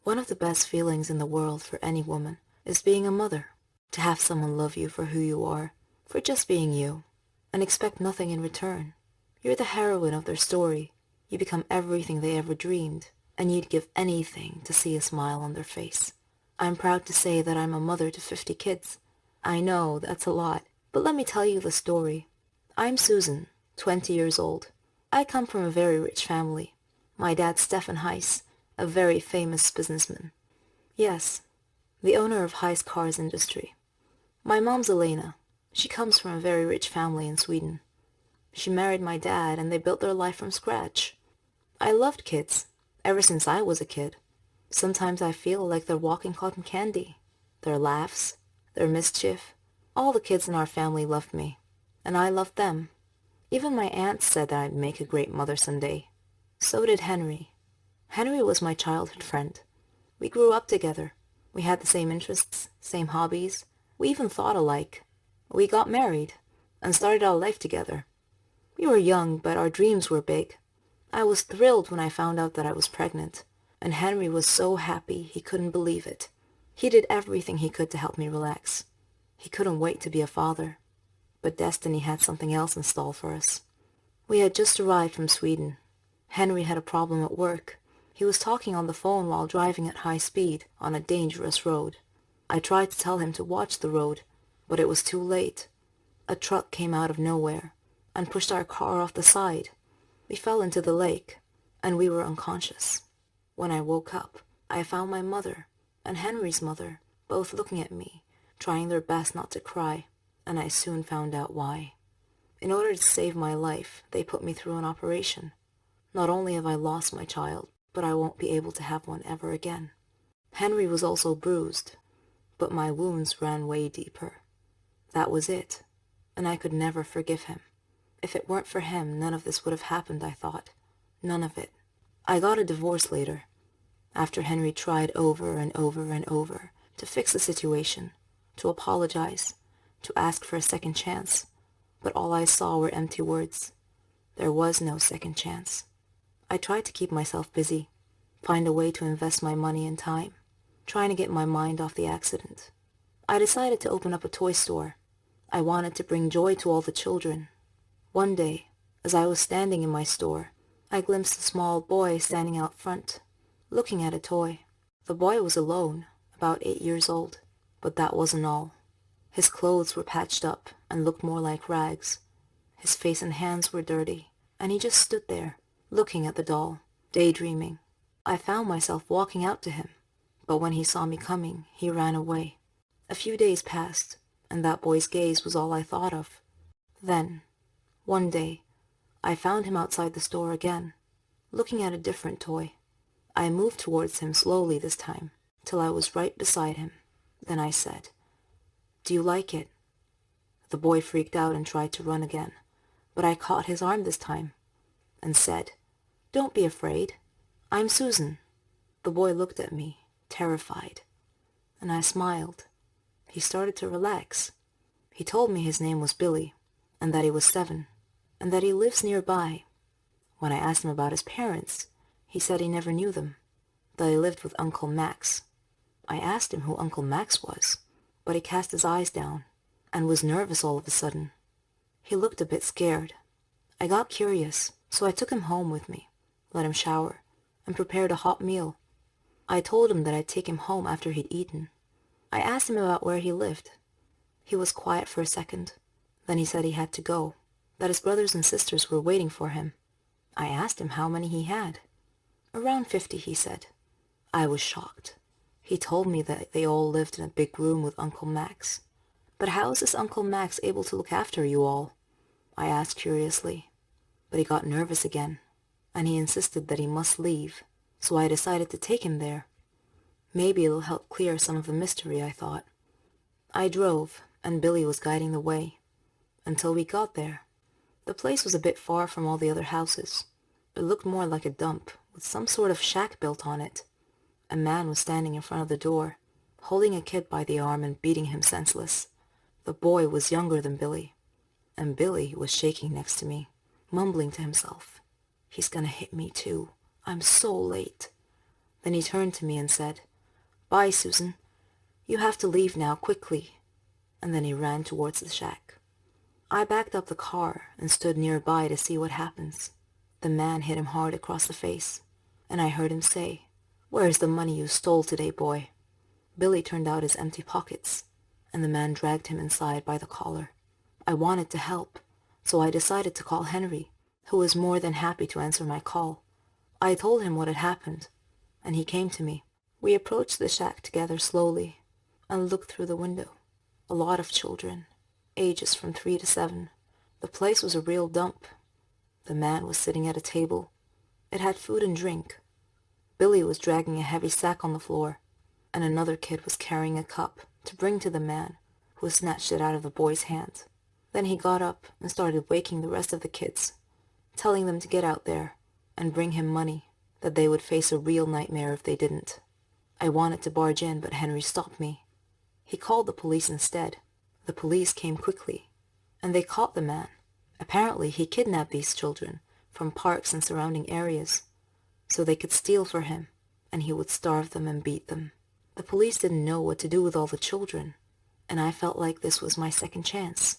One of the best feelings in the world for any woman is being a mother. To have someone love you for who you are, for just being you, and expect nothing in return. You're the heroine of their story. You become everything they ever dreamed, and you'd give anything to see a smile on their face. I'm proud to say that I'm a mother to 50 kids. I know that's a lot, but let me tell you the story. I'm Susan, 20 years old. I come from a very rich family. My dad's Stefan Heiss, a very famous businessman. Yes, the owner of Heiss Cars Industry. My mom's Elena. She comes from a very rich family in Sweden. She married my dad and they built their life from scratch. I loved kids, ever since I was a kid. Sometimes I feel like they're walking cotton candy. Their laughs, their mischief. All the kids in our family loved me, and I loved them. Even my aunts said that I'd make a great mother someday. So did Henry. Henry was my childhood friend. We grew up together. We had the same interests, same hobbies. We even thought alike. We got married and started our life together. We were young, but our dreams were big. I was thrilled when I found out that I was pregnant, and Henry was so happy he couldn't believe it. He did everything he could to help me relax. He couldn't wait to be a father. But destiny had something else in store for us. We had just arrived from Sweden. Henry had a problem at work. He was talking on the phone while driving at high speed on a dangerous road. I tried to tell him to watch the road, but it was too late. A truck came out of nowhere and pushed our car off the side. We fell into the lake, and we were unconscious. When I woke up, I found my mother and Henry's mother both looking at me, trying their best not to cry, and I soon found out why. In order to save my life, they put me through an operation. Not only have I lost my child, but I won't be able to have one ever again. Henry was also bruised, but my wounds ran way deeper. That was it, and I could never forgive him. If it weren't for him, none of this would have happened, I thought. None of it. I got a divorce later, after Henry tried over and over and over to fix the situation, to apologize, to ask for a second chance, but all I saw were empty words. There was no second chance. I tried to keep myself busy, find a way to invest my money and time, trying to get my mind off the accident. I decided to open up a toy store. I wanted to bring joy to all the children. One day, as I was standing in my store, I glimpsed a small boy standing out front, looking at a toy. The boy was alone, about 8 years old, but that wasn't all. His clothes were patched up and looked more like rags. His face and hands were dirty, and he just stood there, looking at the doll, daydreaming. I found myself walking out to him, but when he saw me coming, he ran away. A few days passed, and that boy's gaze was all I thought of. Then, one day, I found him outside the store again, looking at a different toy. I moved towards him slowly this time, till I was right beside him. Then I said, "Do you like it?" The boy freaked out and tried to run again, but I caught his arm this time and said, "Don't be afraid. I'm Susan." The boy looked at me, terrified, and I smiled. He started to relax. He told me his name was Billy, and that he was 7, and that he lives nearby. When I asked him about his parents, he said he never knew them, that he lived with Uncle Max. I asked him who Uncle Max was, but he cast his eyes down and was nervous all of a sudden. He looked a bit scared. I got curious, so I took him home with me, let him shower, and prepared a hot meal. I told him that I'd take him home after he'd eaten. I asked him about where he lived. He was quiet for a second. Then he said he had to go, that his brothers and sisters were waiting for him. I asked him how many he had. "Around 50, he said. I was shocked. He told me that they all lived in a big room with Uncle Max. "But how is this Uncle Max able to look after you all?" I asked curiously. But he got nervous again, and he insisted that he must leave, so I decided to take him there. Maybe it'll help clear some of the mystery, I thought. I drove, and Billy was guiding the way, until we got there. The place was a bit far from all the other houses. It looked more like a dump, with some sort of shack built on it. A man was standing in front of the door, holding a kid by the arm and beating him senseless. The boy was younger than Billy, and Billy was shaking next to me, mumbling to himself, "He's gonna hit me too. I'm so late." Then he turned to me and said, "Bye, Susan. You have to leave now, quickly." And then he ran towards the shack. I backed up the car and stood nearby to see what happens. The man hit him hard across the face, and I heard him say, "Where's the money you stole today, boy?" Billy turned out his empty pockets, and the man dragged him inside by the collar. I wanted to help, so I decided to call Henry, who was more than happy to answer my call. I told him what had happened, and he came to me. We approached the shack together slowly and looked through the window. A lot of children, ages from 3 to 7. The place was a real dump. The man was sitting at a table. It had food and drink. Billy was dragging a heavy sack on the floor, and another kid was carrying a cup to bring to the man, who snatched it out of the boy's hand. Then he got up and started waking the rest of the kids, telling them to get out there and bring him money, that they would face a real nightmare if they didn't. I wanted to barge in, but Henry stopped me. He called the police instead. The police came quickly, and they caught the man. Apparently, he kidnapped these children from parks and surrounding areas, so they could steal for him, and he would starve them and beat them. The police didn't know what to do with all the children, and I felt like this was my second chance.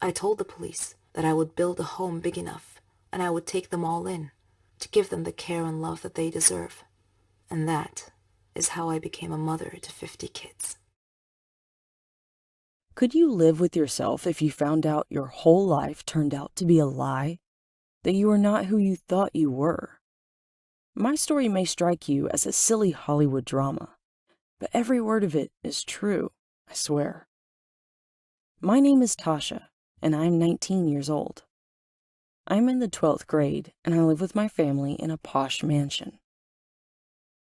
I told the police that I would build a home big enough, and I would take them all in, to give them the care and love that they deserve. And that is how I became a mother to 50 kids. Could you live with yourself if you found out your whole life turned out to be a lie? That you are not who you thought you were? My story may strike you as a silly Hollywood drama, but every word of it is true, I swear. My name is Tasha, and I am 19 years old. I'm in the 12th grade, and I live with my family in a posh mansion.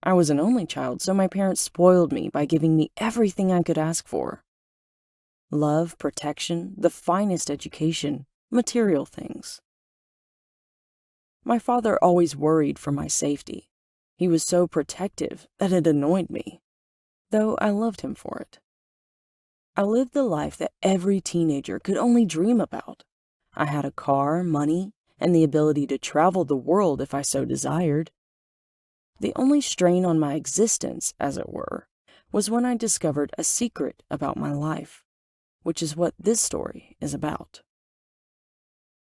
I was an only child, so my parents spoiled me by giving me everything I could ask for. Love, protection, the finest education, material things. My father always worried for my safety. He was so protective that it annoyed me, though I loved him for it. I lived the life that every teenager could only dream about. I had a car, money, and the ability to travel the world if I so desired. The only strain on my existence, as it were, was when I discovered a secret about my life, which is what this story is about.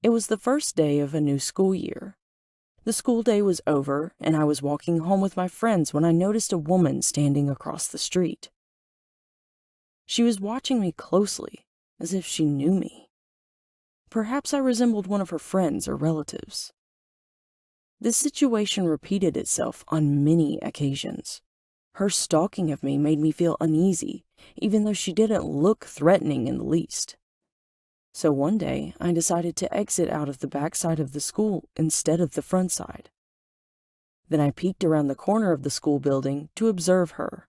It was the first day of a new school year. The school day was over, and I was walking home with my friends when I noticed a woman standing across the street. She was watching me closely, as if she knew me. Perhaps I resembled one of her friends or relatives. This situation repeated itself on many occasions. Her stalking of me made me feel uneasy, even though she didn't look threatening in the least. So one day, I decided to exit out of the back side of the school instead of the front side. Then I peeked around the corner of the school building to observe her.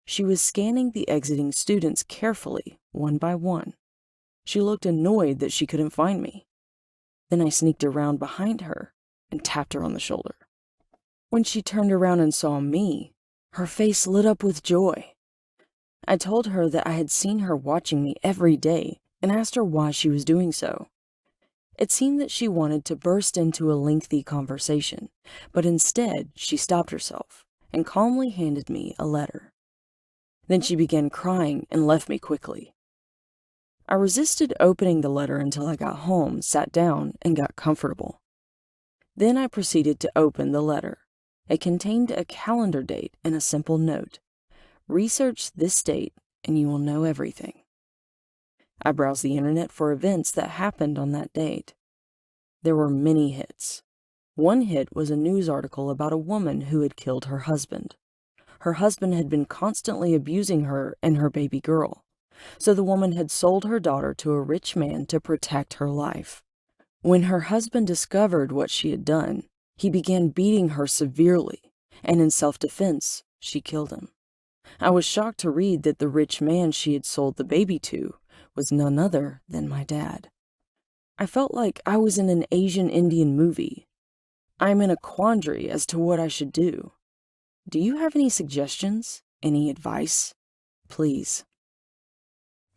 She was scanning the exiting students carefully, one by one. She looked annoyed that she couldn't find me. Then I sneaked around behind her and tapped her on the shoulder. When she turned around and saw me, her face lit up with joy. I told her that I had seen her watching me every day and asked her why she was doing so. It seemed that she wanted to burst into a lengthy conversation, but instead she stopped herself and calmly handed me a letter. Then she began crying and left me quickly. I resisted opening the letter until I got home, sat down, and got comfortable. Then I proceeded to open the letter. It contained a calendar date and a simple note. Research this date and you will know everything. I browsed the internet for events that happened on that date. There were many hits. One hit was a news article about a woman who had killed her husband. Her husband had been constantly abusing her and her baby girl, so the woman had sold her daughter to a rich man to protect her life. When her husband discovered what she had done, he began beating her severely, and in self-defense, she killed him. I was shocked to read that the rich man she had sold the baby to was none other than my dad. I felt like I was in an Asian Indian movie. I'm in a quandary as to what I should do. Do you have any suggestions? Any advice? Please.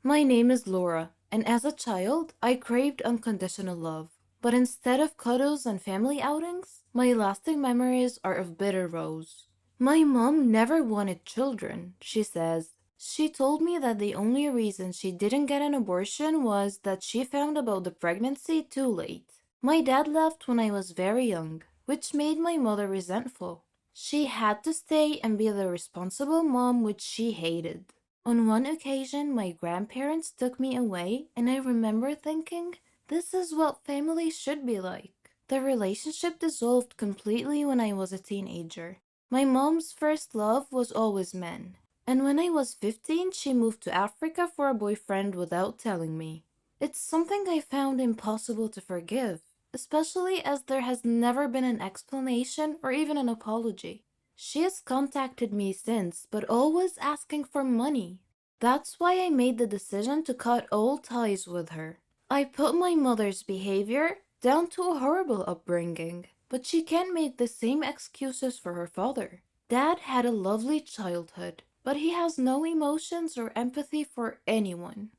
My name is Laura, and as a child, I craved unconditional love. But instead of cuddles and family outings, my lasting memories are of bitter rows. My mom never wanted children, she says. She told me that the only reason she didn't get an abortion was that she found about the pregnancy too late. My dad left when I was very young, which made my mother resentful. She had to stay and be the responsible mom, which she hated. On one occasion, my grandparents took me away, and I remember thinking, this is what family should be like. The relationship dissolved completely when I was a teenager. My mom's first love was always men. And when I was 15, she moved to Africa for a boyfriend without telling me. It's something I found impossible to forgive, especially as there has never been an explanation or even an apology. She has contacted me since, but always asking for money. That's why I made the decision to cut all ties with her. I put my mother's behavior down to a horrible upbringing, but she can't make the same excuses for her father. Dad had a lovely childhood, but he has no emotions or empathy for anyone.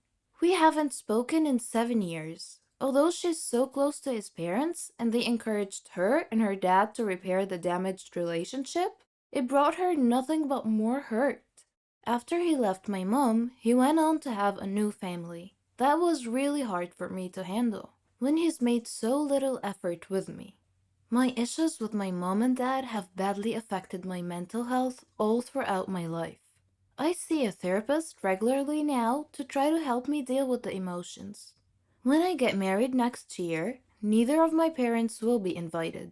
We haven't spoken in 7 years. Although she's so close to his parents and they encouraged her and her dad to repair the damaged relationship, it brought her nothing but more hurt. After he left my mom, he went on to have a new family. That was really hard for me to handle, when he's made so little effort with me. My issues with my mom and dad have badly affected my mental health all throughout my life. I see a therapist regularly now to try to help me deal with the emotions. When I get married next year, neither of my parents will be invited.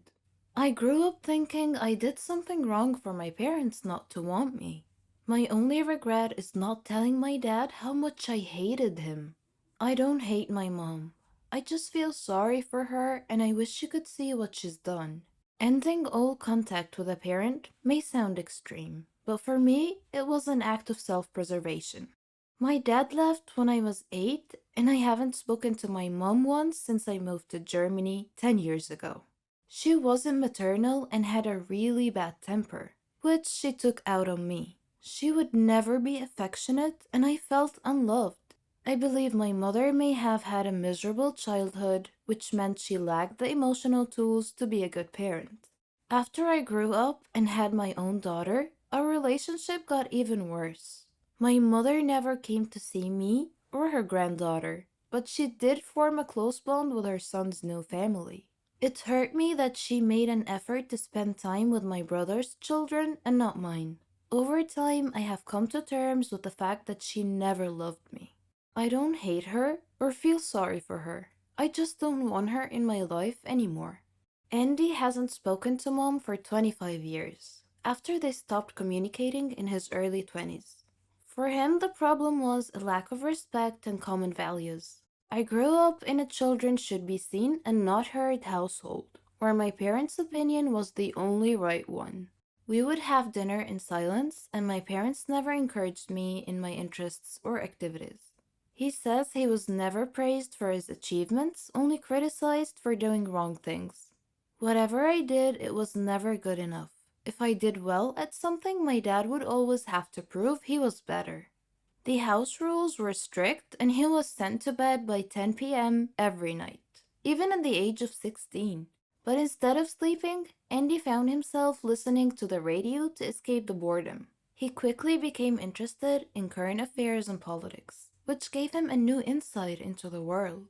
I grew up thinking I did something wrong for my parents not to want me. My only regret is not telling my dad how much I hated him. I don't hate my mom. I just feel sorry for her and I wish she could see what she's done. Ending all contact with a parent may sound extreme, but for me, it was an act of self-preservation. My dad left when I was 8, and I haven't spoken to my mom once since I moved to Germany 10 years ago. She wasn't maternal and had a really bad temper, which she took out on me. She would never be affectionate, and I felt unloved. I believe my mother may have had a miserable childhood, which meant she lacked the emotional tools to be a good parent. After I grew up and had my own daughter, our relationship got even worse. My mother never came to see me or her granddaughter, but she did form a close bond with her son's new family. It hurt me that she made an effort to spend time with my brother's children and not mine. Over time, I have come to terms with the fact that she never loved me. I don't hate her or feel sorry for her. I just don't want her in my life anymore. Andy hasn't spoken to Mom for 25 years, after they stopped communicating in his early 20s. For him, the problem was a lack of respect and common values. I grew up in a children should be seen and not heard household, where my parents' opinion was the only right one. We would have dinner in silence, and my parents never encouraged me in my interests or activities. He says he was never praised for his achievements, only criticized for doing wrong things. Whatever I did, it was never good enough. If I did well at something, my dad would always have to prove he was better. The house rules were strict, and he was sent to bed by 10 p.m. every night, even at the age of 16. But instead of sleeping, Andy found himself listening to the radio to escape the boredom. He quickly became interested in current affairs and politics, which gave him a new insight into the world.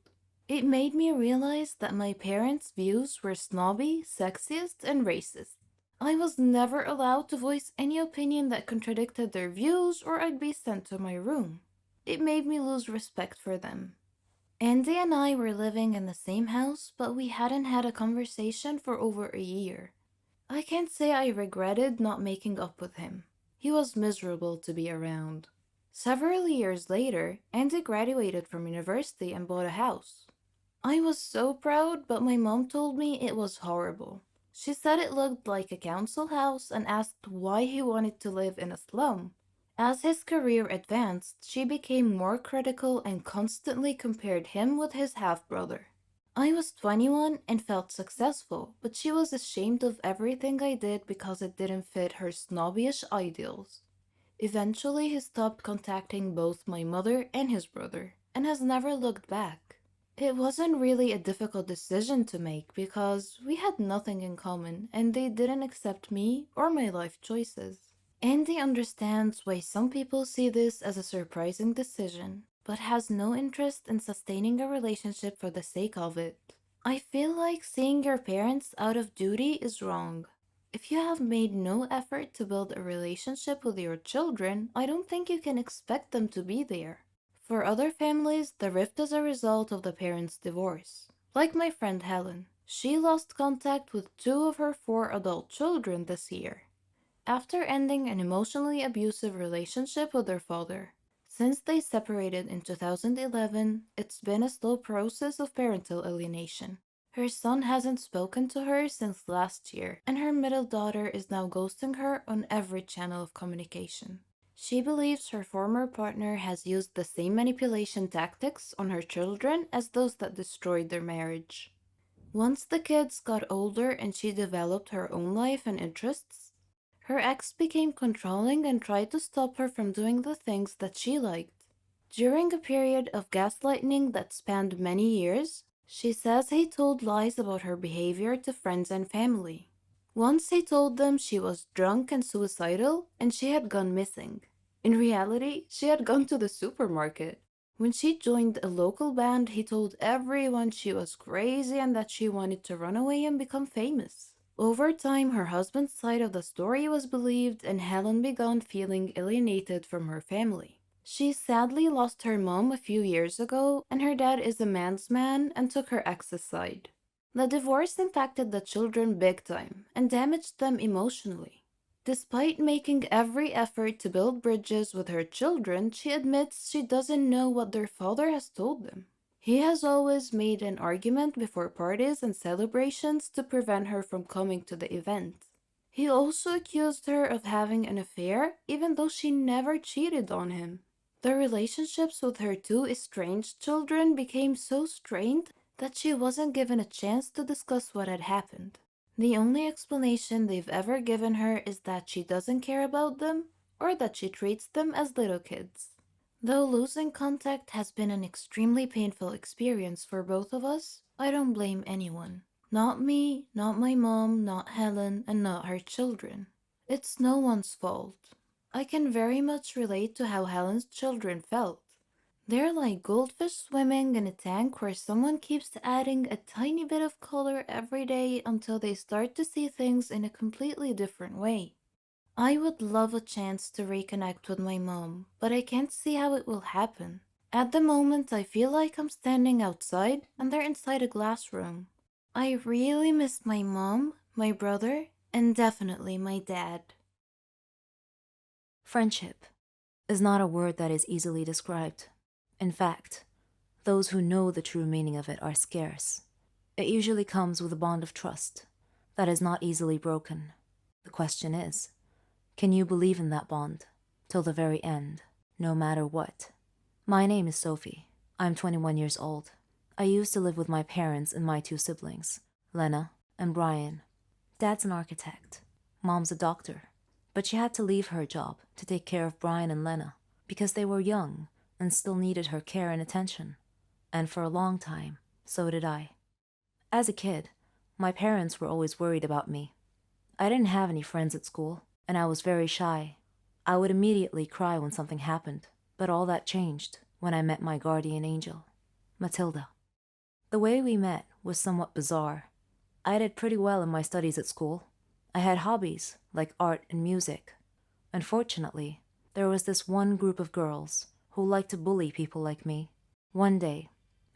It made me realize that my parents' views were snobby, sexist, and racist. I was never allowed to voice any opinion that contradicted their views, or I'd be sent to my room. It made me lose respect for them. Andy and I were living in the same house, but we hadn't had a conversation for over a year. I can't say I regretted not making up with him. He was miserable to be around. Several years later, Andy graduated from university and bought a house. I was so proud, but my mom told me it was horrible. She said it looked like a council house and asked why he wanted to live in a slum. As his career advanced, she became more critical and constantly compared him with his half-brother. I was 21 and felt successful, but she was ashamed of everything I did because it didn't fit her snobbish ideals. Eventually, he stopped contacting both my mother and his brother, and has never looked back. It wasn't really a difficult decision to make because we had nothing in common and they didn't accept me or my life choices. Andy understands why some people see this as a surprising decision, but has no interest in sustaining a relationship for the sake of it. I feel like seeing your parents out of duty is wrong. If you have made no effort to build a relationship with your children, I don't think you can expect them to be there. For other families, the rift is a result of the parents' divorce. Like my friend Helen, she lost contact with 2 of her 4 adult children this year, after ending an emotionally abusive relationship with her father. Since they separated in 2011, it's been a slow process of parental alienation. Her son hasn't spoken to her since last year, and her middle daughter is now ghosting her on every channel of communication. She believes her former partner has used the same manipulation tactics on her children as those that destroyed their marriage. Once the kids got older and she developed her own life and interests, her ex became controlling and tried to stop her from doing the things that she liked. During a period of gaslighting that spanned many years, she says he told lies about her behavior to friends and family. Once he told them she was drunk and suicidal and she had gone missing. In reality, she had gone to the supermarket. When she joined a local band, he told everyone she was crazy and that she wanted to run away and become famous. Over time, her husband's side of the story was believed and Helen began feeling alienated from her family. She sadly lost her mom a few years ago, and her dad is a man's man and took her ex's side. The divorce impacted the children big time and damaged them emotionally. Despite making every effort to build bridges with her children, she admits she doesn't know what their father has told them. He has always made an argument before parties and celebrations to prevent her from coming to the event. He also accused her of having an affair, even though she never cheated on him. The relationships with her 2 estranged children became so strained that she wasn't given a chance to discuss what had happened. The only explanation they've ever given her is that she doesn't care about them or that she treats them as little kids. Though losing contact has been an extremely painful experience for both of us, I don't blame anyone. Not me, not my mom, not Helen, and not her children. It's no one's fault. I can very much relate to how Helen's children felt. They're like goldfish swimming in a tank where someone keeps adding a tiny bit of color every day until they start to see things in a completely different way. I would love a chance to reconnect with my mom, but I can't see how it will happen. At the moment, I feel like I'm standing outside and they're inside a glass room. I really miss my mom, my brother, and definitely my dad. Friendship is not a word that is easily described. In fact, those who know the true meaning of it are scarce. It usually comes with a bond of trust that is not easily broken. The question is, can you believe in that bond till the very end, no matter what? My name is Sophie. I'm 21 years old. I used to live with my parents and my two siblings, Lena and Brian. Dad's an architect. Mom's a doctor. But she had to leave her job to take care of Brian and Lena because they were young and still needed her care and attention. And for a long time, so did I. As a kid, my parents were always worried about me. I didn't have any friends at school, and I was very shy. I would immediately cry when something happened, but all that changed when I met my guardian angel, Matilda. The way we met was somewhat bizarre. I did pretty well in my studies at school. I had hobbies like art and music. Unfortunately, there was this one group of girls who liked to bully people like me. One day,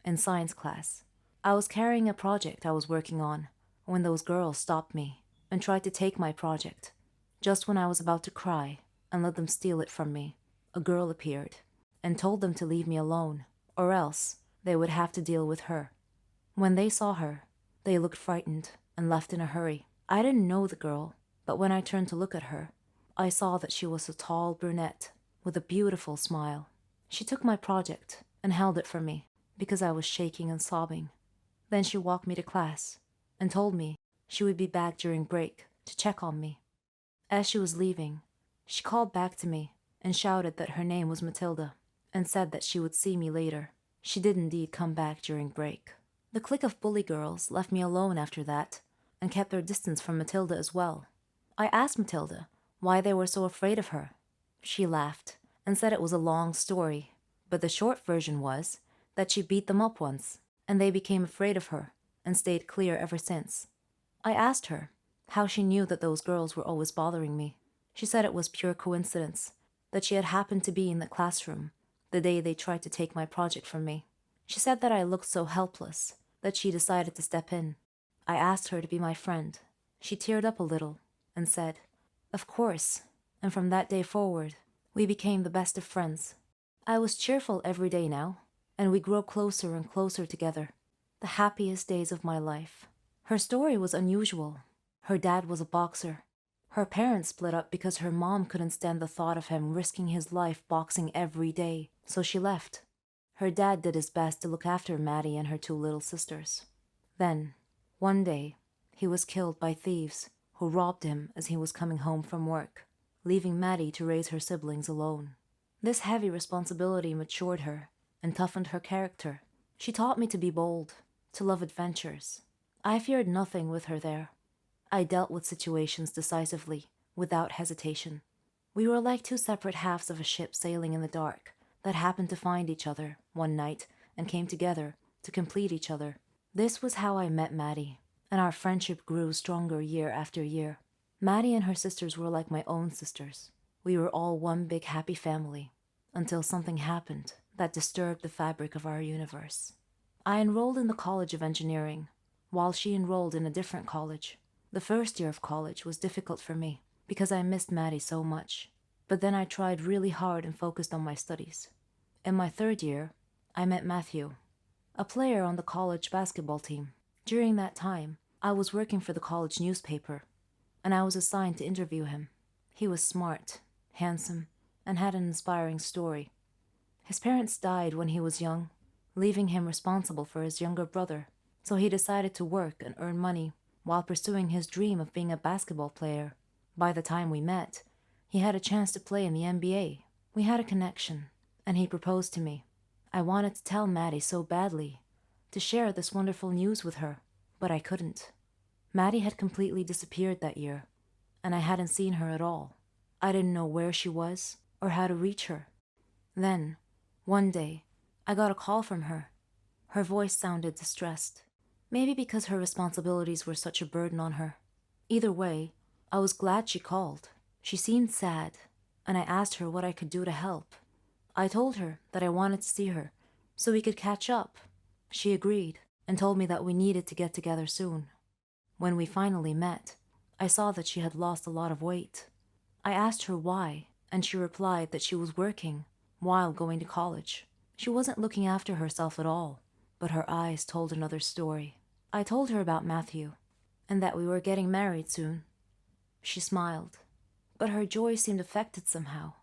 in science class, I was carrying a project I was working on when those girls stopped me and tried to take my project. Just when I was about to cry and let them steal it from me, a girl appeared and told them to leave me alone, or else they would have to deal with her. When they saw her, they looked frightened and left in a hurry. I didn't know the girl, but when I turned to look at her, I saw that she was a tall brunette with a beautiful smile. She took my project and held it for me because I was shaking and sobbing. Then she walked me to class and told me she would be back during break to check on me. As she was leaving, she called back to me and shouted that her name was Matilda and said that she would see me later. She did indeed come back during break. The clique of bully girls left me alone after that and kept their distance from Matilda as well. I asked Matilda why they were so afraid of her. She laughed and said it was a long story, but the short version was that she beat them up once and they became afraid of her and stayed clear ever since. I asked her how she knew that those girls were always bothering me. She said it was pure coincidence, that she had happened to be in the classroom the day they tried to take my project from me. She said that I looked so helpless that she decided to step in. I asked her to be my friend. She teared up a little and said, "Of course," and from that day forward, we became the best of friends. I was cheerful every day now, and we grew closer and closer together. The happiest days of my life. Her story was unusual. Her dad was a boxer. Her parents split up because her mom couldn't stand the thought of him risking his life boxing every day, so she left. Her dad did his best to look after Maddie and her two little sisters. Then, one day, he was killed by thieves who robbed him as he was coming home from work, leaving Maddie to raise her siblings alone. This heavy responsibility matured her and toughened her character. She taught me to be bold, to love adventures. I feared nothing with her there. I dealt with situations decisively, without hesitation. We were like two separate halves of a ship sailing in the dark that happened to find each other one night and came together to complete each other. This was how I met Maddie, and our friendship grew stronger year after year. Maddie and her sisters were like my own sisters. We were all one big happy family, until something happened that disturbed the fabric of our universe. I enrolled in the College of Engineering, while she enrolled in a different college. The first year of college was difficult for me, because I missed Maddie so much. But then I tried really hard and focused on my studies. In my third year, I met Matthew, a player on the college basketball team. During that time, I was working for the college newspaper, and I was assigned to interview him. He was smart, handsome, and had an inspiring story. His parents died when he was young, leaving him responsible for his younger brother, so he decided to work and earn money while pursuing his dream of being a basketball player. By the time we met, he had a chance to play in the NBA. We had a connection, and he proposed to me. I wanted to tell Maddie so badly, to share this wonderful news with her, but I couldn't. Maddie had completely disappeared that year, and I hadn't seen her at all. I didn't know where she was or how to reach her. Then, one day, I got a call from her. Her voice sounded distressed, maybe because her responsibilities were such a burden on her. Either way, I was glad she called. She seemed sad, and I asked her what I could do to help. I told her that I wanted to see her, so we could catch up. She agreed, and told me that we needed to get together soon. When we finally met, I saw that she had lost a lot of weight. I asked her why, and she replied that she was working while going to college. She wasn't looking after herself at all, but her eyes told another story. I told her about Matthew, and that we were getting married soon. She smiled, but her joy seemed affected somehow.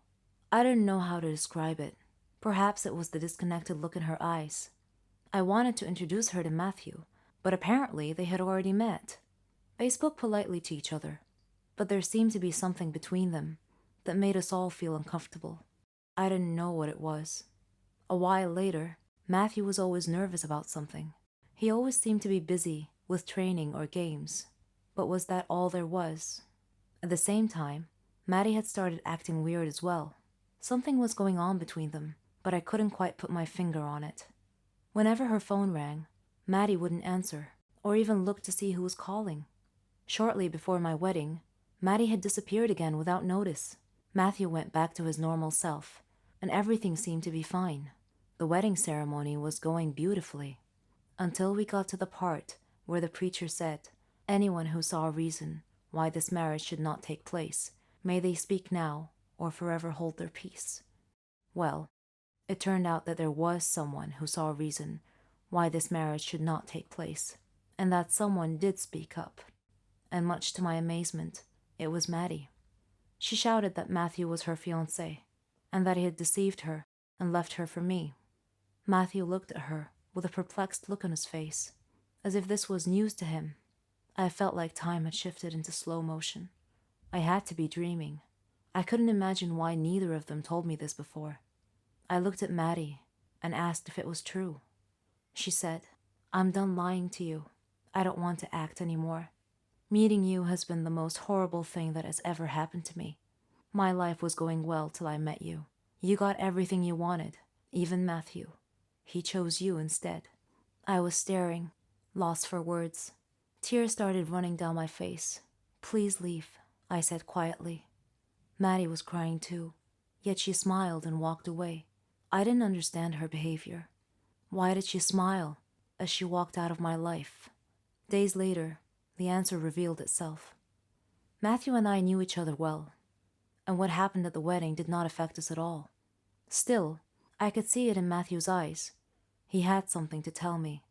I didn't know how to describe it. Perhaps it was the disconnected look in her eyes. I wanted to introduce her to Matthew, but apparently they had already met. They spoke politely to each other, but there seemed to be something between them that made us all feel uncomfortable. I didn't know what it was. A while later, Matthew was always nervous about something. He always seemed to be busy with training or games. But was that all there was? At the same time, Maddie had started acting weird as well. Something was going on between them, but I couldn't quite put my finger on it. Whenever her phone rang, Maddie wouldn't answer, or even look to see who was calling. Shortly before my wedding, Maddie had disappeared again without notice. Matthew went back to his normal self, and everything seemed to be fine. The wedding ceremony was going beautifully, until we got to the part where the preacher said, "Anyone who saw a reason why this marriage should not take place, may they speak now or forever hold their peace." Well, it turned out that there was someone who saw a reason why this marriage should not take place, and that someone did speak up. And much to my amazement, it was Maddie. She shouted that Matthew was her fiancé, and that he had deceived her and left her for me. Matthew looked at her with a perplexed look on his face, as if this was news to him. I felt like time had shifted into slow motion. I had to be dreaming. I couldn't imagine why neither of them told me this before. I looked at Maddie and asked if it was true. She said, "I'm done lying to you. I don't want to act anymore. Meeting you has been the most horrible thing that has ever happened to me. My life was going well till I met you. You got everything you wanted, even Matthew. He chose you instead." I was staring, lost for words. Tears started running down my face. "Please leave," I said quietly. Maddie was crying too, yet she smiled and walked away. I didn't understand her behavior. Why did she smile as she walked out of my life? Days later, the answer revealed itself. Matthew and I knew each other well, and what happened at the wedding did not affect us at all. Still, I could see it in Matthew's eyes. He had something to tell me,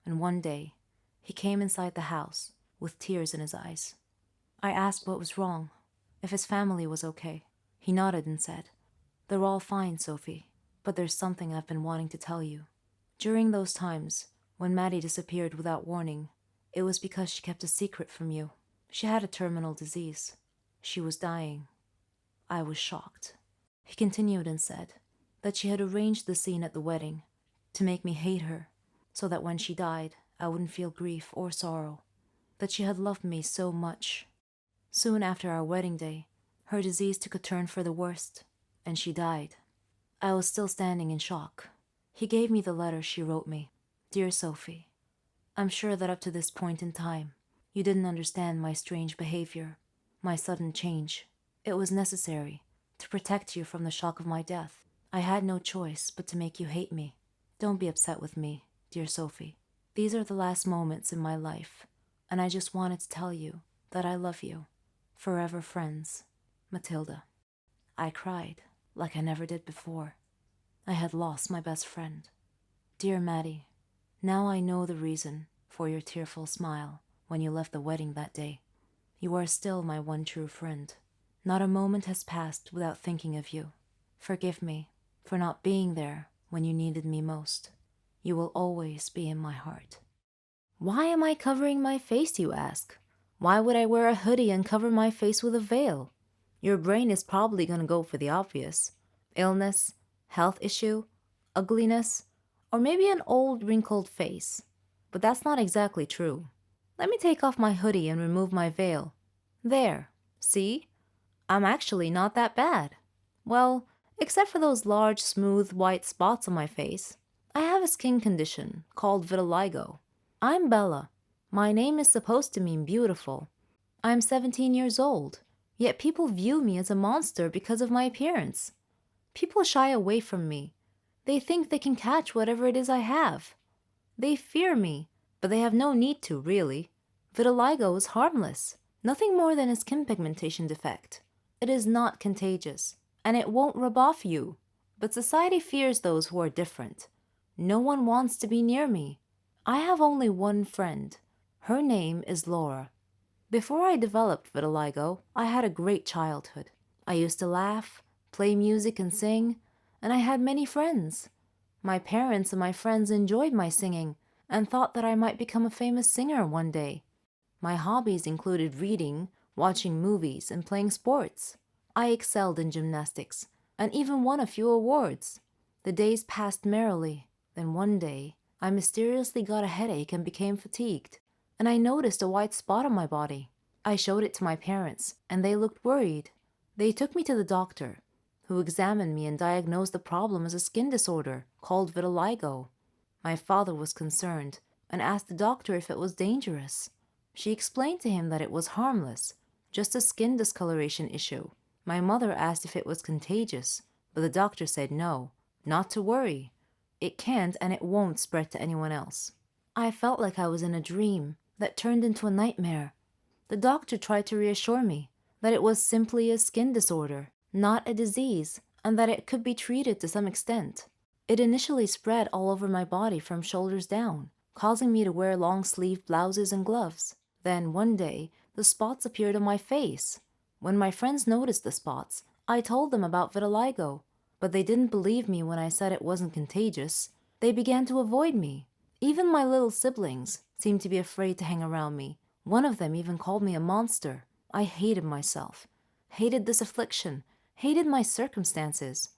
and one day, he came inside the house with tears in his eyes. I asked what was wrong, if his family was okay. He nodded and said, "They're all fine, Sophie, but there's something I've been wanting to tell you." During those times, when Maddie disappeared without warning, it was because she kept a secret from you. She had a terminal disease. She was dying. I was shocked. He continued and said that she had arranged the scene at the wedding to make me hate her, so that when she died, I wouldn't feel grief or sorrow. That she had loved me so much. Soon after our wedding day, her disease took a turn for the worst, and she died. I was still standing in shock. He gave me the letter she wrote me. "Dear Sophie, I'm sure that up to this point in time, you didn't understand my strange behavior, my sudden change. It was necessary to protect you from the shock of my death. I had no choice but to make you hate me. Don't be upset with me, dear Sophie. These are the last moments in my life, and I just wanted to tell you that I love you. Forever friends, Matilda." I cried like I never did before. I had lost my best friend. Dear Maddie, now I know the reason for your tearful smile when you left the wedding that day. You are still my one true friend. Not a moment has passed without thinking of you. Forgive me for not being there when you needed me most. You will always be in my heart. Why am I covering my face, you ask? Why would I wear a hoodie and cover my face with a veil? Your brain is probably going to go for the obvious. Illness, health issue, ugliness, or maybe an old wrinkled face. But that's not exactly true. Let me take off my hoodie and remove my veil. There, see? I'm actually not that bad. Well, except for those large, smooth, white spots on my face. I have a skin condition called vitiligo. I'm Bella. My name is supposed to mean beautiful. I'm 17 years old, yet people view me as a monster because of my appearance. People shy away from me. They think they can catch whatever it is I have. They fear me, but they have no need to, really. Vitiligo is harmless, nothing more than a skin pigmentation defect. It is not contagious, and it won't rub off you. But society fears those who are different. No one wants to be near me. I have only one friend. Her name is Laura. Before I developed vitiligo, I had a great childhood. I used to laugh, play music and sing, and I had many friends. My parents and my friends enjoyed my singing and thought that I might become a famous singer one day. My hobbies included reading, watching movies, and playing sports. I excelled in gymnastics and even won a few awards. The days passed merrily. Then one day, I mysteriously got a headache and became fatigued, and I noticed a white spot on my body. I showed it to my parents, and they looked worried. They took me to the doctor, who examined me and diagnosed the problem as a skin disorder called vitiligo. My father was concerned and asked the doctor if it was dangerous. She explained to him that it was harmless, just a skin discoloration issue. My mother asked if it was contagious, but the doctor said no, not to worry. It can't and it won't spread to anyone else. I felt like I was in a dream that turned into a nightmare. The doctor tried to reassure me that it was simply a skin disorder, not a disease, and that it could be treated to some extent. It initially spread all over my body from shoulders down, causing me to wear long-sleeved blouses and gloves. Then, one day, the spots appeared on my face. When my friends noticed the spots, I told them about vitiligo, but they didn't believe me when I said it wasn't contagious. They began to avoid me. Even my little siblings seemed to be afraid to hang around me. One of them even called me a monster. I hated myself, hated this affliction, hated my circumstances.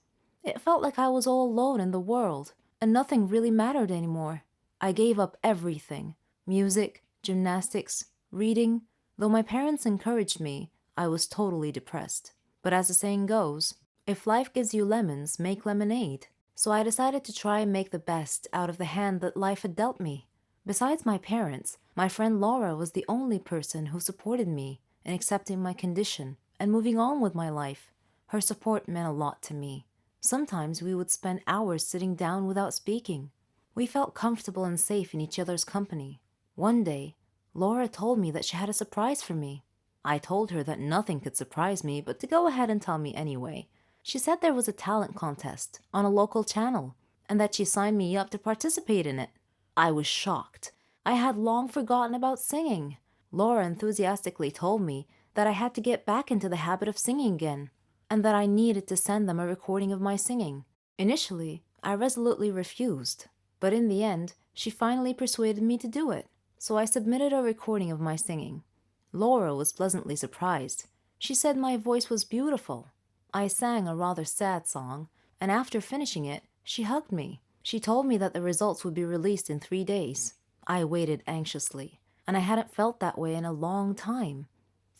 It felt like I was all alone in the world, and nothing really mattered anymore. I gave up everything: music, gymnastics, reading. Though my parents encouraged me, I was totally depressed. But as the saying goes, if life gives you lemons, make lemonade. So I decided to try and make the best out of the hand that life had dealt me. Besides my parents, my friend Laura was the only person who supported me in accepting my condition and moving on with my life. Her support meant a lot to me. Sometimes we would spend hours sitting down without speaking. We felt comfortable and safe in each other's company. One day, Laura told me that she had a surprise for me. I told her that nothing could surprise me, but to go ahead and tell me anyway. She said there was a talent contest on a local channel, and that she signed me up to participate in it. I was shocked. I had long forgotten about singing. Laura enthusiastically told me that I had to get back into the habit of singing again, and that I needed to send them a recording of my singing. Initially, I resolutely refused, but in the end, she finally persuaded me to do it, so I submitted a recording of my singing. Laura was pleasantly surprised. She said my voice was beautiful. I sang a rather sad song, and after finishing it, she hugged me. She told me that the results would be released in 3 days. I waited anxiously, and I hadn't felt that way in a long time.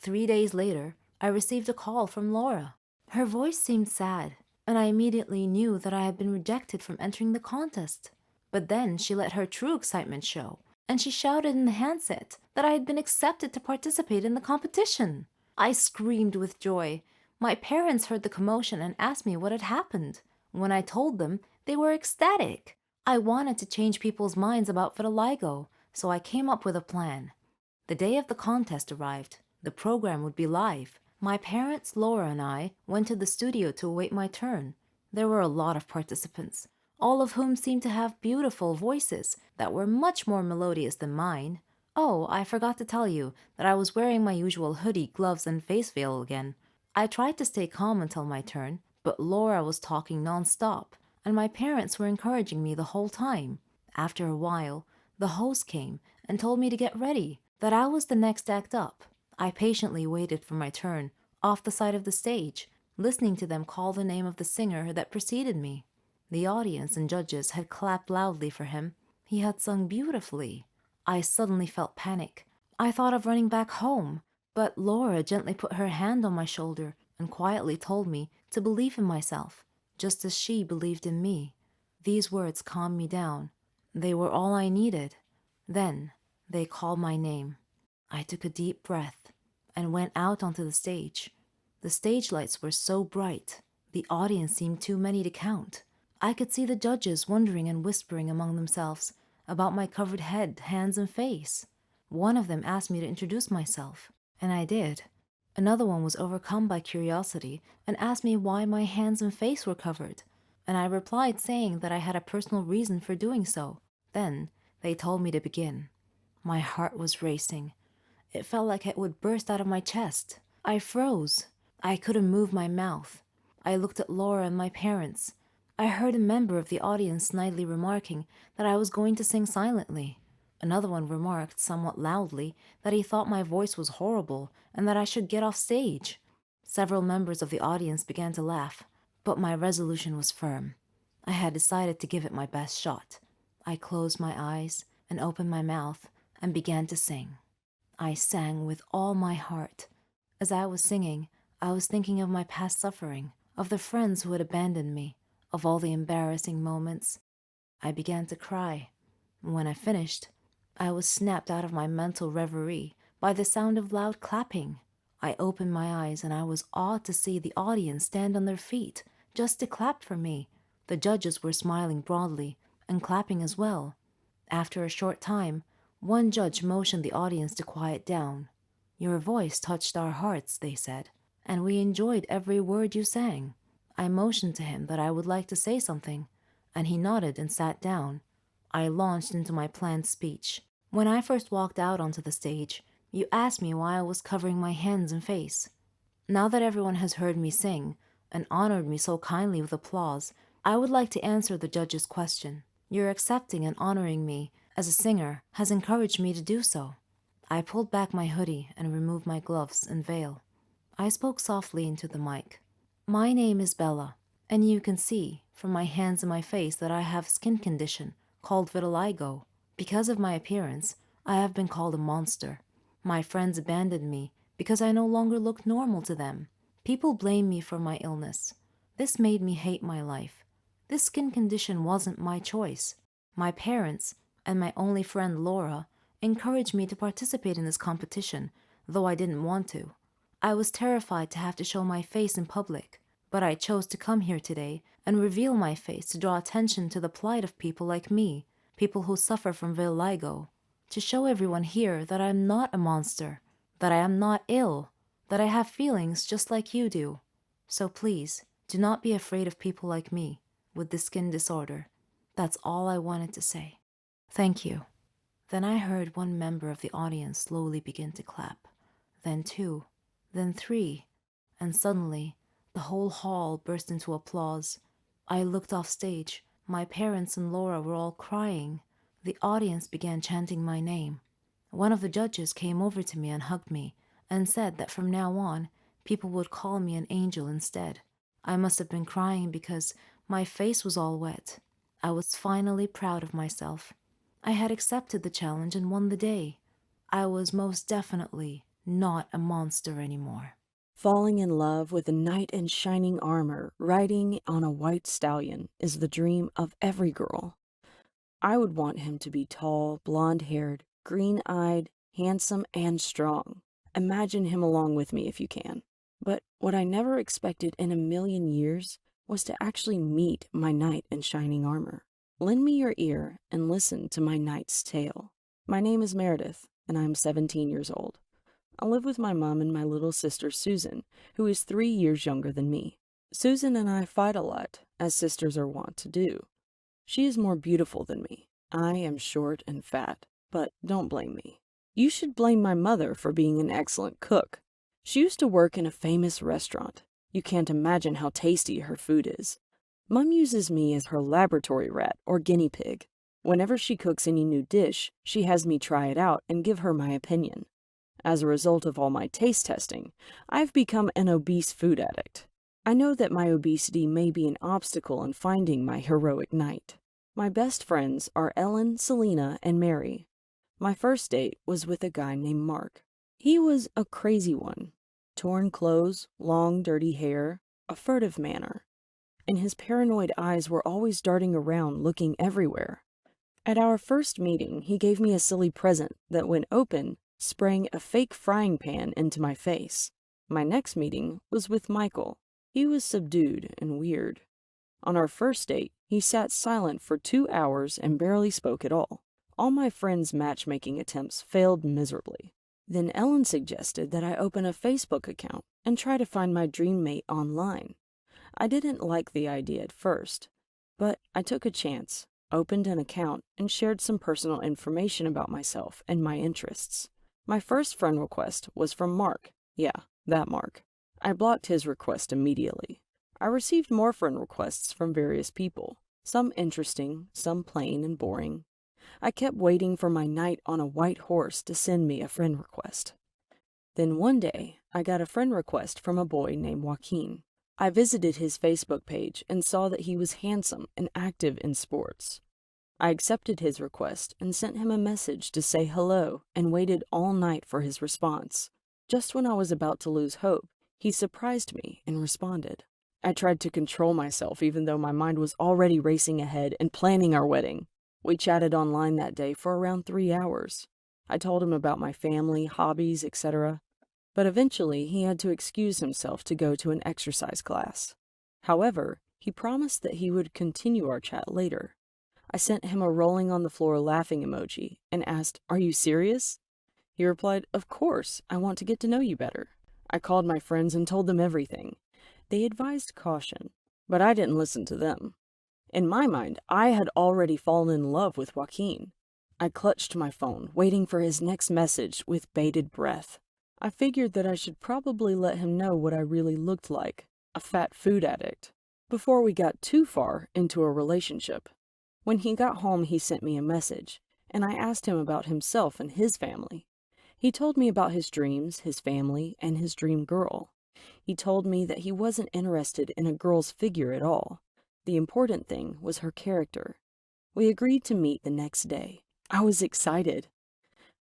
3 days later, I received a call from Laura. Her voice seemed sad, and I immediately knew that I had been rejected from entering the contest. But then she let her true excitement show, and she shouted in the handset that I had been accepted to participate in the competition. I screamed with joy. My parents heard the commotion and asked me what had happened. When I told them, they were ecstatic. I wanted to change people's minds about vitiligo, so I came up with a plan. The day of the contest arrived. The program would be live. My parents, Laura, and I went to the studio to await my turn. There were a lot of participants, all of whom seemed to have beautiful voices that were much more melodious than mine. Oh, I forgot to tell you that I was wearing my usual hoodie, gloves, and face veil again. I tried to stay calm until my turn, but Laura was talking non-stop, and my parents were encouraging me the whole time. After a while, the host came and told me to get ready, that I was the next act up. I patiently waited for my turn, off the side of the stage, listening to them call the name of the singer that preceded me. The audience and judges had clapped loudly for him. He had sung beautifully. I suddenly felt panic. I thought of running back home, but Laura gently put her hand on my shoulder and quietly told me to believe in myself, just as she believed in me. These words calmed me down. They were all I needed. Then they called my name. I took a deep breath and went out onto the stage. The stage lights were so bright, the audience seemed too many to count. I could see the judges wondering and whispering among themselves about my covered head, hands, and face. One of them asked me to introduce myself, and I did. Another one was overcome by curiosity and asked me why my hands and face were covered, and I replied saying that I had a personal reason for doing so. Then they told me to begin. My heart was racing. It felt like it would burst out of my chest. I froze. I couldn't move my mouth. I looked at Laura and my parents. I heard a member of the audience snidely remarking that I was going to sing silently. Another one remarked, somewhat loudly, that he thought my voice was horrible and that I should get off stage. Several members of the audience began to laugh, but my resolution was firm. I had decided to give it my best shot. I closed my eyes and opened my mouth and began to sing. I sang with all my heart. As I was singing, I was thinking of my past suffering, of the friends who had abandoned me, of all the embarrassing moments. I began to cry. When I finished, I was snapped out of my mental reverie by the sound of loud clapping. I opened my eyes and I was awed to see the audience stand on their feet just to clap for me. The judges were smiling broadly and clapping as well. After a short time, one judge motioned the audience to quiet down. "Your voice touched our hearts," they said, "and we enjoyed every word you sang." I motioned to him that I would like to say something, and he nodded and sat down. I launched into my planned speech. When I first walked out onto the stage, you asked me why I was covering my hands and face. Now that everyone has heard me sing and honored me so kindly with applause, I would like to answer the judge's question. Your accepting and honoring me as a singer has encouraged me to do so. I pulled back my hoodie and removed my gloves and veil. I spoke softly into the mic. My name is Bella, and you can see from my hands and my face that I have a skin condition called vitiligo. Because of my appearance, I have been called a monster. My friends abandoned me because I no longer looked normal to them. People blame me for my illness. This made me hate my life. This skin condition wasn't my choice. My parents and my only friend Laura encouraged me to participate in this competition, though I didn't want to. I was terrified to have to show my face in public, but I chose to come here today and reveal my face to draw attention to the plight of people like me, people who suffer from vitiligo, to show everyone here that I am not a monster, that I am not ill, that I have feelings just like you do. So please, do not be afraid of people like me with the skin disorder. That's all I wanted to say. Thank you. Then I heard one member of the audience slowly begin to clap, then two, then three, and suddenly the whole hall burst into applause. I looked off stage. My parents and Laura were all crying. The audience began chanting my name. One of the judges came over to me and hugged me and said that from now on, people would call me an angel instead. I must have been crying because my face was all wet. I was finally proud of myself. I had accepted the challenge and won the day. I was most definitely not a monster anymore. Falling in love with a knight in shining armor riding on a white stallion is the dream of every girl. I would want him to be tall, blonde-haired, green-eyed, handsome, and strong. Imagine him along with me if you can. But what I never expected in a million years was to actually meet my knight in shining armor. Lend me your ear and listen to my knight's tale. My name is Meredith, and I am 17 years old. I live with my mom and my little sister Susan, who is 3 years younger than me. Susan and I fight a lot, as sisters are wont to do. She is more beautiful than me. I am short and fat, but don't blame me. You should blame my mother for being an excellent cook. She used to work in a famous restaurant. You can't imagine how tasty her food is. Mom uses me as her laboratory rat or guinea pig. Whenever she cooks any new dish, she has me try it out and give her my opinion. As a result of all my taste testing, I've become an obese food addict. I know that my obesity may be an obstacle in finding my heroic knight. My best friends are Ellen, Selena, and Mary. My first date was with a guy named Mark. He was a crazy one. Torn clothes, long, dirty hair, a furtive manner. And his paranoid eyes were always darting around, looking everywhere. At our first meeting, he gave me a silly present that, when opened, sprang a fake frying pan into my face. My next meeting was with Michael. He was subdued and weird. On our first date, he sat silent for 2 hours and barely spoke at all. All my friends' matchmaking attempts failed miserably. Then Ellen suggested that I open a Facebook account and try to find my dream mate online. I didn't like the idea at first, but I took a chance, opened an account, and shared some personal information about myself and my interests. My first friend request was from Mark. Yeah, that Mark. I blocked his request immediately. I received more friend requests from various people, some interesting, some plain and boring. I kept waiting for my knight on a white horse to send me a friend request. Then one day, I got a friend request from a boy named Joaquin. I visited his Facebook page and saw that he was handsome and active in sports. I accepted his request and sent him a message to say hello and waited all night for his response. Just when I was about to lose hope, he surprised me and responded. I tried to control myself even though my mind was already racing ahead and planning our wedding. We chatted online that day for around 3 hours. I told him about my family, hobbies, etc. But eventually he had to excuse himself to go to an exercise class. However, he promised that he would continue our chat later. I sent him a rolling on the floor laughing emoji and asked, "Are you serious?" He replied, "Of course, I want to get to know you better." I called my friends and told them everything. They advised caution, but I didn't listen to them. In my mind, I had already fallen in love with Joaquin. I clutched my phone, waiting for his next message with bated breath. I figured that I should probably let him know what I really looked like, a fat food addict, before we got too far into a relationship. When he got home, he sent me a message, and I asked him about himself and his family. He told me about his dreams, his family, and his dream girl. He told me that he wasn't interested in a girl's figure at all. The important thing was her character. We agreed to meet the next day. I was excited.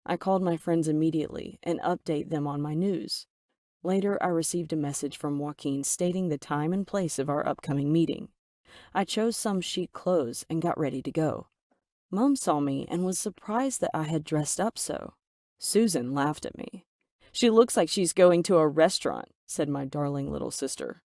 I called my friends immediately and updated them on my news. Later, I received a message from Joaquin stating the time and place of our upcoming meeting. I chose some chic clothes and got ready to go. Mom saw me and was surprised that I had dressed up so. Susan laughed at me. "She looks like she's going to a restaurant," said my darling little sister.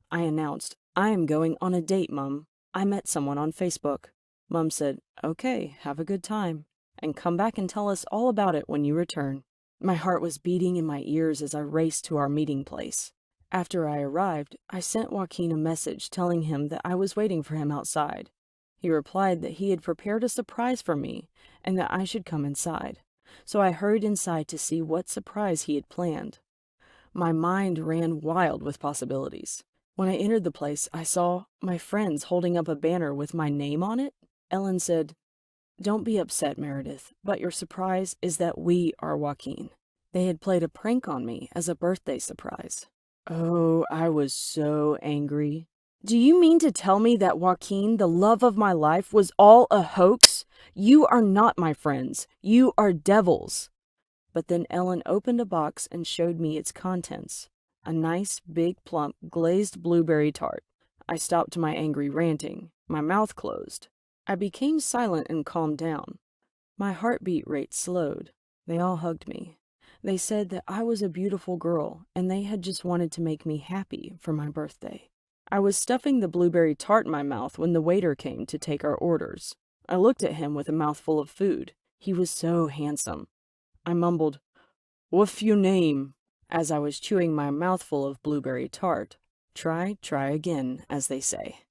I announced, "I am going on a date, Mum. I met someone on Facebook." Mum said, "Okay, have a good time, and come back and tell us all about it when you return." My heart was beating in my ears as I raced to our meeting place. After I arrived, I sent Joaquin a message telling him that I was waiting for him outside. He replied that he had prepared a surprise for me and that I should come inside. So I hurried inside to see what surprise he had planned. My mind ran wild with possibilities. When I entered the place, I saw my friends holding up a banner with my name on it. Ellen said, "Don't be upset, Meredith, but your surprise is that we are Joaquin." They had played a prank on me as a birthday surprise. Oh, I was so angry. "Do you mean to tell me that Joaquin, the love of my life, was all a hoax? You are not my friends. You are devils." But then Ellen opened a box and showed me its contents. A nice, big, plump, glazed blueberry tart. I stopped my angry ranting. My mouth closed. I became silent and calmed down. My heartbeat rate slowed. They all hugged me. They said that I was a beautiful girl, and they had just wanted to make me happy for my birthday. I was stuffing the blueberry tart in my mouth when the waiter came to take our orders. I looked at him with a mouthful of food. He was so handsome. I mumbled, "What's your name?" as I was chewing my mouthful of blueberry tart. Try again, as they say.